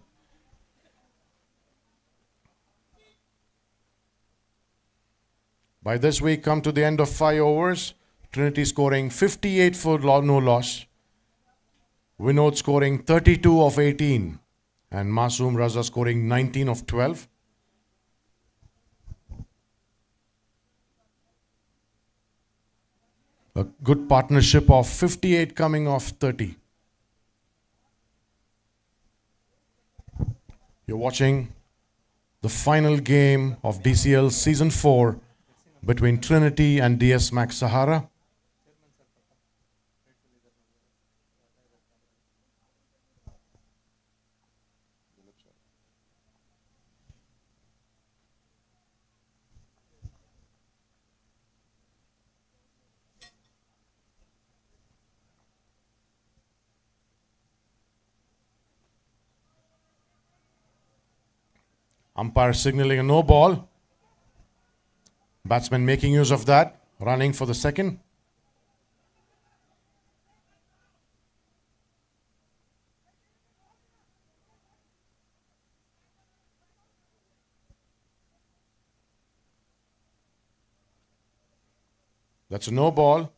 By this we come to the end of 5 overs. Trinity scoring 58 for no loss. Vinod scoring 32 of 18. And Masoom Raza scoring 19 of 12. A good partnership of 58 coming off 30. You're watching the final game of DCL Season 4 between Trinity and DS Max Sahara. Umpire signaling a no ball. Batsman making use of that, running for the second. That's a no ball.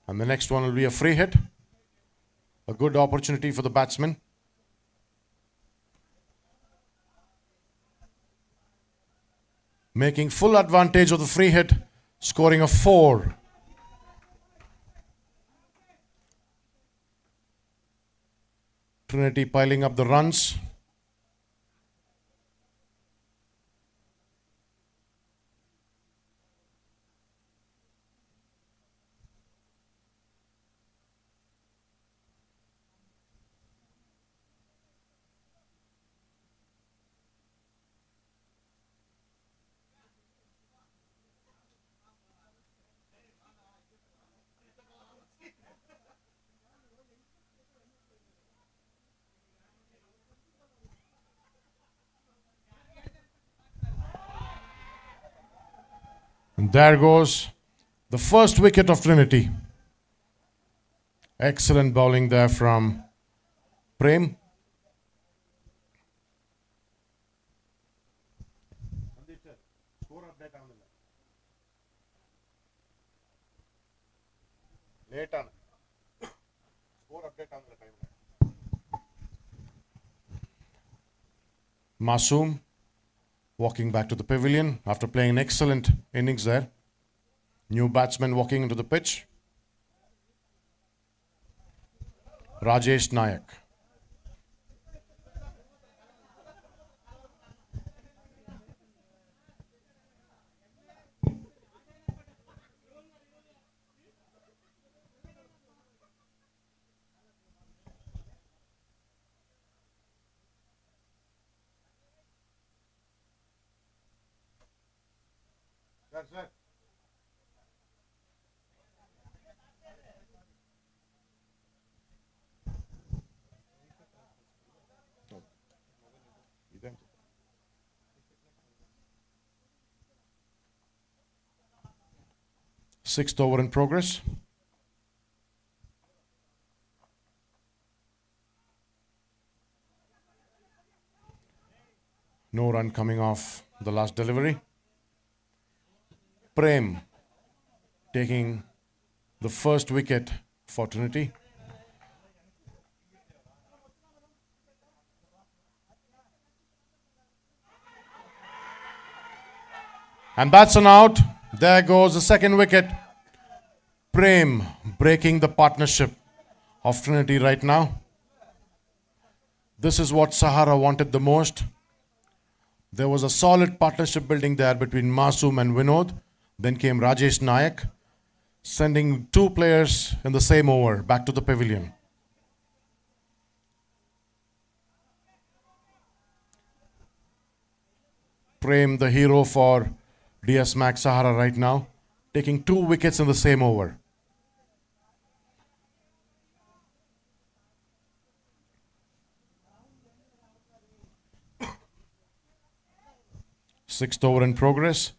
And the next one will be a free hit. A good opportunity for the batsman. Making full advantage of the free hit, scoring a 4. Trinity piling up the runs. And there goes the first wicket of Trinity. Excellent bowling there from Prem. Masoom walking back to the pavilion after playing an excellent innings there. New batsman walking into the pitch. Rajesh Nayak. That's it. Sixth over in progress. No run coming off the last delivery. Prem taking the first wicket for Trinity. And that's an out. There goes the second wicket. Prem breaking the partnership of Trinity right now. This is what Sahara wanted the most. There was a solid partnership building there between Masoom and Vinod. Then came Rajesh Nayak, sending 2 players in the same over back to the pavilion. Prem, the hero for DS Max Sahara right now, taking 2 wickets in the same over. Sixth over in progress.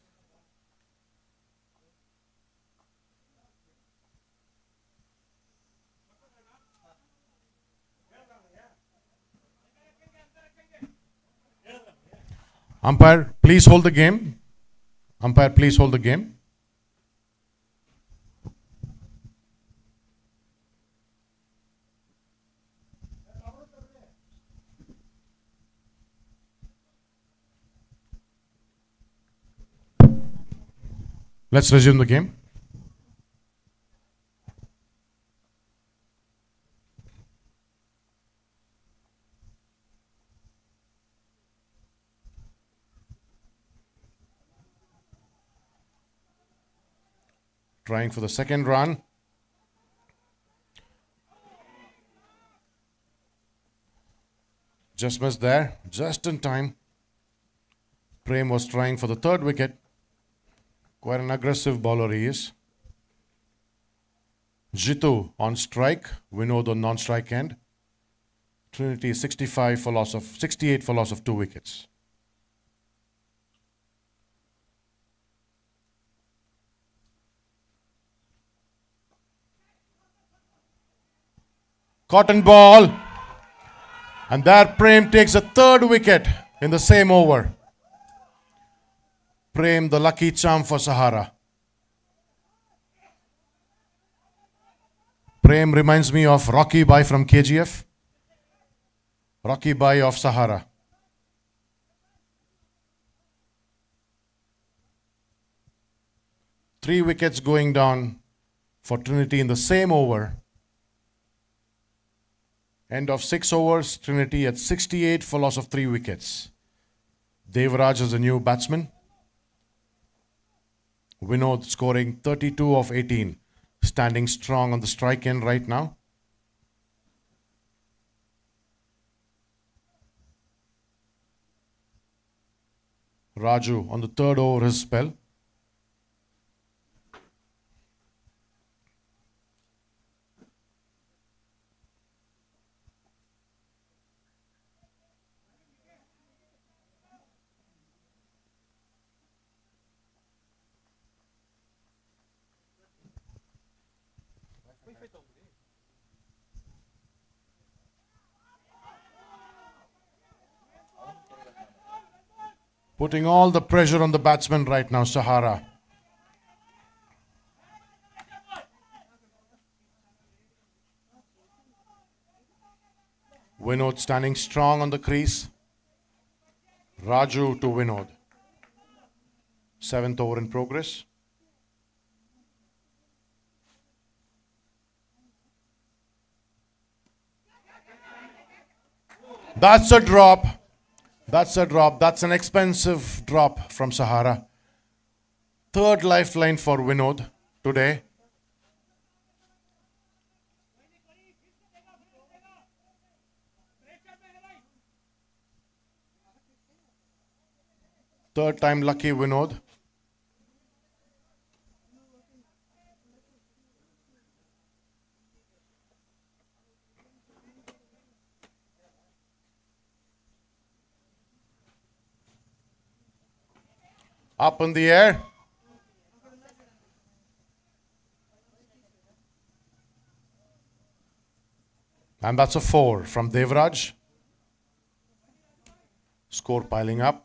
Umpire, please hold the game. Umpire, please hold the game. Let's resume the game. Trying for the second run. Just missed there, just in time. Prem was trying for the third wicket. Quite an aggressive bowler he is. Jitu on strike, Vinod on non-strike end. Trinity 68 for loss of 2 wickets. Cotton ball. And there Prem takes a third wicket in the same over. Prem, the lucky charm for Sahara. Prem reminds me of Rocky Bai from KGF. Rocky Bai of Sahara. Three wickets going down for Trinity in the same over. End of 6 overs, Trinity at 68 for loss of 3 wickets. Devraj is a new batsman. Vinod scoring 32 of 18. Standing strong on the strike end right now. Raju on the third over his spell. Putting all the pressure on the batsman right now, Sahara. Vinod standing strong on the crease. Raju to Vinod. 7th over in progress. That's a drop. That's a drop. That's an expensive drop from Sahara. Third lifeline for Vinod today. Third time lucky Vinod. Up in the air. And that's a 4 from Devraj. Score piling up.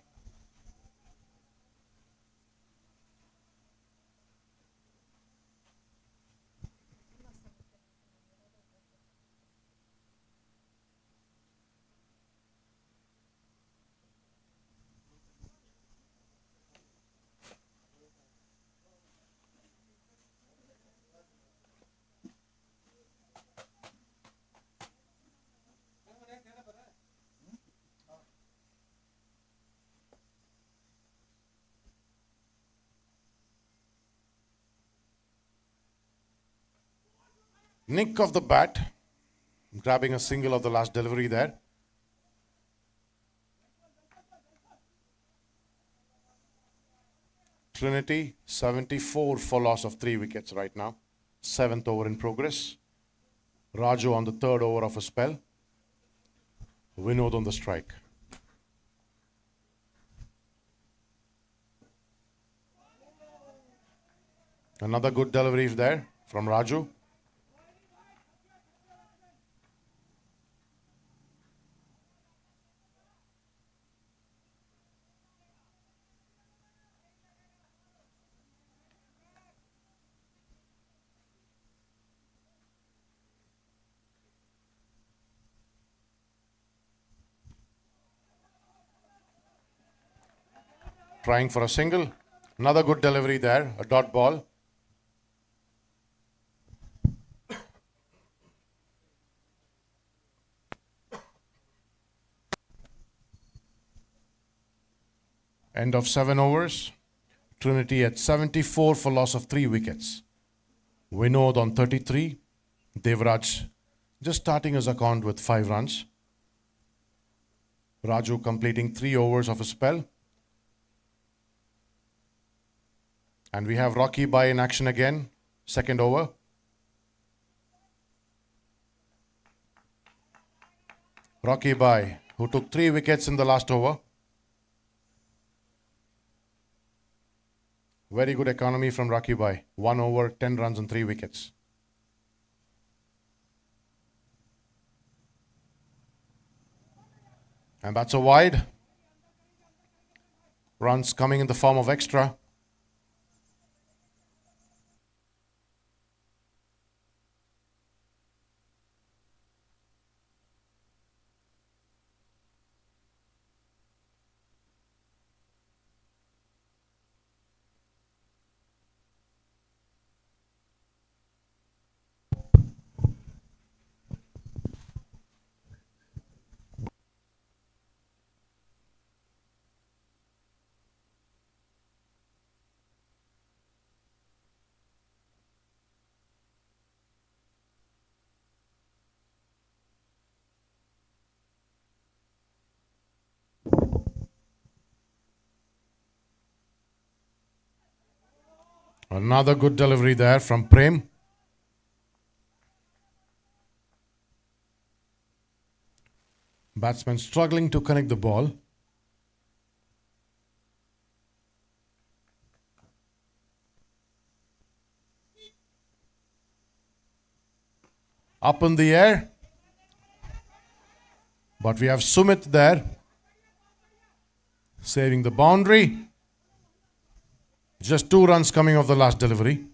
Nick of the bat, grabbing a single of the last delivery there. Trinity 74 for loss of 3 wickets right now. 7th over in progress. Raju on the 3rd over of a spell. Vinod on the strike. Another good delivery there from Raju. Trying for a single. Another good delivery there, a dot ball. End of 7 overs. Trinity at 74 for loss of 3 wickets. Vinod on 33. Devraj just starting his account with 5 runs. Raju completing 3 overs of a spell. And we have Rocky Bai in action again. Second over. Rocky Bai, who took 3 wickets in the last over. Very good economy from Rocky Bai. 1 over, 10 runs and 3 wickets. And that's a wide. Runs coming in the form of extra. Another good delivery there from Prem. Batsman struggling to connect the ball. Up in the air. But we have Sumit there. Saving the boundary. Just 2 runs coming off the last delivery.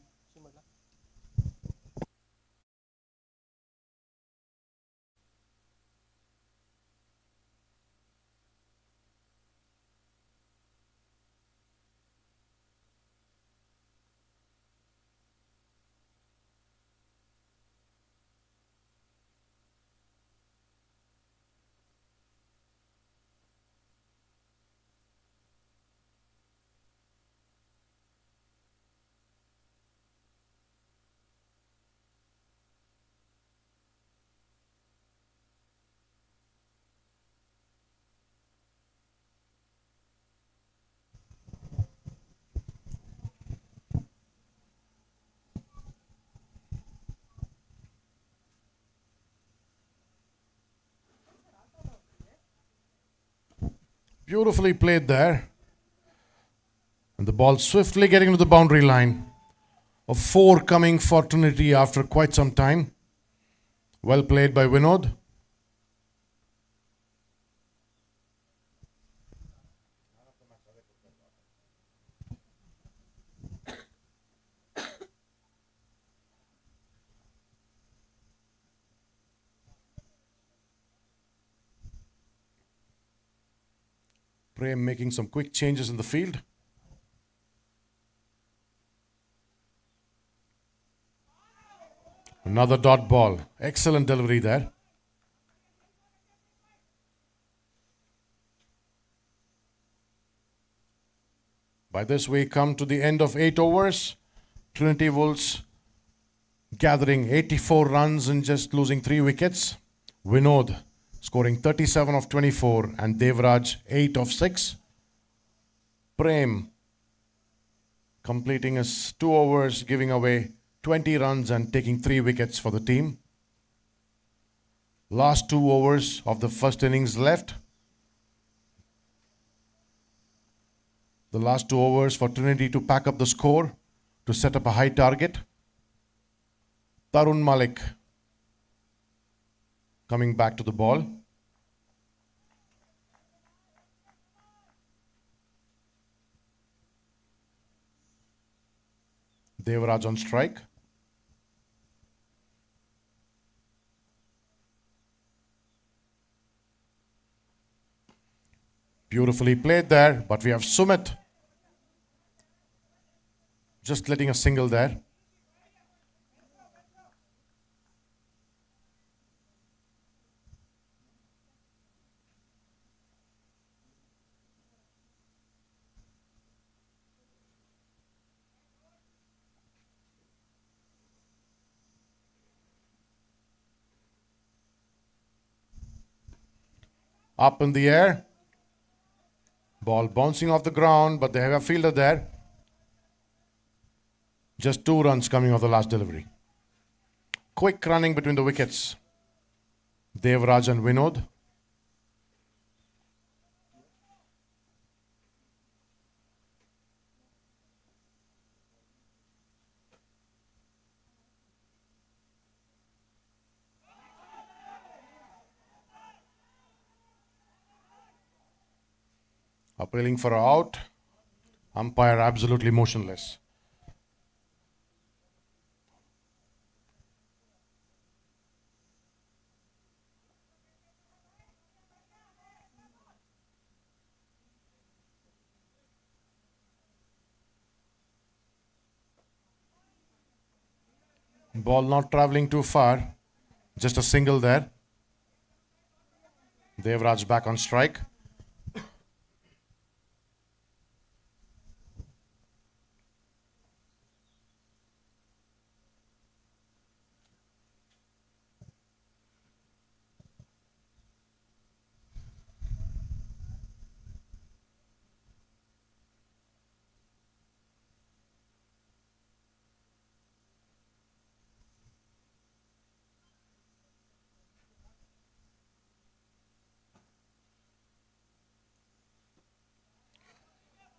Beautifully played there. And the ball swiftly getting to the boundary line. A 4 coming for Trinity after quite some time. Well played by Vinod. Prem making some quick changes in the field. Another dot ball. Excellent delivery there. By this we come to the end of 8 overs. Trinity Wolves gathering 84 runs and just losing 3 wickets. Vinod scoring 37 of 24 and Devraj 8 of 6. Prem completing his 2 overs, giving away 20 runs and taking 3 wickets for the team. Last 2 overs of the first innings left. The last 2 overs for Trinity to pack up the score, to set up a high target. Tarun Malik coming back to the ball. Devraj on strike. Beautifully played there, but we have Sumit Just letting a single there. Up in the air. Ball bouncing off the ground, but they have a fielder there. Just 2 runs coming off the last delivery. Quick running between the wickets. Devraj and Vinod. Appealing for out. Umpire absolutely motionless. Ball not traveling too far. Just a single there. Devraj back on strike.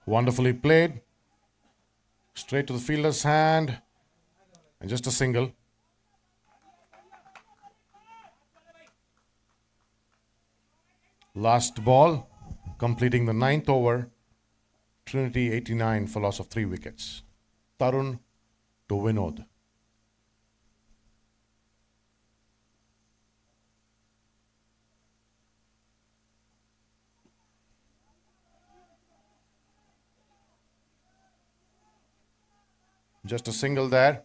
Wonderfully played. Straight to the fielder's hand. And just a single. Last ball, completing the 9th over. Trinity 89 for loss of 3 wickets. Tarun to Vinod. Just a single there.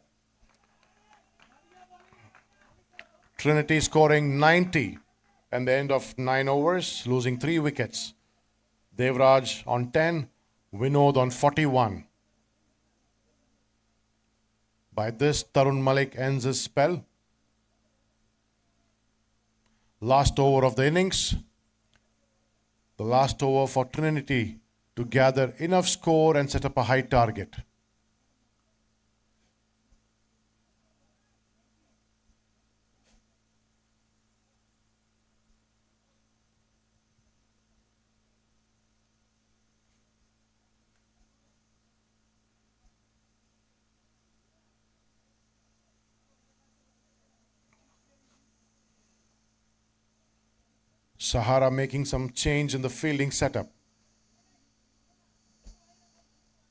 Trinity scoring 90 at the end of 9 overs, losing 3 wickets. Devraj on 10, Vinod on 41. By this, Tarun Malik ends his spell. Last over of the innings. The last over for Trinity to gather enough score and set up a high target. Sahara making some change in the fielding setup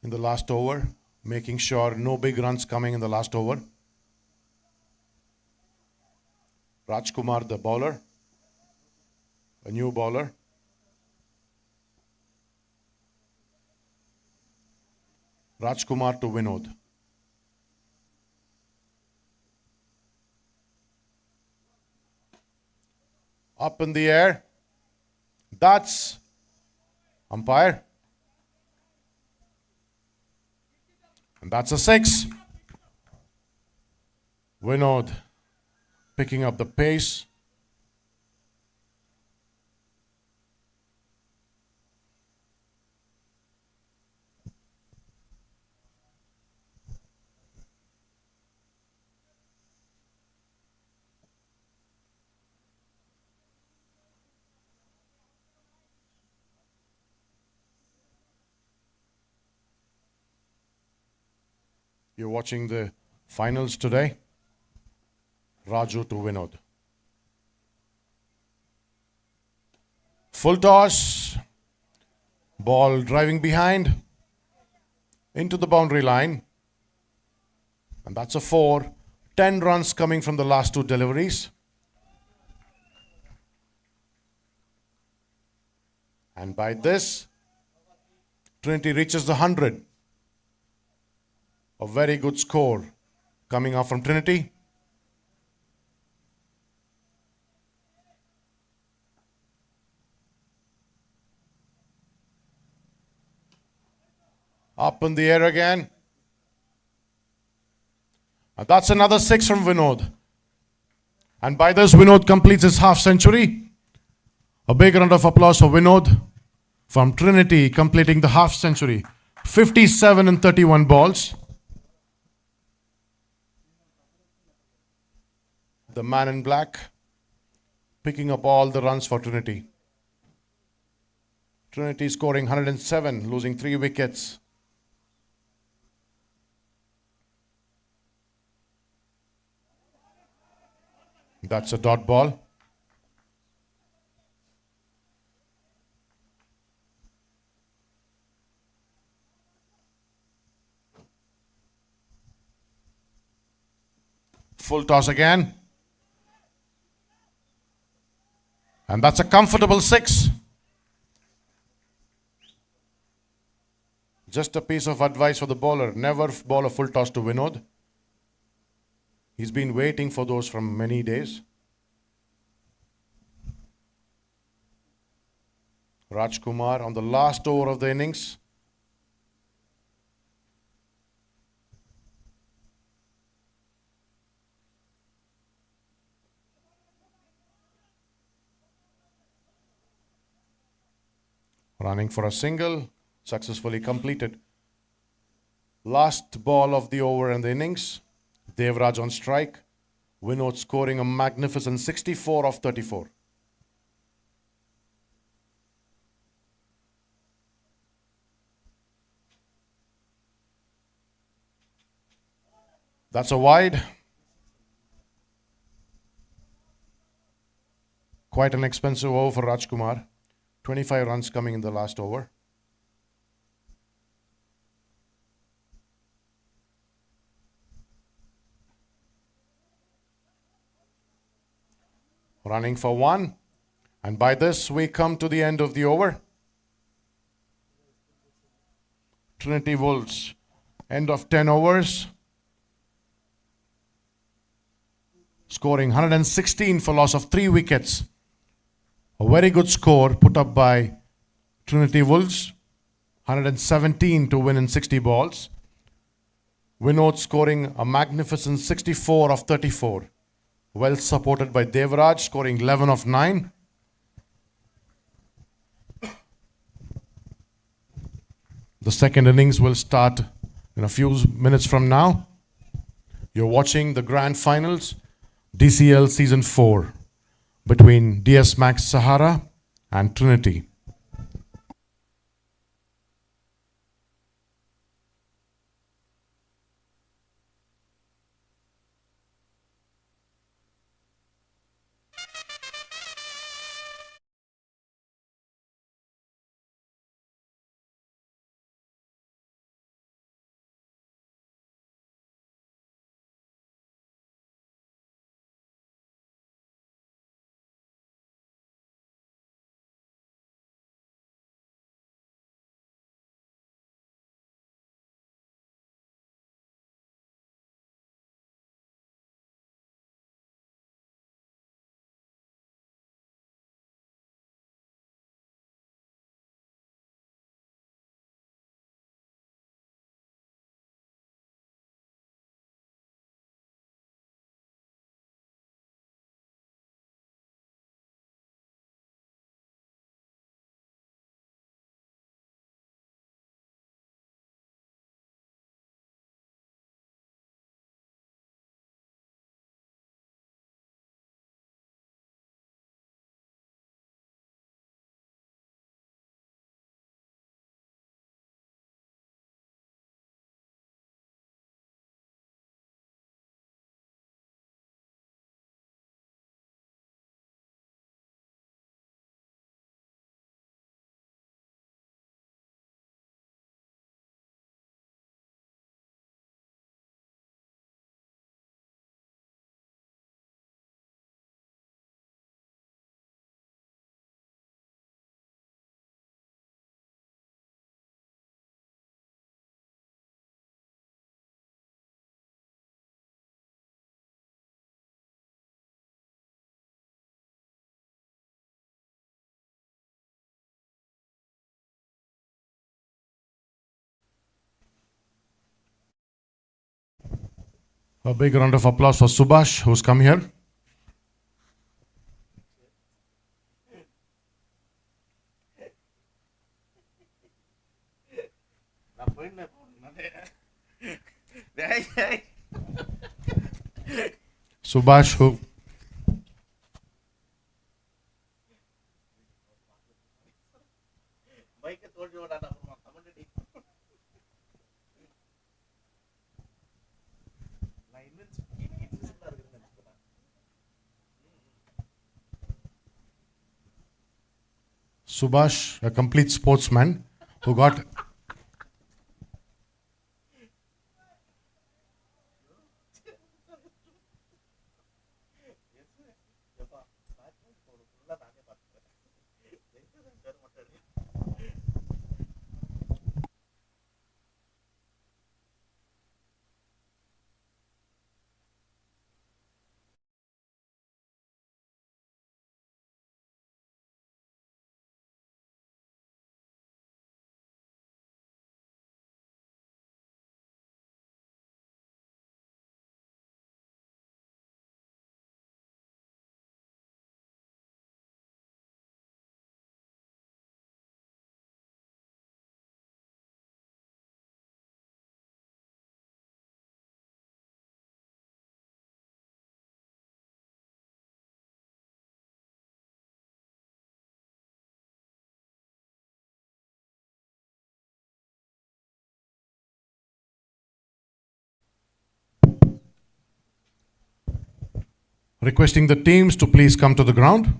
in the last over, making sure no big runs coming in the last over. Rajkumar, the bowler, a new bowler. Rajkumar to Vinod. Up in the air. That's umpire. And that's a 6. Vinod picking up the pace. You're watching the finals today. Raju to Vinod. Full toss. Ball driving behind. Into the boundary line. And that's a 4. 10 runs coming from the last 2 deliveries. And by this, Trinity reaches the 100. A very good score coming up from Trinity. Up in the air again. And that's another 6 from Vinod. And by this, Vinod completes his half century. A big round of applause for Vinod from Trinity completing the half century. 57 and 31 balls. The man in black picking up all the runs for Trinity. Trinity scoring 107, losing 3 wickets. That's a dot ball. Full toss again. And that's a comfortable 6. Just a piece of advice for the bowler. Never bowl a full toss to Vinod. He's been waiting for those from many days. Rajkumar on the last over of the innings. Running for a single, successfully completed. Last ball of the over and the innings. Devraj on strike. Vinod scoring a magnificent 64 of 34. That's a wide. Quite an expensive over for Rajkumar. 25 runs coming in the last over. Running for 1. And by this, we come to the end of the over. Trinity Wolves, end of 10 overs. Scoring 116 for loss of 3 wickets. A very good score put up by Trinity Wolves. 117 to win in 60 balls. Vinod scoring a magnificent 64 of 34. Well supported by Devraj, scoring 11 of 9. The second innings will start in a few minutes from now. You're watching the grand finals, DCL Season 4, between DS Max Sahara and Trinity. A big round of applause for Subhash, who's come here. Subhash, who Subhash, a complete sportsman, who got requesting the teams to please come to the ground.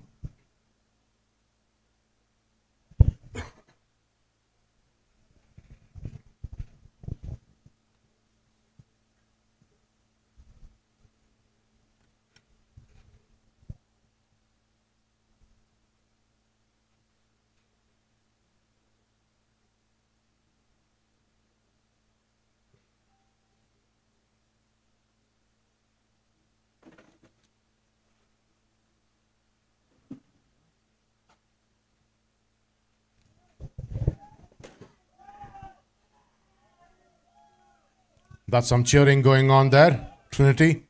That's some cheering going on there, Trinity.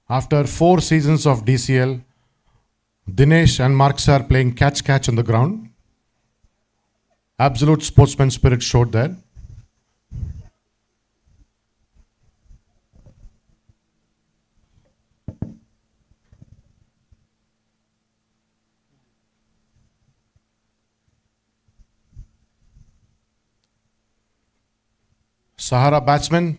After 4 seasons of DCL, Dinesh and Marks are playing catch on the ground. Absolute sportsman spirit showed there. Sahara batsman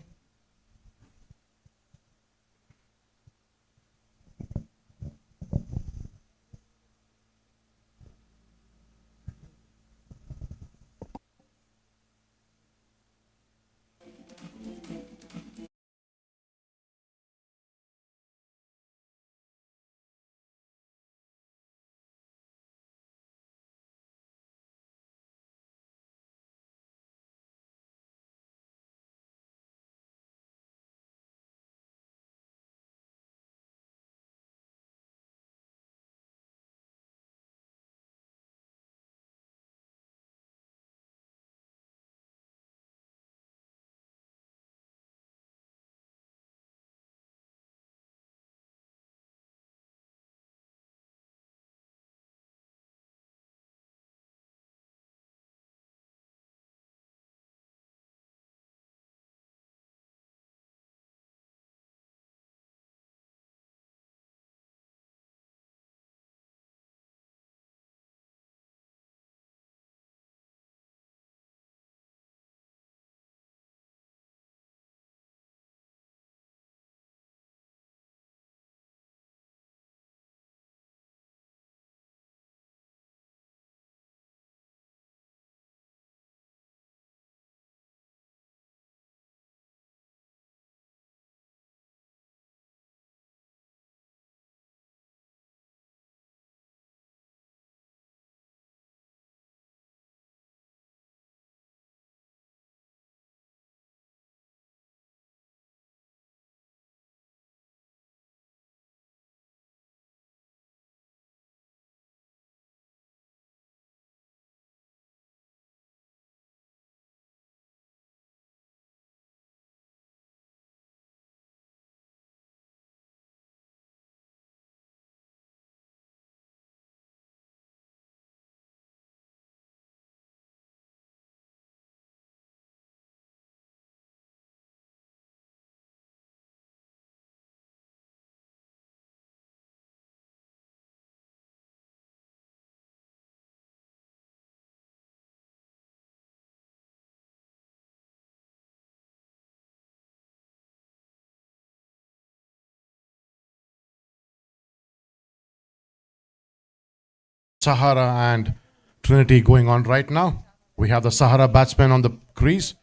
Sahara and Trinity going on right now. We have the Sahara batsman on the crease.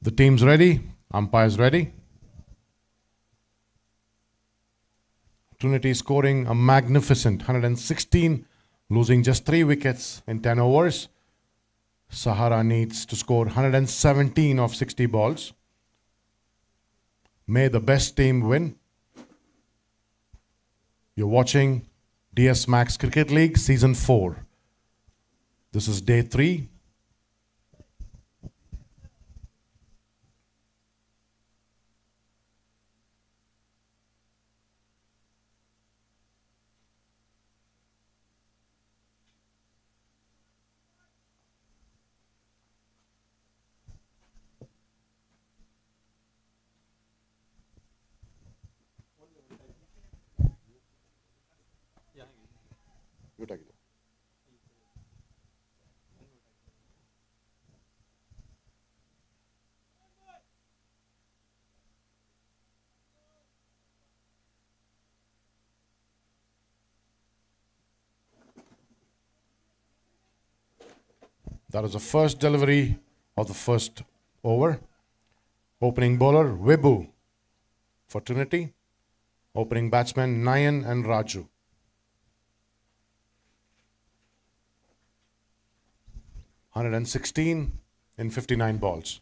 The team's ready. Umpire's ready. Trinity scoring a magnificent 116, losing just 3 wickets in 10 overs. Sahara needs to score 117 of 60 balls. May the best team win. You're watching DS Max Cricket League Season 4. This is day 3. That is the first delivery of the first over. Opening bowler Wibu for Trinity. Opening batsmen Nayan and Raju. (116 in 59 balls).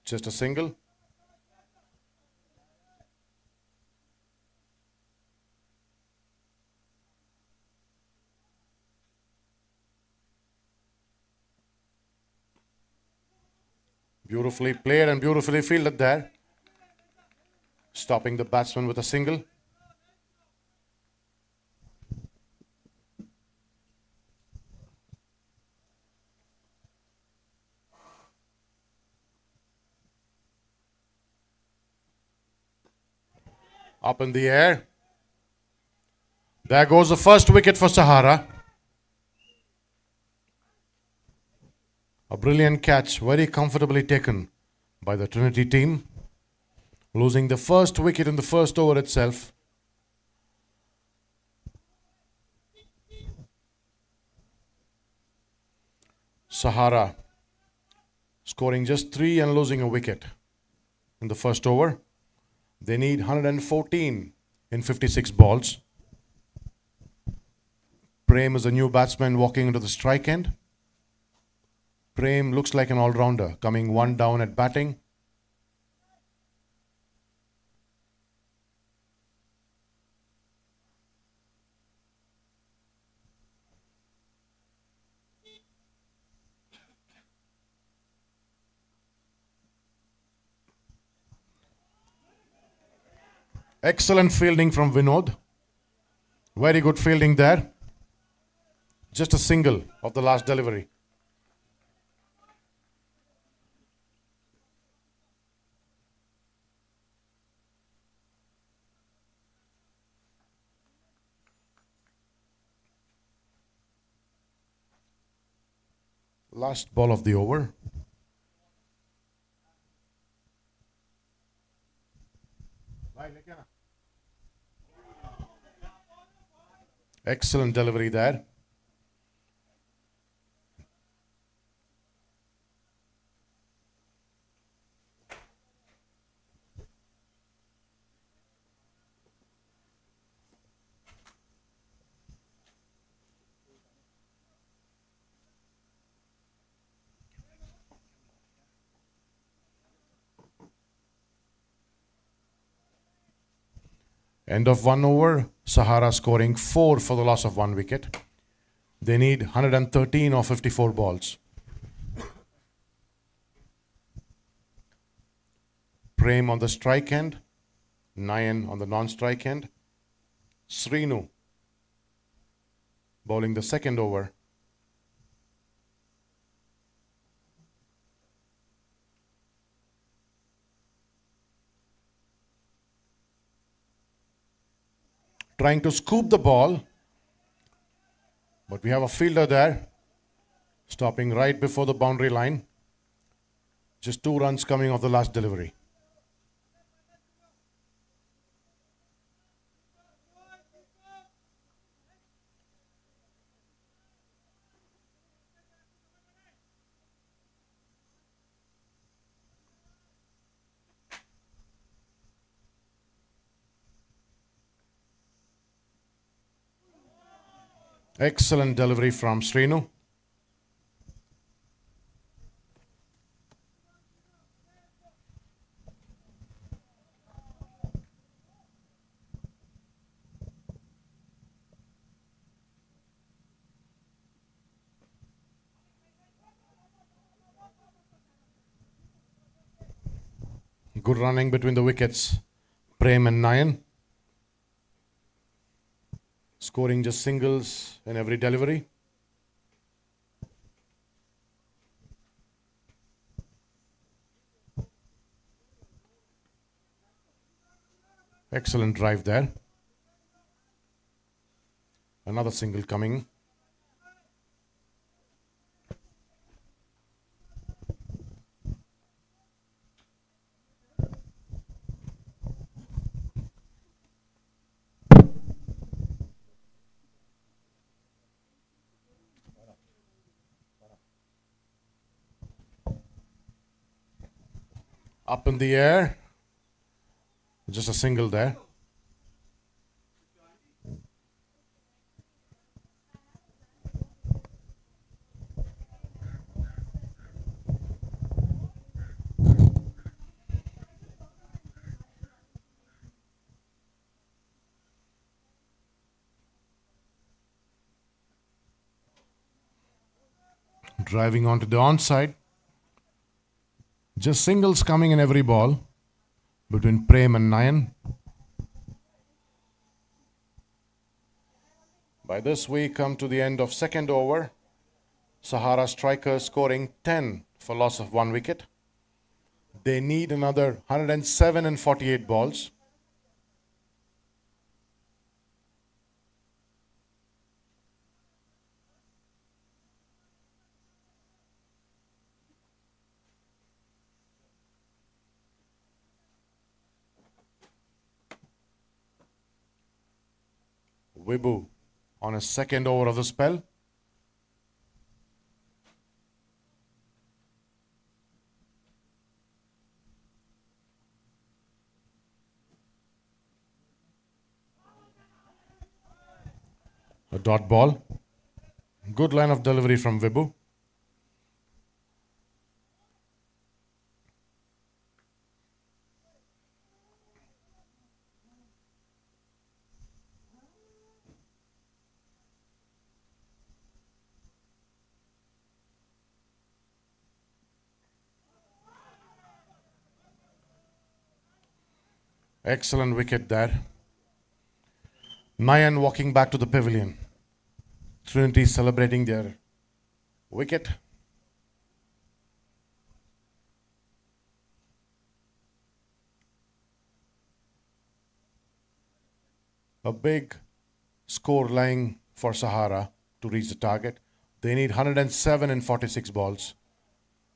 Just a single. Beautifully played and beautifully fielded there. Stopping the batsman with a single. Up in the air. There goes the first wicket for Sahara. A brilliant catch, very comfortably taken by the Trinity team. Losing the first wicket in the first over itself. Sahara scoring just 3 and losing a wicket in the first over. They need 114 in 56 balls. Prem is a new batsman walking into the strike end. Prem looks like an all-rounder, coming 1 down at batting. Excellent fielding from Vinod. Very good fielding there. Just a single of the last delivery. Last ball of the over. Excellent delivery there. End of 1 over. Sahara scoring 4 for the loss of 1 wicket. They need 113 or 54 balls. Prem on the strike end. Nayan on the non-strike end. Srinu bowling the second over. Trying to scoop the ball But we have a fielder there, stopping right before the boundary line. Just 2 runs coming off the last delivery. Excellent delivery from Srinu. Good running between the wickets. Prem and Nayan. Scoring just singles in every delivery. Excellent drive there. Another single coming. Up in the air. Just a single there. Driving onto the onside. Just singles coming in every ball between Prem and Nayan. By this we come to the end of second over. Sahara strikers scoring 10 for loss of 1 wicket. They need another 107 and 48 balls. Vibhu on his second over of the spell. A dot ball. Good line of delivery from Vibhu. Excellent wicket there. Nayan walking back to the pavilion. Trinity celebrating their wicket. A big score line for Sahara to reach the target. They need 107 and 46 balls.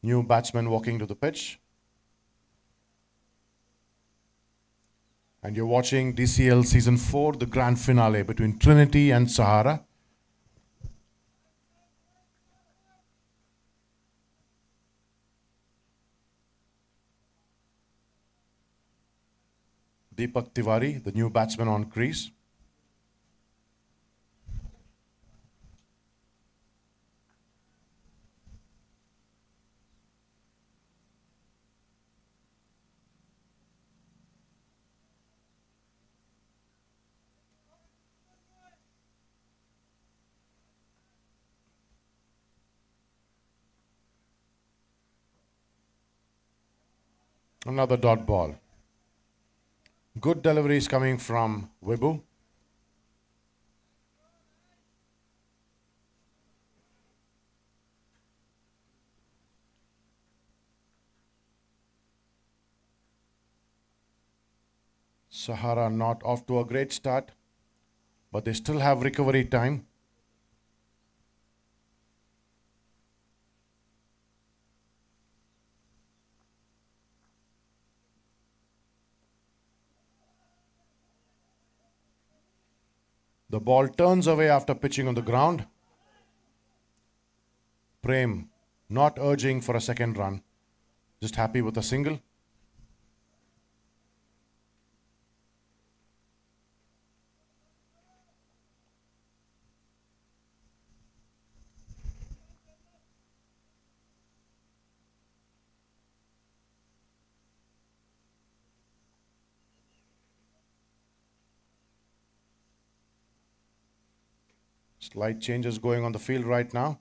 New batsman walking to the pitch. And you're watching DCL Season 4, the grand finale between Trinity and Sahara. Deepak Tiwari, the new batsman on crease. Another dot ball. Good deliveries coming from Vibhu. Sahara not off to a great start, but they still have recovery time. The ball turns away after pitching on the ground. Prem not urging for a second run, just happy with a single. Slight changes going on the field right now.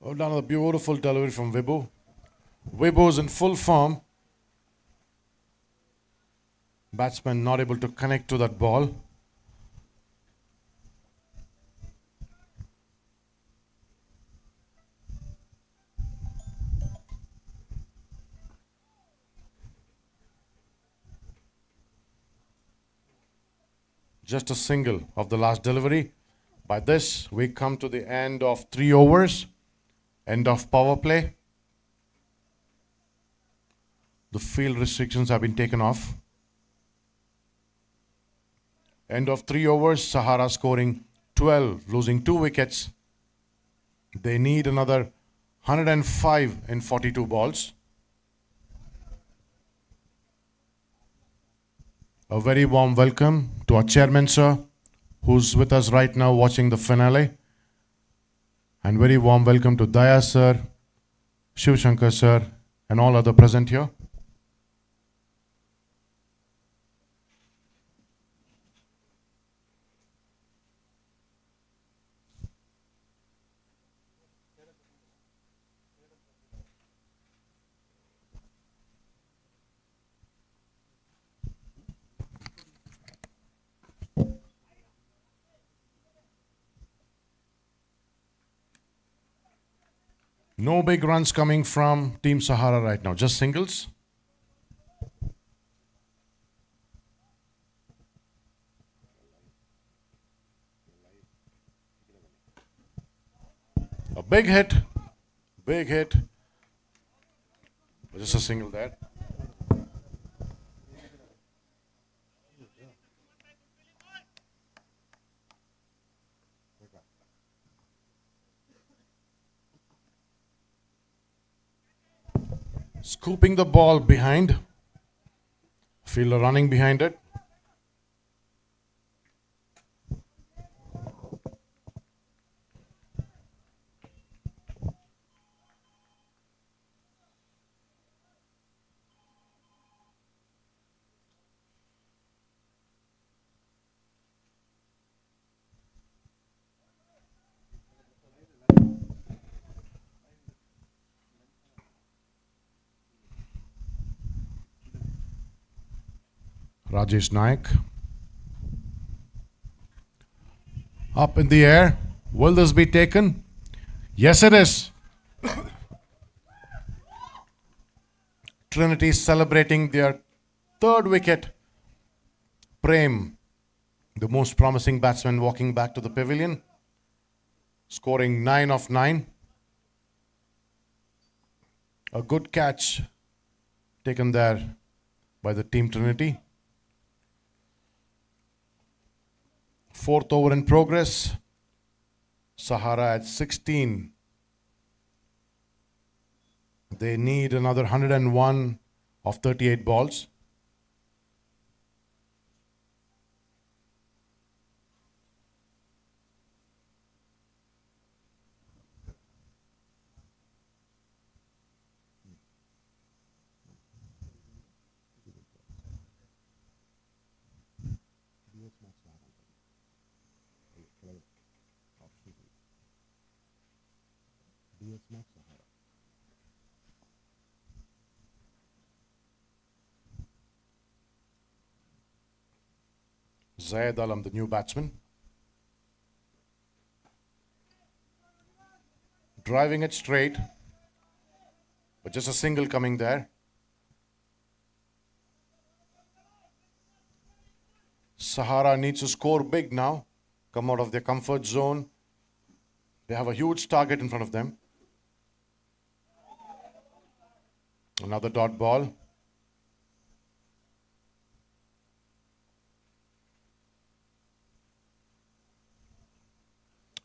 Oh, down a beautiful delivery from Vibhu. Vibhu's in full form. Batsman not able to connect to that ball. Just a single of the last delivery. By this, we come to the end of 3 overs, end of power play. The field restrictions have been taken off. End of 3 overs, Sahara scoring 12, losing 2 wickets. They need another 105 in 42 balls. A very warm welcome to our chairman, sir, who's with us right now watching the finale. And very warm welcome to Daya, sir, Shiv Shankar, sir, and all other present here. No big runs coming from Team Sahara right now, just singles. A big hit, just a single there. Scooping the ball behind. Fielder running behind it. Rajesh Naik. Up in the air. Will this be taken? Yes, it is. Trinity celebrating their 3rd wicket. Prem, the most promising batsman, walking back to the pavilion, scoring 9 of 9. A good catch taken there by the team Trinity. 4th over in progress. Sahara at 16. They need another 101 of 38 balls. Zayed Alam, the new batsman. Driving it straight, but just a single coming there. Sahara needs to score big now, come out of their comfort zone. They have a huge target in front of them. Another dot ball.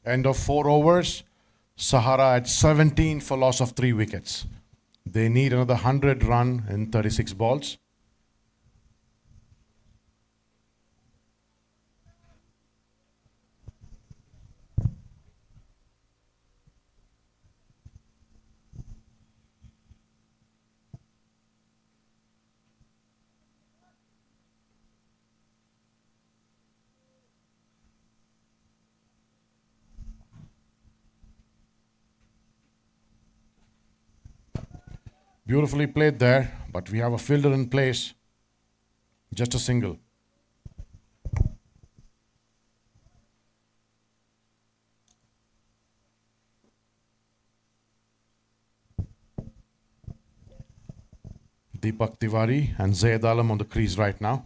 End of 4 overs. Sahara at 17 for loss of 3 wickets. They need another 100 run in 36 balls. Beautifully played there, but we have a fielder in place. Just a single. Deepak Tiwari and Zaid Alam on the crease right now.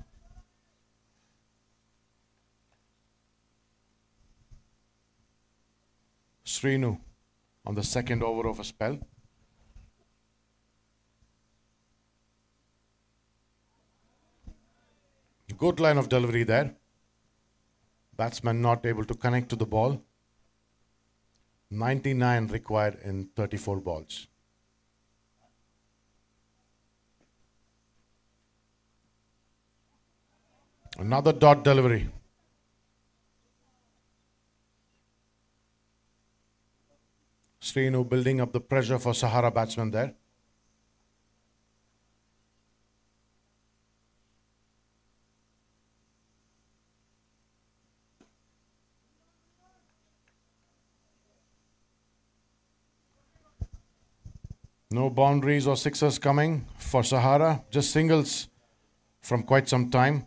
Srinu on the second over of a spell. Good line of delivery there. Batsman not able to connect to the ball. 99 required in 34 balls. Another dot delivery. Srinu building up the pressure for Sahara batsman there. No boundaries or sixers coming for Sahara, just singles from quite some time.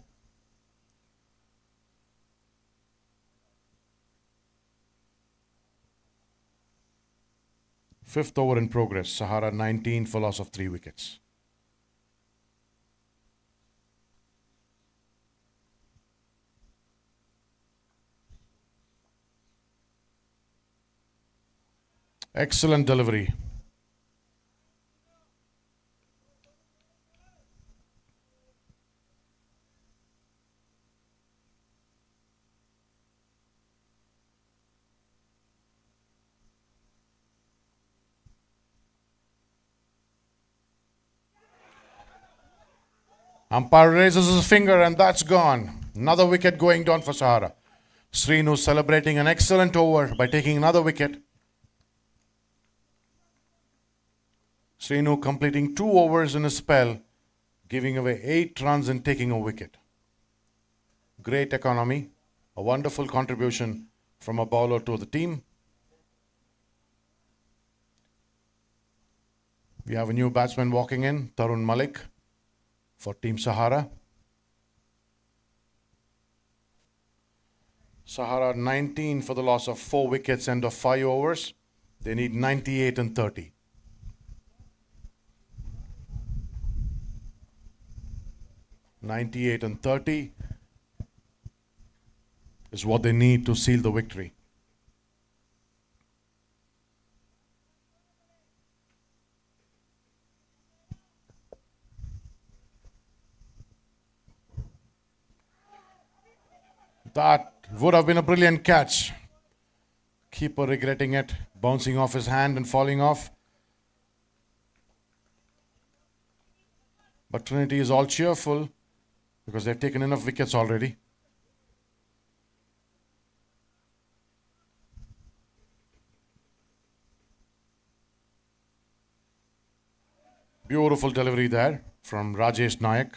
Fifth over in progress. Sahara 19 for loss of 3 wickets. Excellent delivery. Umpire raises his finger and that's gone. Another wicket going down for Sahara. Srinu celebrating an excellent over by taking another wicket. Srinu completing 2 overs in a spell, giving away 8 runs and taking a wicket. Great economy, a wonderful contribution from a bowler to the team. We have a new batsman walking in, Tarun Malik, for Team Sahara. Sahara 19 for the loss of 4 wickets, end of 5 overs. They need 98 and 30. (98 and 30) is what they need to seal the victory. That would have been a brilliant catch. Keeper regretting it, bouncing off his hand and falling off. But Trinity is all cheerful because they've taken enough wickets already. Beautiful delivery there from Rajesh Nayak.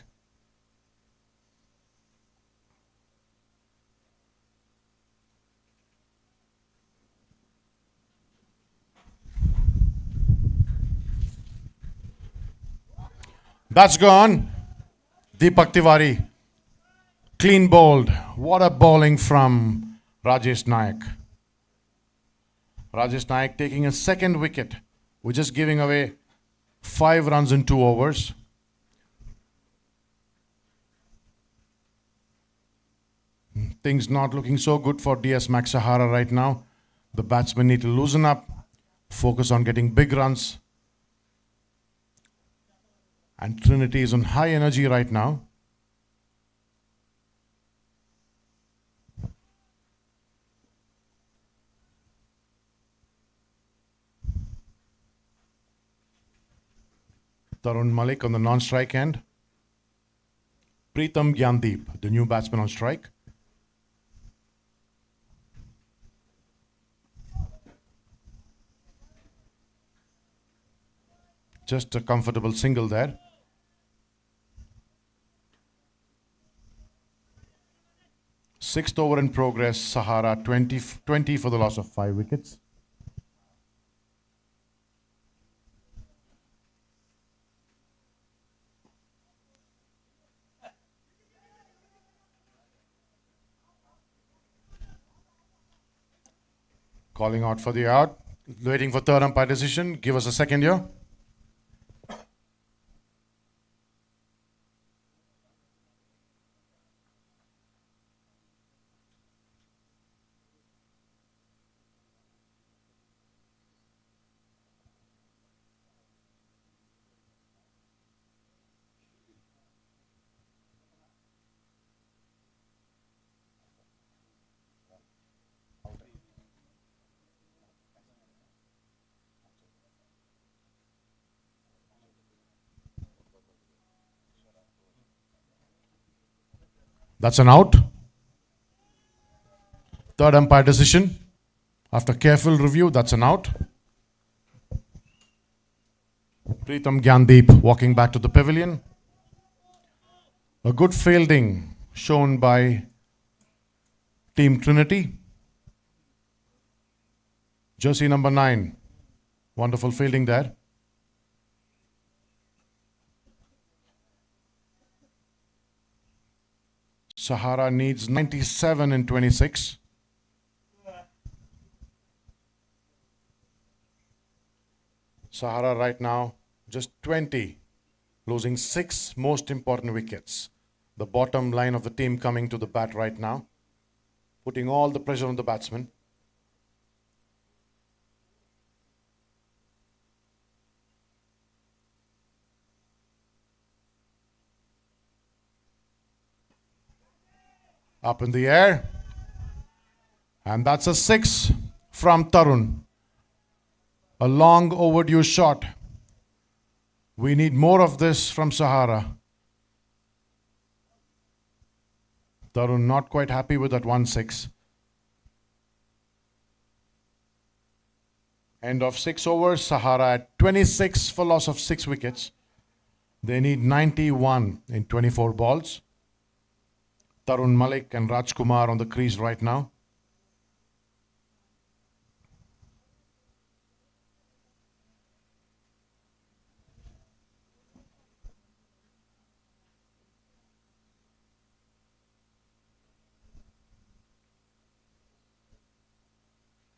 That's gone. Deepak Tiwari. Clean bowled. What a bowling from Rajesh Nayak. Rajesh Nayak taking a second wicket. We're just giving away 5 runs in 2 overs. Things not looking so good for DS Max Sahara right now. The batsmen need to loosen up, focus on getting big runs. And Trinity is on high energy right now. Tarun Malik on the non-strike end. Pritham Gyandeep, the new batsman on strike. Just a comfortable single there. Sixth over in progress. Sahara 20 for the loss of 5 wickets. Calling out for the out. Waiting for third umpire decision. Give us a second here. That's an out. Third umpire decision. After careful review, that's an out. Pritham Gyandeep walking back to the pavilion. A good fielding shown by Team Trinity. Jersey number 9. Wonderful fielding there. Sahara needs 97 in 26. Sahara right now just 20, losing 6 most important wickets. The bottom line of the team coming to the bat right now, putting all the pressure on the batsman. Up in the air. And that's a 6 from Tarun. A long overdue shot. We need more of this from Sahara. Tarun not quite happy with that 1-6. End of 6 overs. Sahara at 26 for loss of 6 wickets. They need 91 in 24 balls. Tarun Malik and Rajkumar on the crease right now.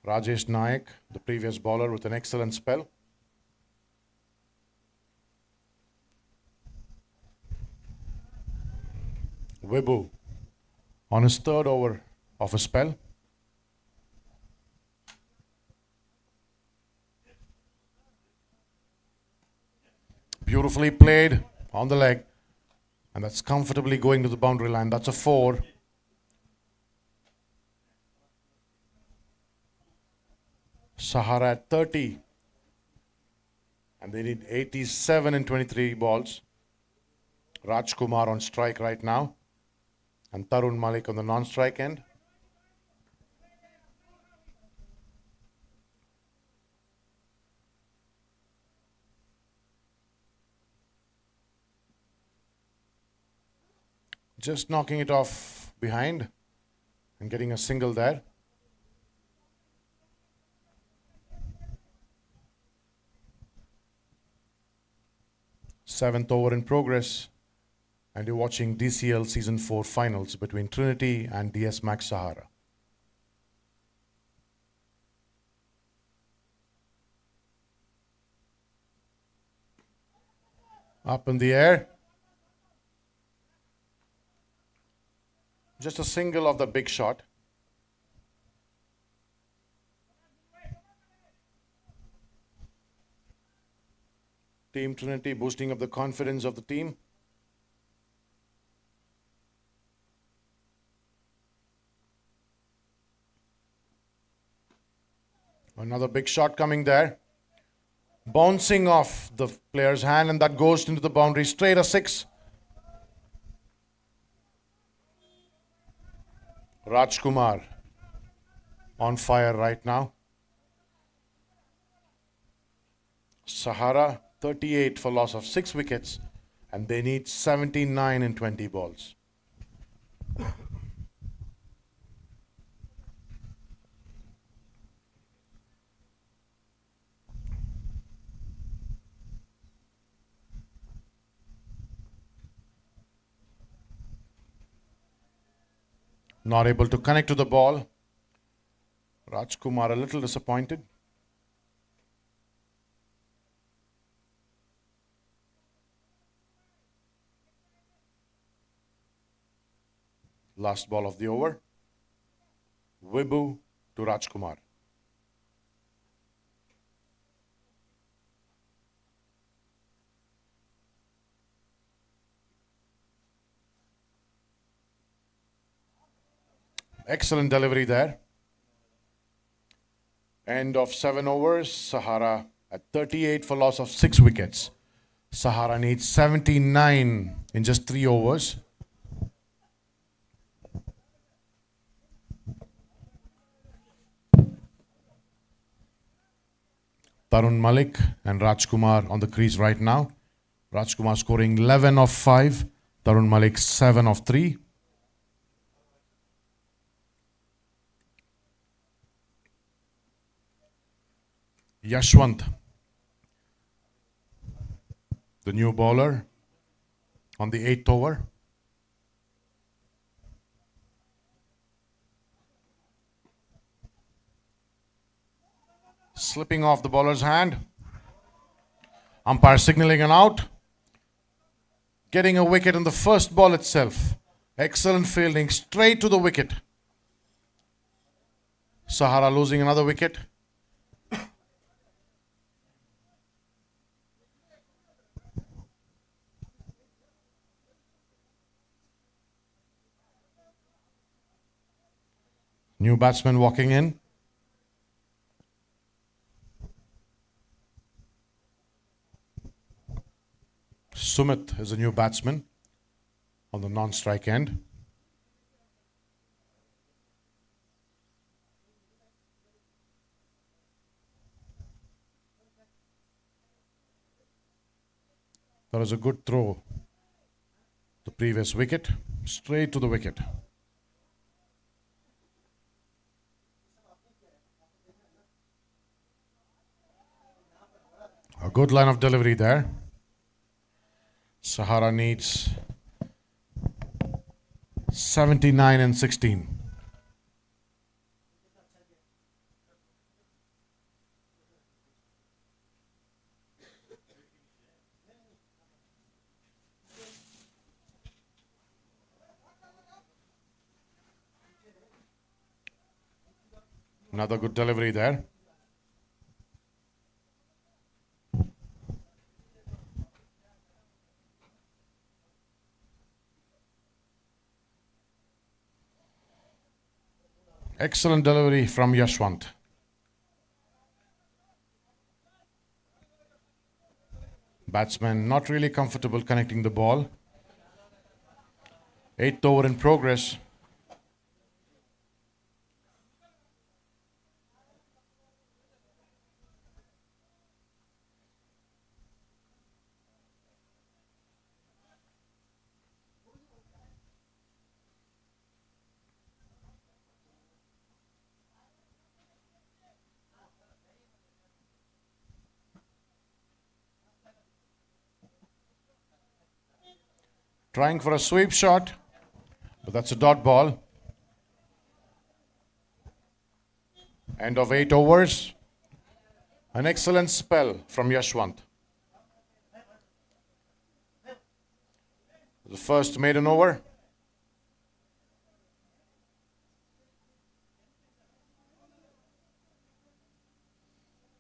Rajesh Naik, the previous bowler, with an excellent spell. Wibu on his third over of a spell. Beautifully played on the leg. And that's comfortably going to the boundary line. That's a 4. Sahara at 30. And they need 87 in 23 balls. Rajkumar on strike right now. And Tarun Malik on the non-strike end. Just knocking it off behind and getting a single there. Seventh over in progress. And you're watching DCL Season 4 finals between Trinity and DS Max Sahara. Up in the air. Just a single of the big shot. Team Trinity boosting up the confidence of the team. Another big shot coming there. Bouncing off the player's hand, and that goes into the boundary. Straight a 6. Rajkumar on fire right now. Sahara 38 for loss of 6 wickets, and they need 79 in 20 balls. Not able to connect to the ball. Rajkumar a little disappointed. Last ball of the over. Vibhu to Rajkumar. Excellent delivery there. End of 7 overs. Sahara at 38 for loss of 6 wickets. Sahara needs 79 in just 3 overs. Tarun Malik and Rajkumar on the crease right now. Rajkumar scoring 11 of 5. Tarun Malik 7 of 3. Yashwant, the new bowler, on the 8th over. Slipping off the bowler's hand. Umpire signaling an out. Getting a wicket in the first ball itself. Excellent fielding, straight to the wicket. Sahara losing another wicket. New batsman walking in. Sumit is a new batsman on the non-strike end. That was a good throw. The previous wicket, straight to the wicket. A good line of delivery there. Sahara needs 79 and 16. Another good delivery there. Excellent delivery from Yashwant. Batsman not really comfortable connecting the ball. 8th over in progress. Trying for a sweep shot, but that's a dot ball. End of 8 overs. An excellent spell from Yashwant. The first maiden over.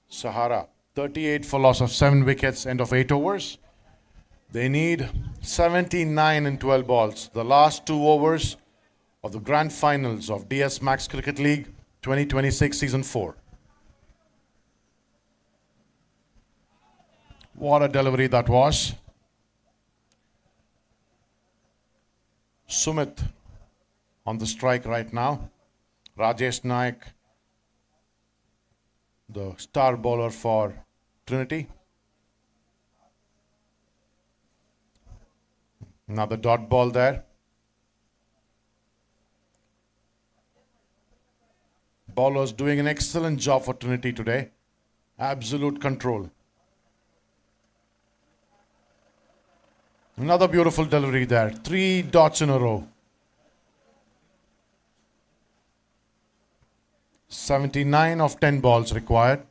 Sahara 38 for loss of 7 wickets, end of 8 overs. They need 79 in 12 balls. The last 2 overs of the grand finals of DS Max Cricket League 2026 Season 4. What a delivery that was. Sumit on the strike right now. Rajesh Naik, the star bowler for Trinity. Another dot ball there. Bowlers doing an excellent job for Trinity today. Absolute control. Another beautiful delivery there. 3 dots in a row. 79 of 10 balls required.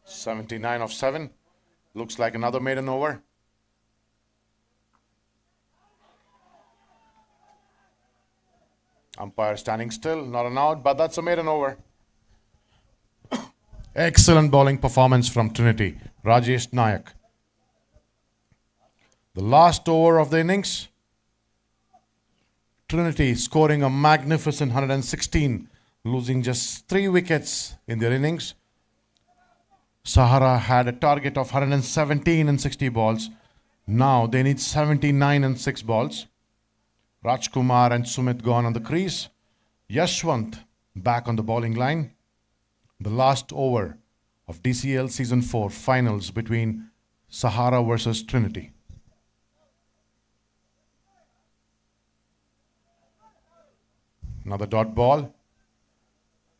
$79 of 7. Looks like another maiden over. Umpire standing still, not an out, but that's a maiden over. Excellent bowling performance from Trinity. Rajesh Naik. The last over of the innings. Trinity scoring a magnificent 116, losing just 3 wickets in their innings. Sahara had a target of 117 in 60 balls. Now they need 79 in 6 balls. Rajkumar and Sumit gone on the crease. Yashwant back on the bowling line. The last over of DCL Season 4 finals between Sahara versus Trinity. Another dot ball.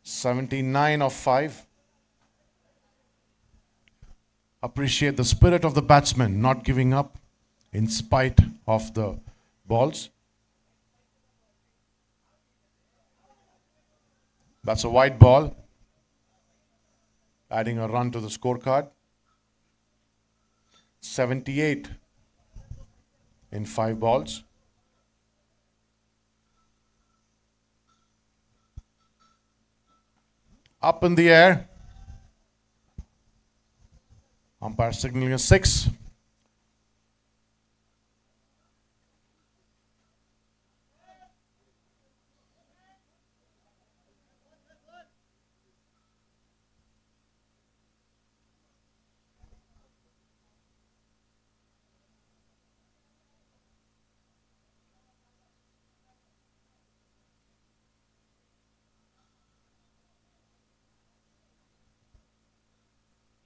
79 of 5. Appreciate the spirit of the batsman, not giving up in spite of the balls. That's a wide ball, adding a run to the scorecard. 78 in 5 balls. Up in the air. Umpire signaling a 6.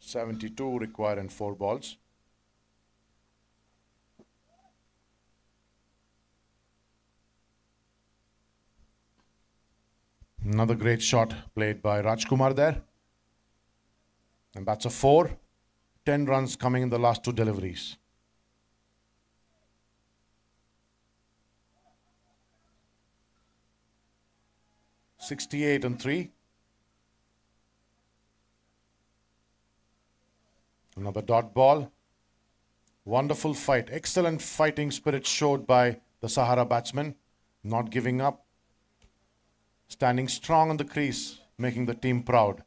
$72 required in 4 balls. Another great shot played by Rajkumar there. And that's a 4. 10 runs coming in the last 2 deliveries. $68 and 3. Another dot ball. Wonderful fight. Excellent fighting spirit showed by the Sahara batsmen. Not giving up. Standing strong on the crease, making the team proud.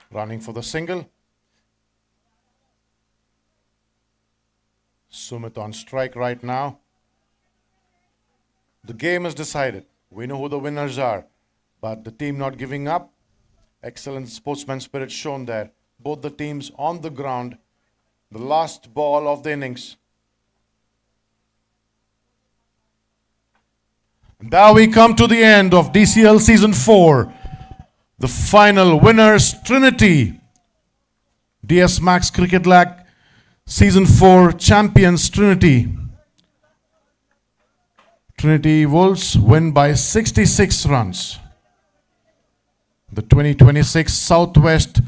Running for the single. Sumit on strike right now. The game is decided. We know who the winners are. But the team not giving up. Excellent sportsman spirit shown there. Both the teams on the ground. The last ball of the innings. And now we come to the end of DCL Season 4. The final winners, Trinity. DS Max Cricket League Season 4 champions, Trinity. Trinity Wolves win by 66 runs. the 2026 Southwest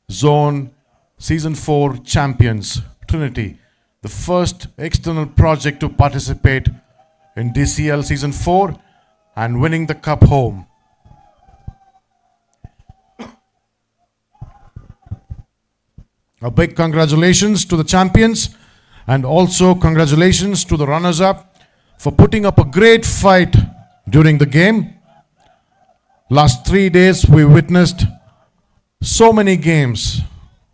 Zone Season 4 champions, Trinity, the first external project to participate in DCL Season 4 and winning the cup home. A big congratulations to the champions and also congratulations to the runners-up for putting up a great fight during the game. Last 3 days we witnessed so many games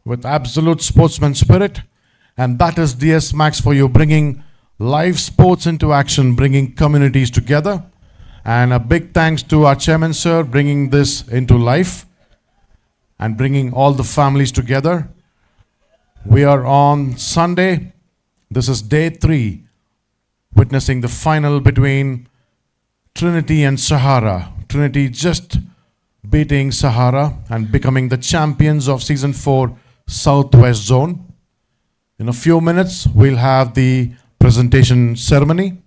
with absolute sportsman spirit, and that is DS Max for you, bringing live sports into action, bringing communities together. And a big thanks to our chairman sir bringing this into life and bringing all the families together. We are on Sunday. This is day 3, witnessing the final between Trinity and Sahara. Trinity just beating Sahara and becoming the champions of Season 4 Southwest Zone. In a few minutes, we'll have the presentation ceremony.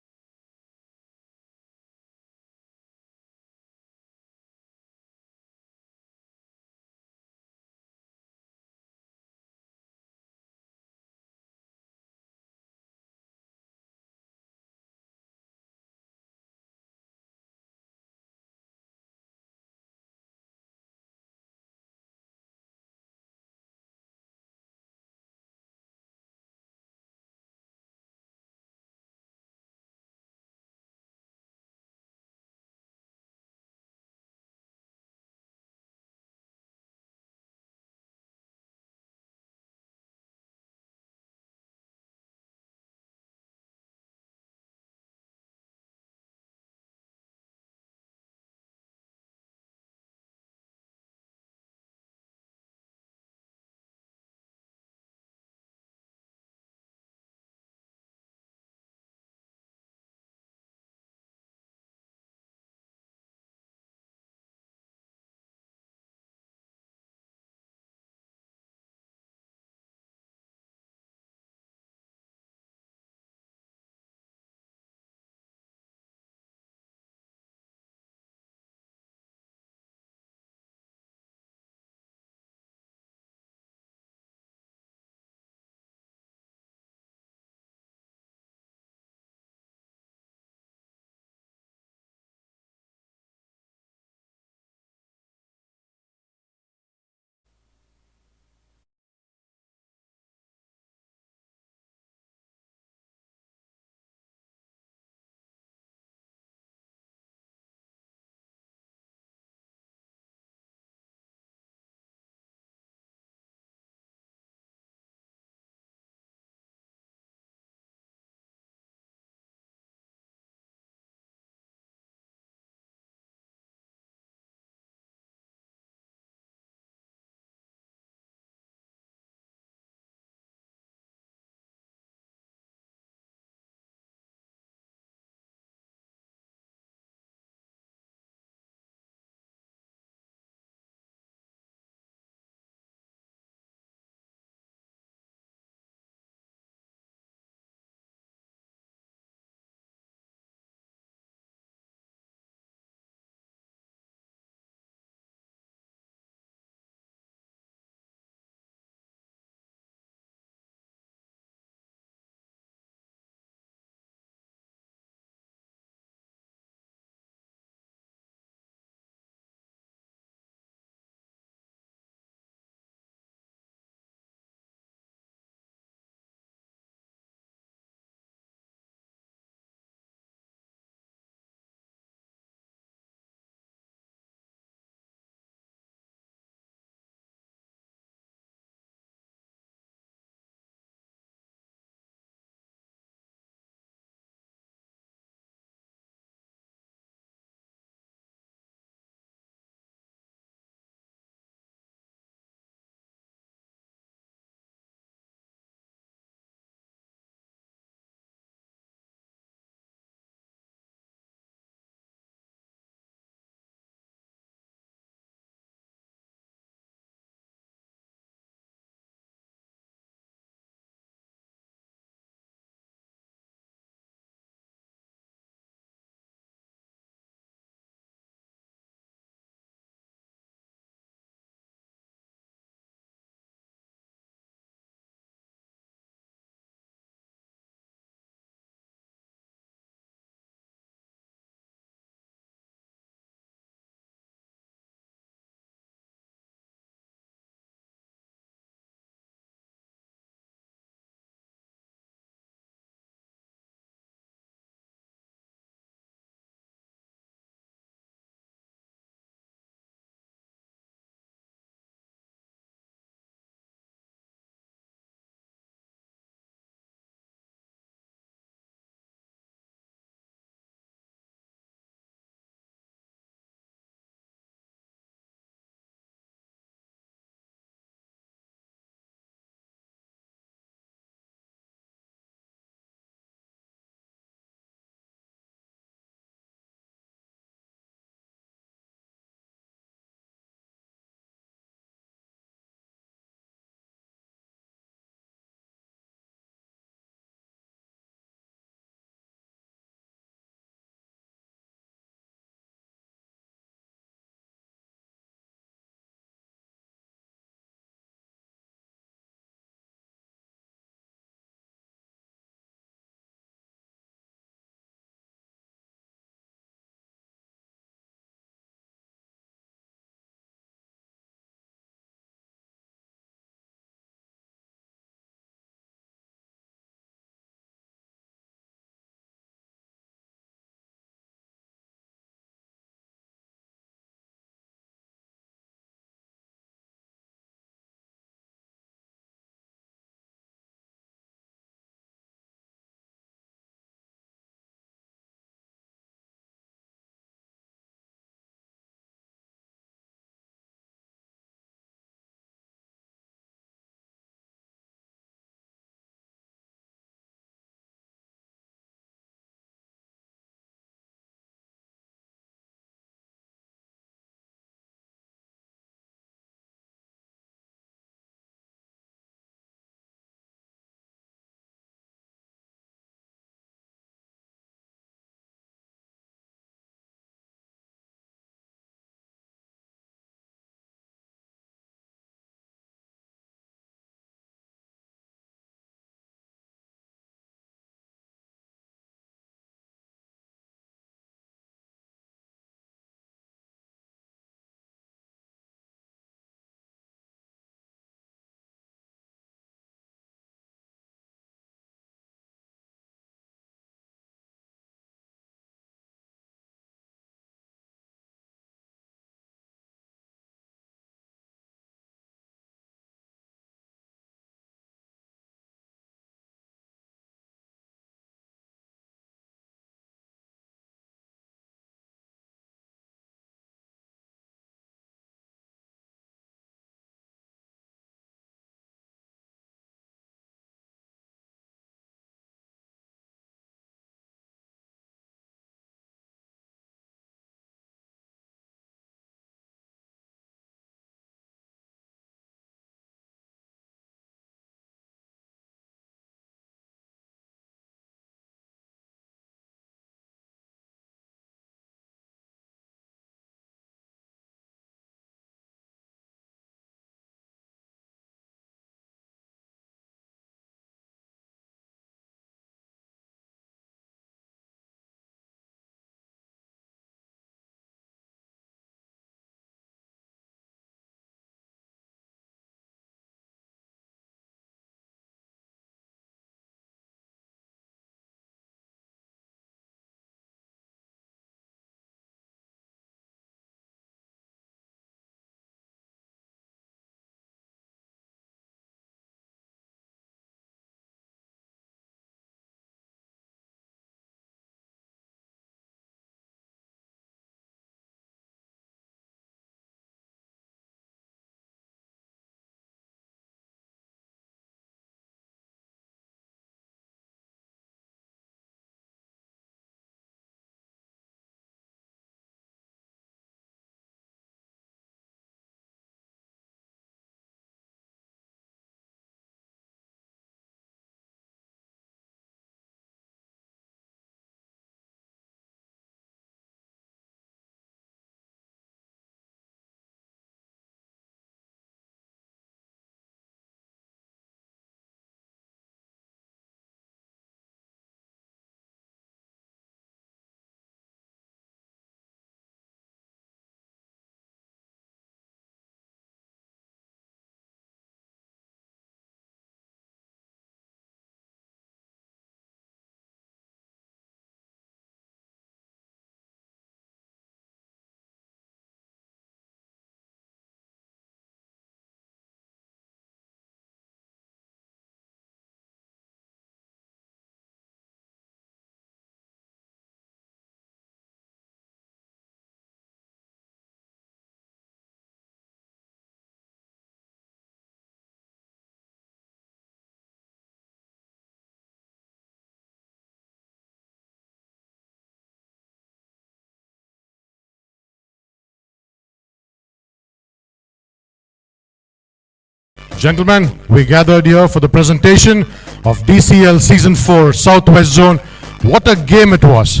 Gentlemen, we gathered here for the presentation of DCL Season 4 Southwest Zone. What a game it was.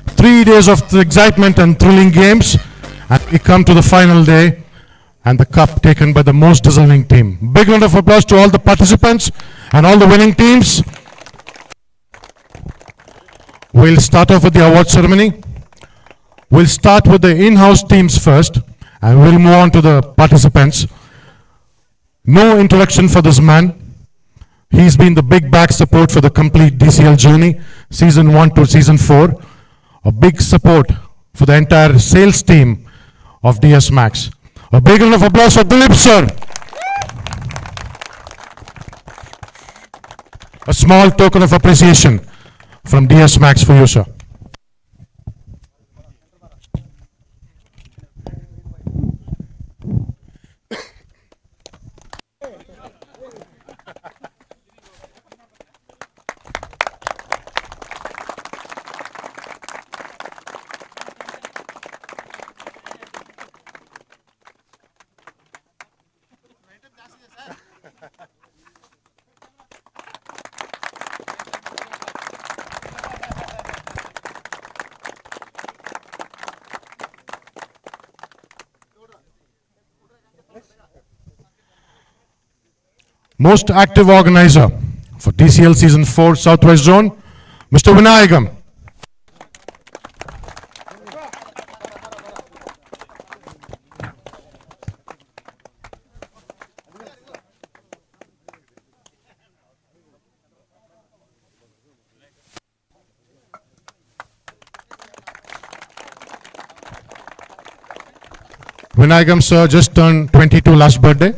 3 days of excitement and thrilling games, and we come to the final day and the cup taken by the most deserving team. Big round of applause to all the participants and all the winning teams. We'll start off with the award ceremony. We'll start with the in-house teams first, and we'll move on to the participants. No introduction for this man. He's been the big back support for the complete DCL journey, Season 1 to Season 4. A big support for the entire sales team of DS Max. A big round of applause for Dilip sir. A small token of appreciation from DS Max for you, sir. Most active organizer for DCL Season 4 Southwest Zone, Mr. Vinayagam. Vinayagam sir just turned 22 last birthday.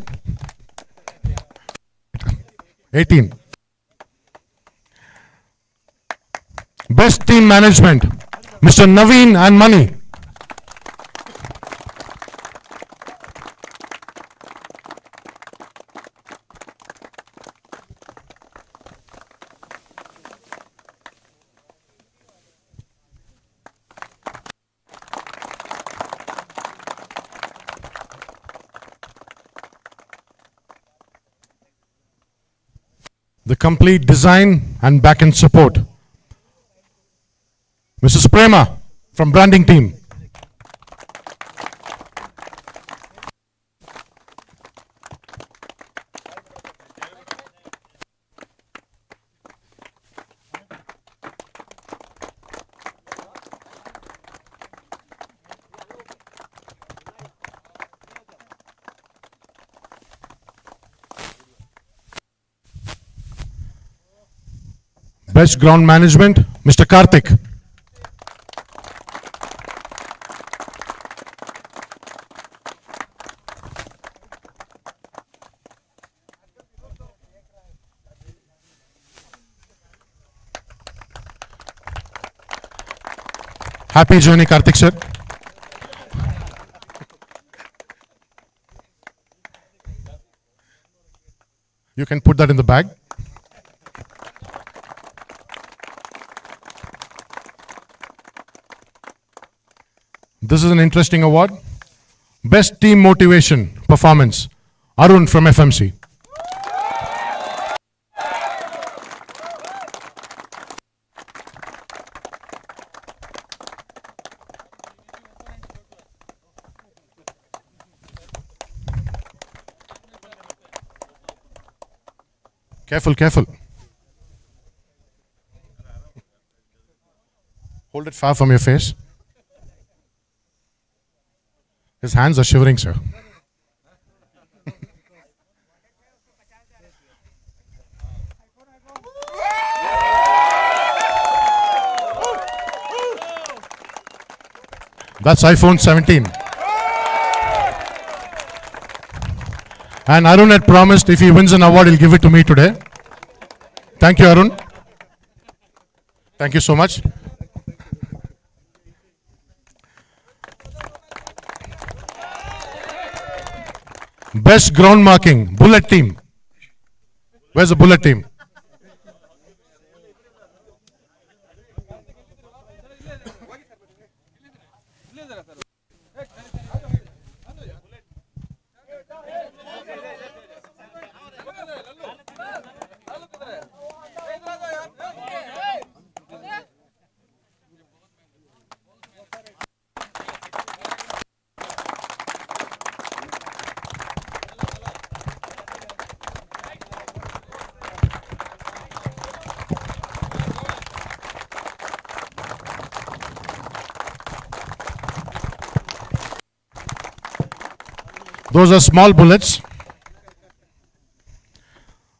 18. Best team management, Mr. Naveen and Mani. The complete design and back-end support, Mrs. Prema from branding team. Best ground management, Mr. Karthik. Happy journey, Karthik sir. You can put that in the bag. This is an interesting award. Best team motivation performance, Arun from FMC. Careful, careful. Hold it far from your face. His hands are shivering, sir. That's iPhone 17. And Arun had promised if he wins an award, he'll give it to me today. Thank you, Arun. Thank you so much. Best ground marking, Bullet team. Where's the Bullet team? Those are small bullets.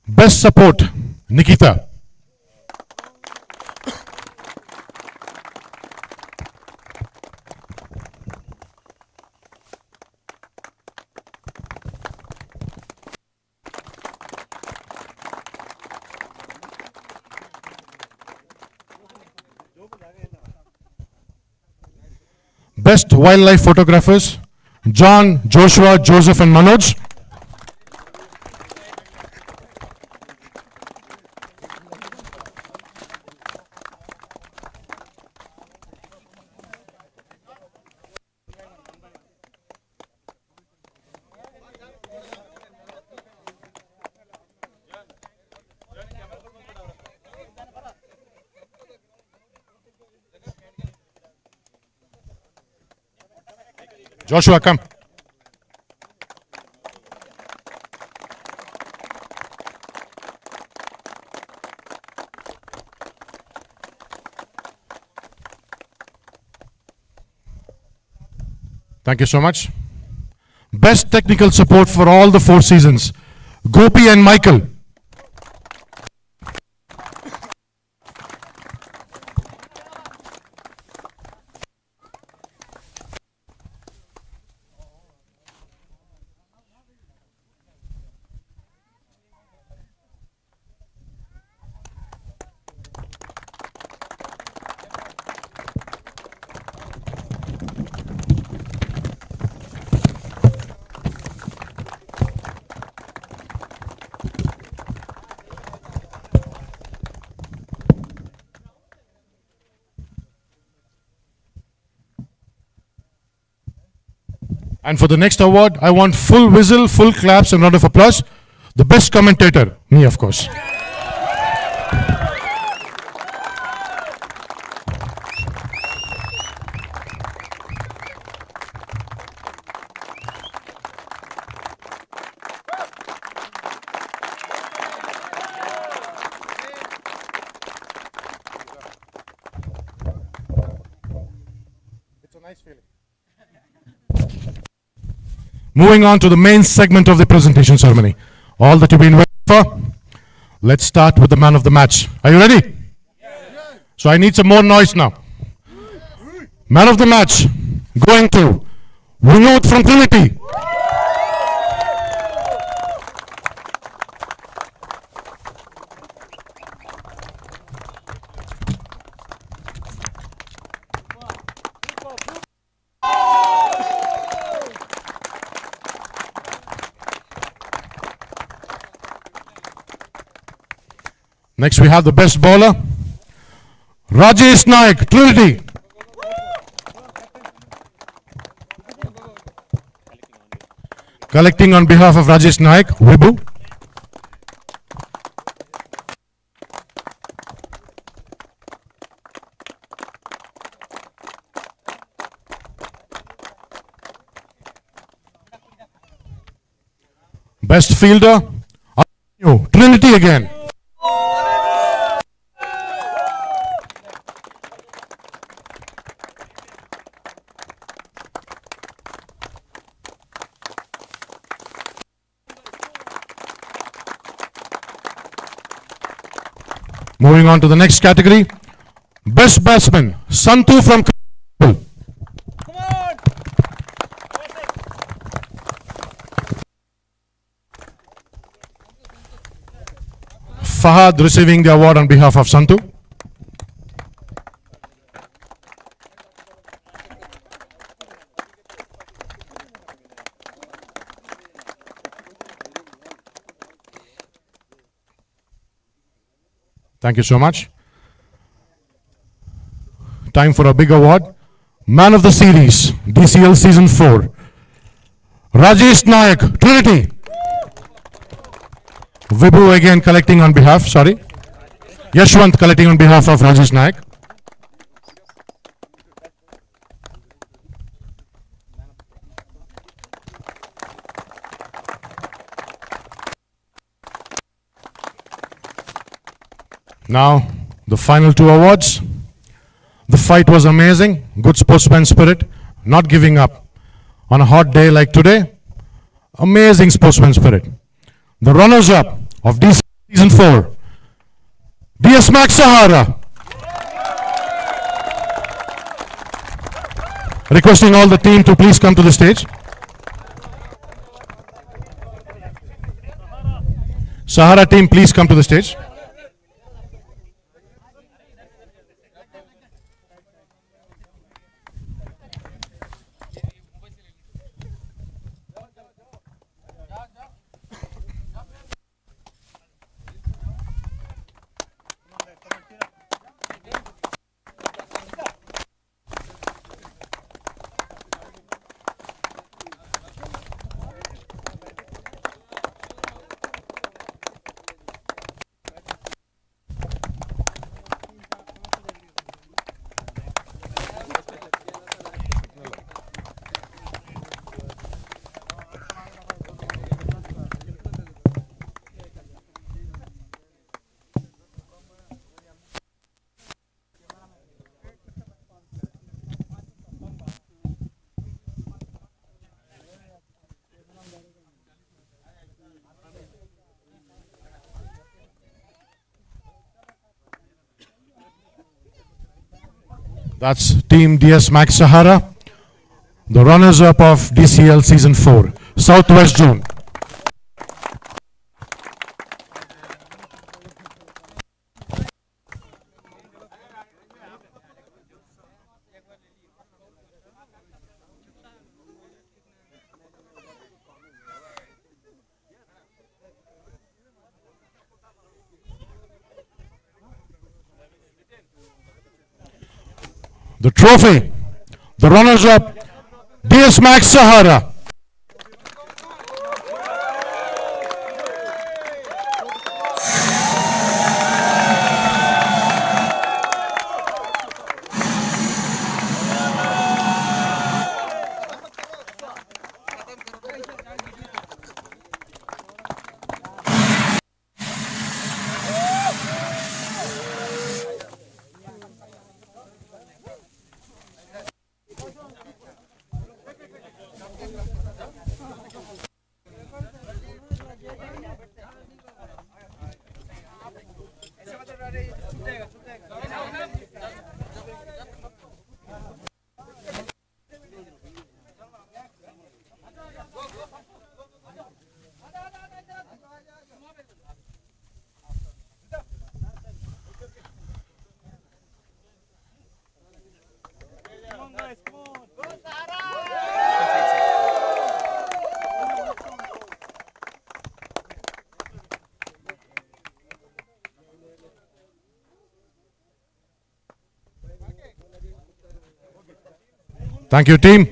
Best support, Nikita. Best wildlife photographers, John, Joshua, Joseph and Manoj. Joshua, come. Thank you so much. Best technical support for all the 4 seasons, Gopi and Michael. And for the next award, I want full whistle, full claps and round of applause. The best commentator, me of course. It's a nice feeling. Moving on to the main segment of the presentation ceremony. All that you've been waiting for. Let's start with the man of the match. Are you ready? Yes. So I need some more noise now. Man of the match, going to Vinod from Trinity. Next we have the best bowler, Rajesh Naik, Trinity. Collecting on behalf of Rajesh Naik, Vibhu. Best fielder, Trinity again. Moving on to the next category, best batsman, Santu from Kabul. Fahad receiving the award on behalf of Santu. Thank you so much. Time for a big award. Man of the Series, DCL Season 4. Rajesh Naik, Trinity. Vibhu again collecting on behalf, Yashwant collecting on behalf of Rajesh Naik. Now, the final 2 awards. The fight was amazing. Good sportsman spirit. Not giving up. On a hot day like today, Amazing sportsman spirit. The runners-up of DC Season 4, DS Max Sahara. Requesting all the team to please come to the stage. Sahara team, please come to the stage. That's Team DS Max Sahara, the runners-up of DCL Season 4, Southwest Zone. The trophy, the runners-up, DS Max Sahara. Thank you, team.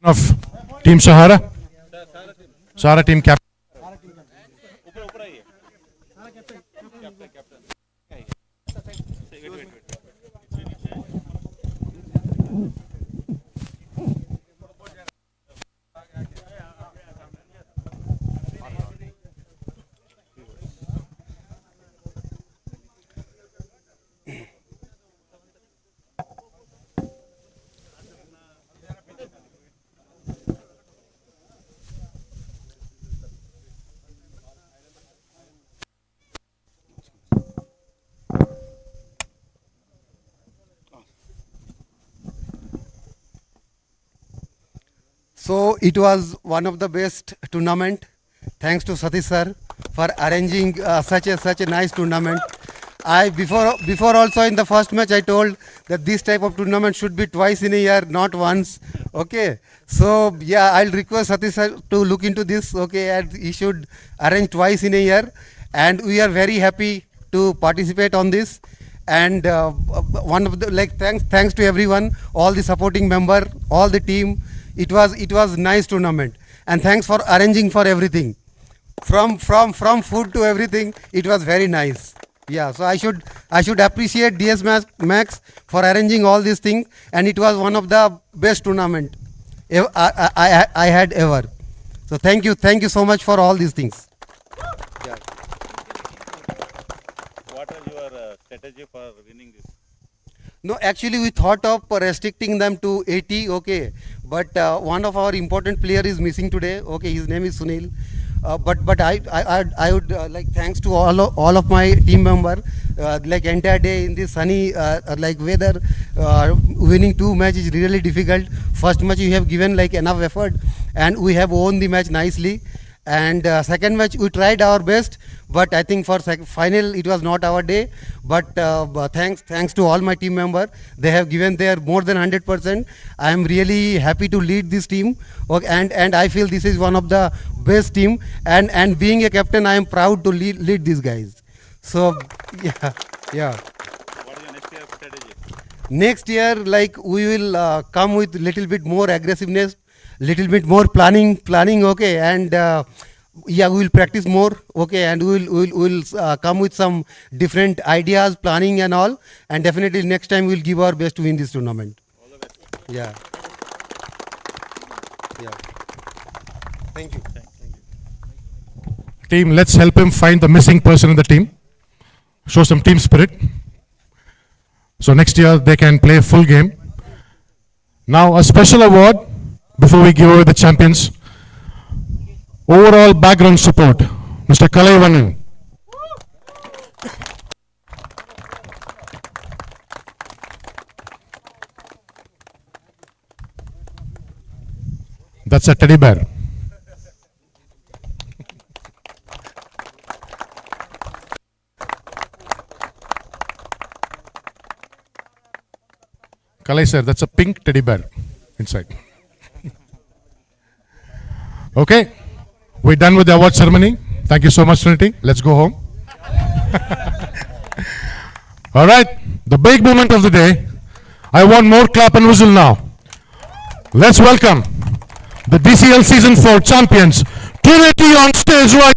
Of Team Sahara. Sahara team captain. ऊपर ऊपर आइए captain captain wait So it was one of the best tournament. Thanks to Satish sir for arranging such a nice tournament. I before also in the first match I told that this type of tournament should be twice in a year, not once. Okay. So yeah, I'll request Satish sir to look into this. Okay, and he should arrange twice in a year. And we are very happy to participate on this. And one of the thanks to everyone, all the supporting member, all the team. It was nice tournament, and thanks for arranging for everything, from food to everything. It was very nice. Yeah, so I should appreciate DS Max for arranging all these things, and it was one of the best tournament. I had ever. So thank you so much for all these things. What are your strategy for winning this? No, actually we thought of restricting them to 80, okay. But one of our important player is missing today, okay. His name is Sunil. But I would like thanks to all of my team member, like entire day in this sunny like weather, winning 2 matches is really difficult. First match we have given like enough effort, and we have won the match nicely. And second match we tried our best, but I think for final it was not our day. But thanks to all my team member, they have given their more than 100%. I am really happy to lead this team, okay, and I feel this is one of the best team. And being a captain, I am proud to lead these guys. So yeah, yeah. What is your next year strategy? Next year, like we will come with little bit more aggressiveness, little bit more planning, okay, and yeah, we will practice more, okay, and we will come with some different ideas, planning and all, and definitely next time we'll give our best to win this tournament. All the best. Yeah, yeah. Thank you. Team, let's help him find the missing person in the team. Show some team spirit. So next year they can play a full game. Now a special award before we give away the champions. Overall background support, Mr. Kalaivanan. That's a teddy bear. Kalai sir, that's a pink teddy bear inside. Okay, we're done with the award ceremony. Thank you so much, Trinity. Let's go home. All right, the big moment of the day. I want more clap and whistle now. Let's welcome the DCL Season 4 champions, Trinity on stage right.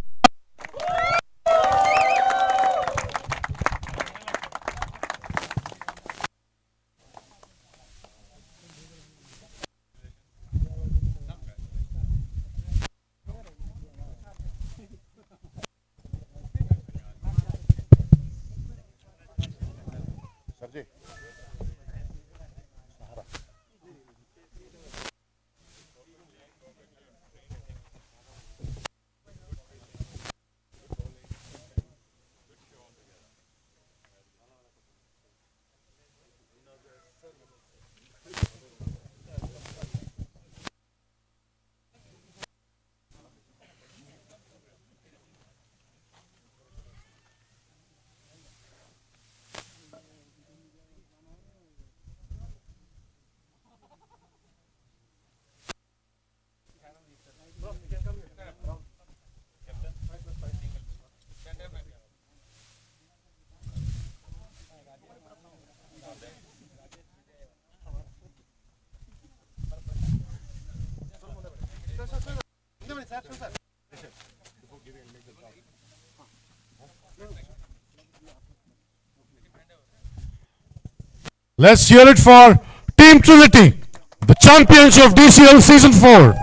Let's hear it for Team Trinity, the champions of DCL Season 4.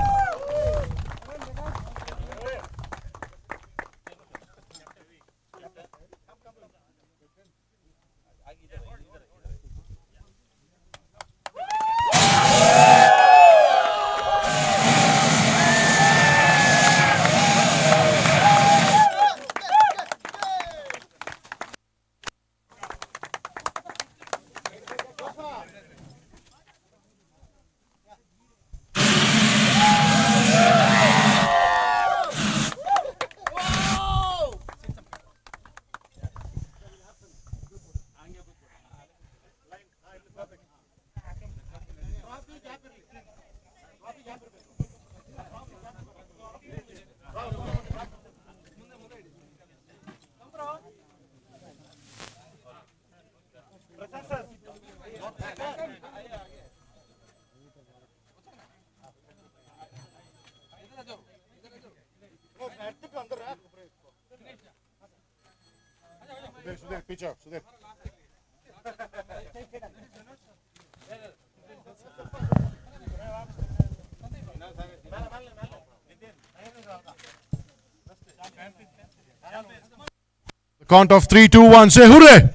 The count of 3, 2, 1. Say hooray!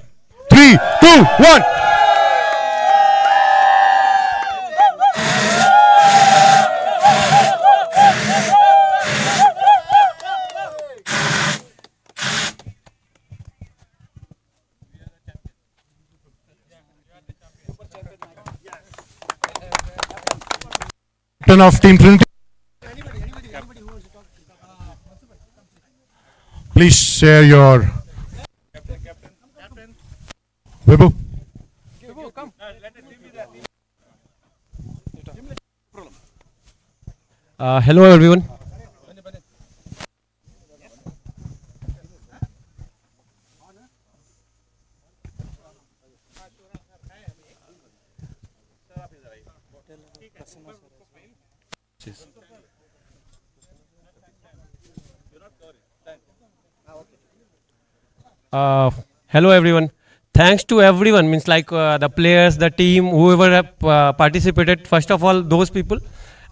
3, 2, 1. Captain of Team Trinity. Please share your. Vibhu. Hello everyone. Hello everyone. Thanks to everyone, means like the players, the team, whoever have participated. First of all, those people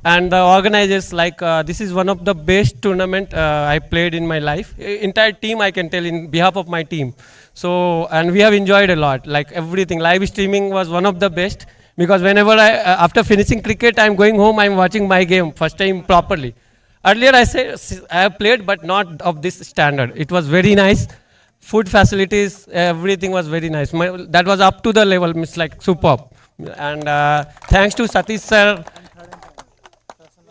and the organizers. Like this is one of the best tournament I played in my life. Entire team, I can tell in behalf of my team. So and we have enjoyed a lot. Like everything, live streaming was one of the best because whenever I after finishing cricket, I'm going home. I'm watching my game first time properly. Earlier I say I have played, but not of this standard. It was very nice. Food facilities, everything was very nice. That was up to the level, means like superb. And thanks to Satish sir,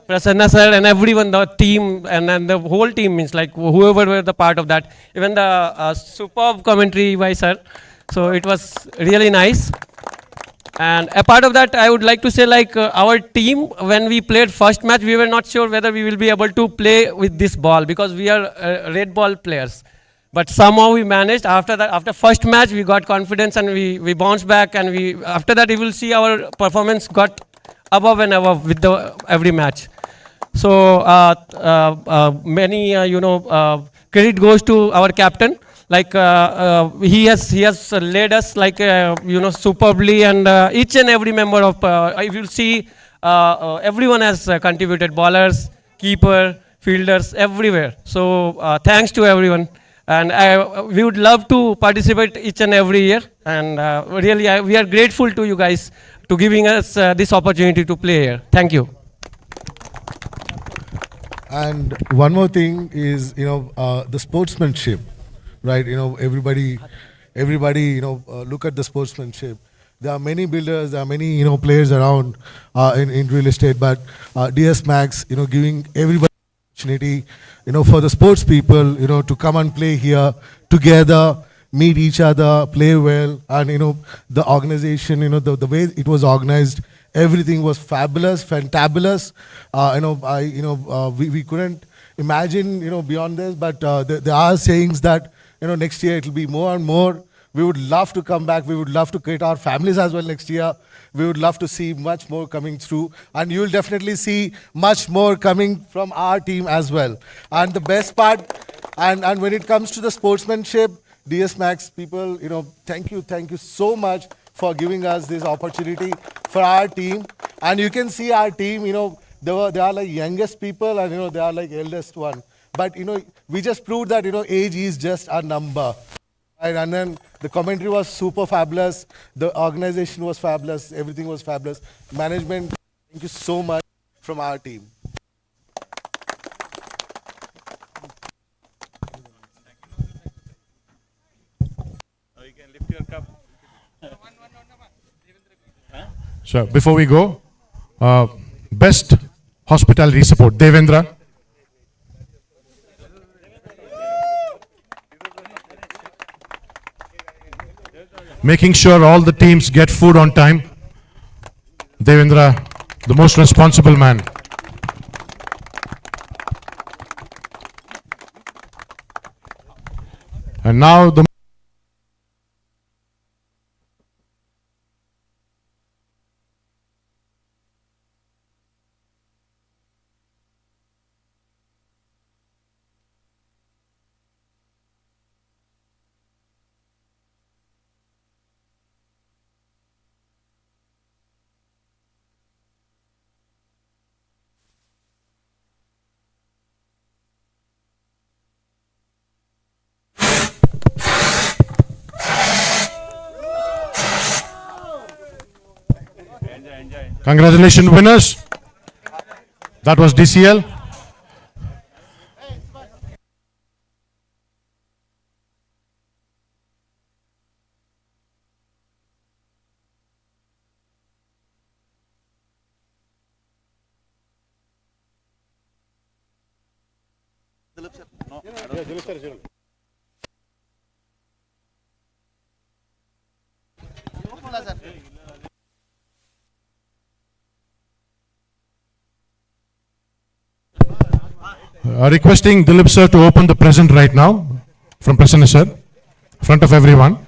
Prasanna sir, and everyone, the team, and then the whole team, means like whoever were the part of that. Even the superb commentary by sir. So it was really nice. And apart of that, I would like to say like our team, when we played first match, we were not sure whether we will be able to play with this ball because we are red ball players. But somehow we managed. After that, after first match, we got confidence and we bounced back. And we after that, you will see our performance got above and above with the every match. So many credit goes to our captain. Like he has led us like superbly, and each and every member of if you see everyone has contributed, bowlers, keeper, fielders, everywhere. So thanks to everyone. And we would love to participate each and every year. And really, we are grateful to you guys to giving us this opportunity to play here. Thank you. And one more thing is, the sportsmanship, right? Everybody, look at the sportsmanship. There are many builders, there are many, players around in real estate, but DS Max, giving everybody opportunity, for the sports people, to come and play here together, meet each other, play well, and the organization, the way it was organized, everything was fabulous, fantabulous. We couldn't imagine, beyond this, but there are sayings that next year it will be more and more. We would love to come back. We would love to create our families as well next year. We would love to see much more coming through. And you'll definitely see much more coming from our team as well. And the best part, and when it comes to the sportsmanship, DS Max people, thank you so much for giving us this opportunity for our team. And you can see our team, they are like youngest people and, they are like eldest one. But, we just proved that, age is just a number. Right, and then the commentary was super fabulous. The organization was fabulous. Everything was fabulous. Management, thank you so much from our team. Now you can lift your cup. So before we go, best hospitality support, Devendra. Making sure all the teams get food on time. Devendra, the most responsible man. And now the Congratulations, winners. That was DCL. Requesting Dilip sir to open the present right now from Prasanna sir, in front of everyone.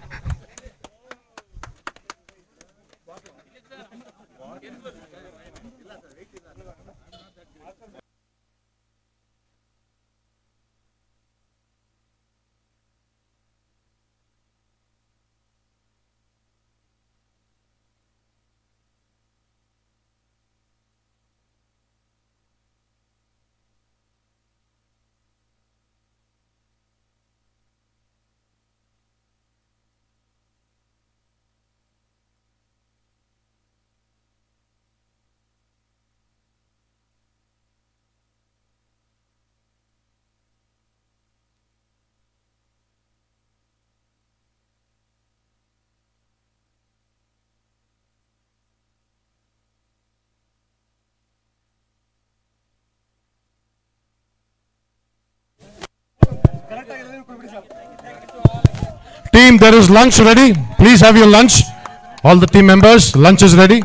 Team, there is lunch ready. Please have your lunch. All the team members, lunch is ready.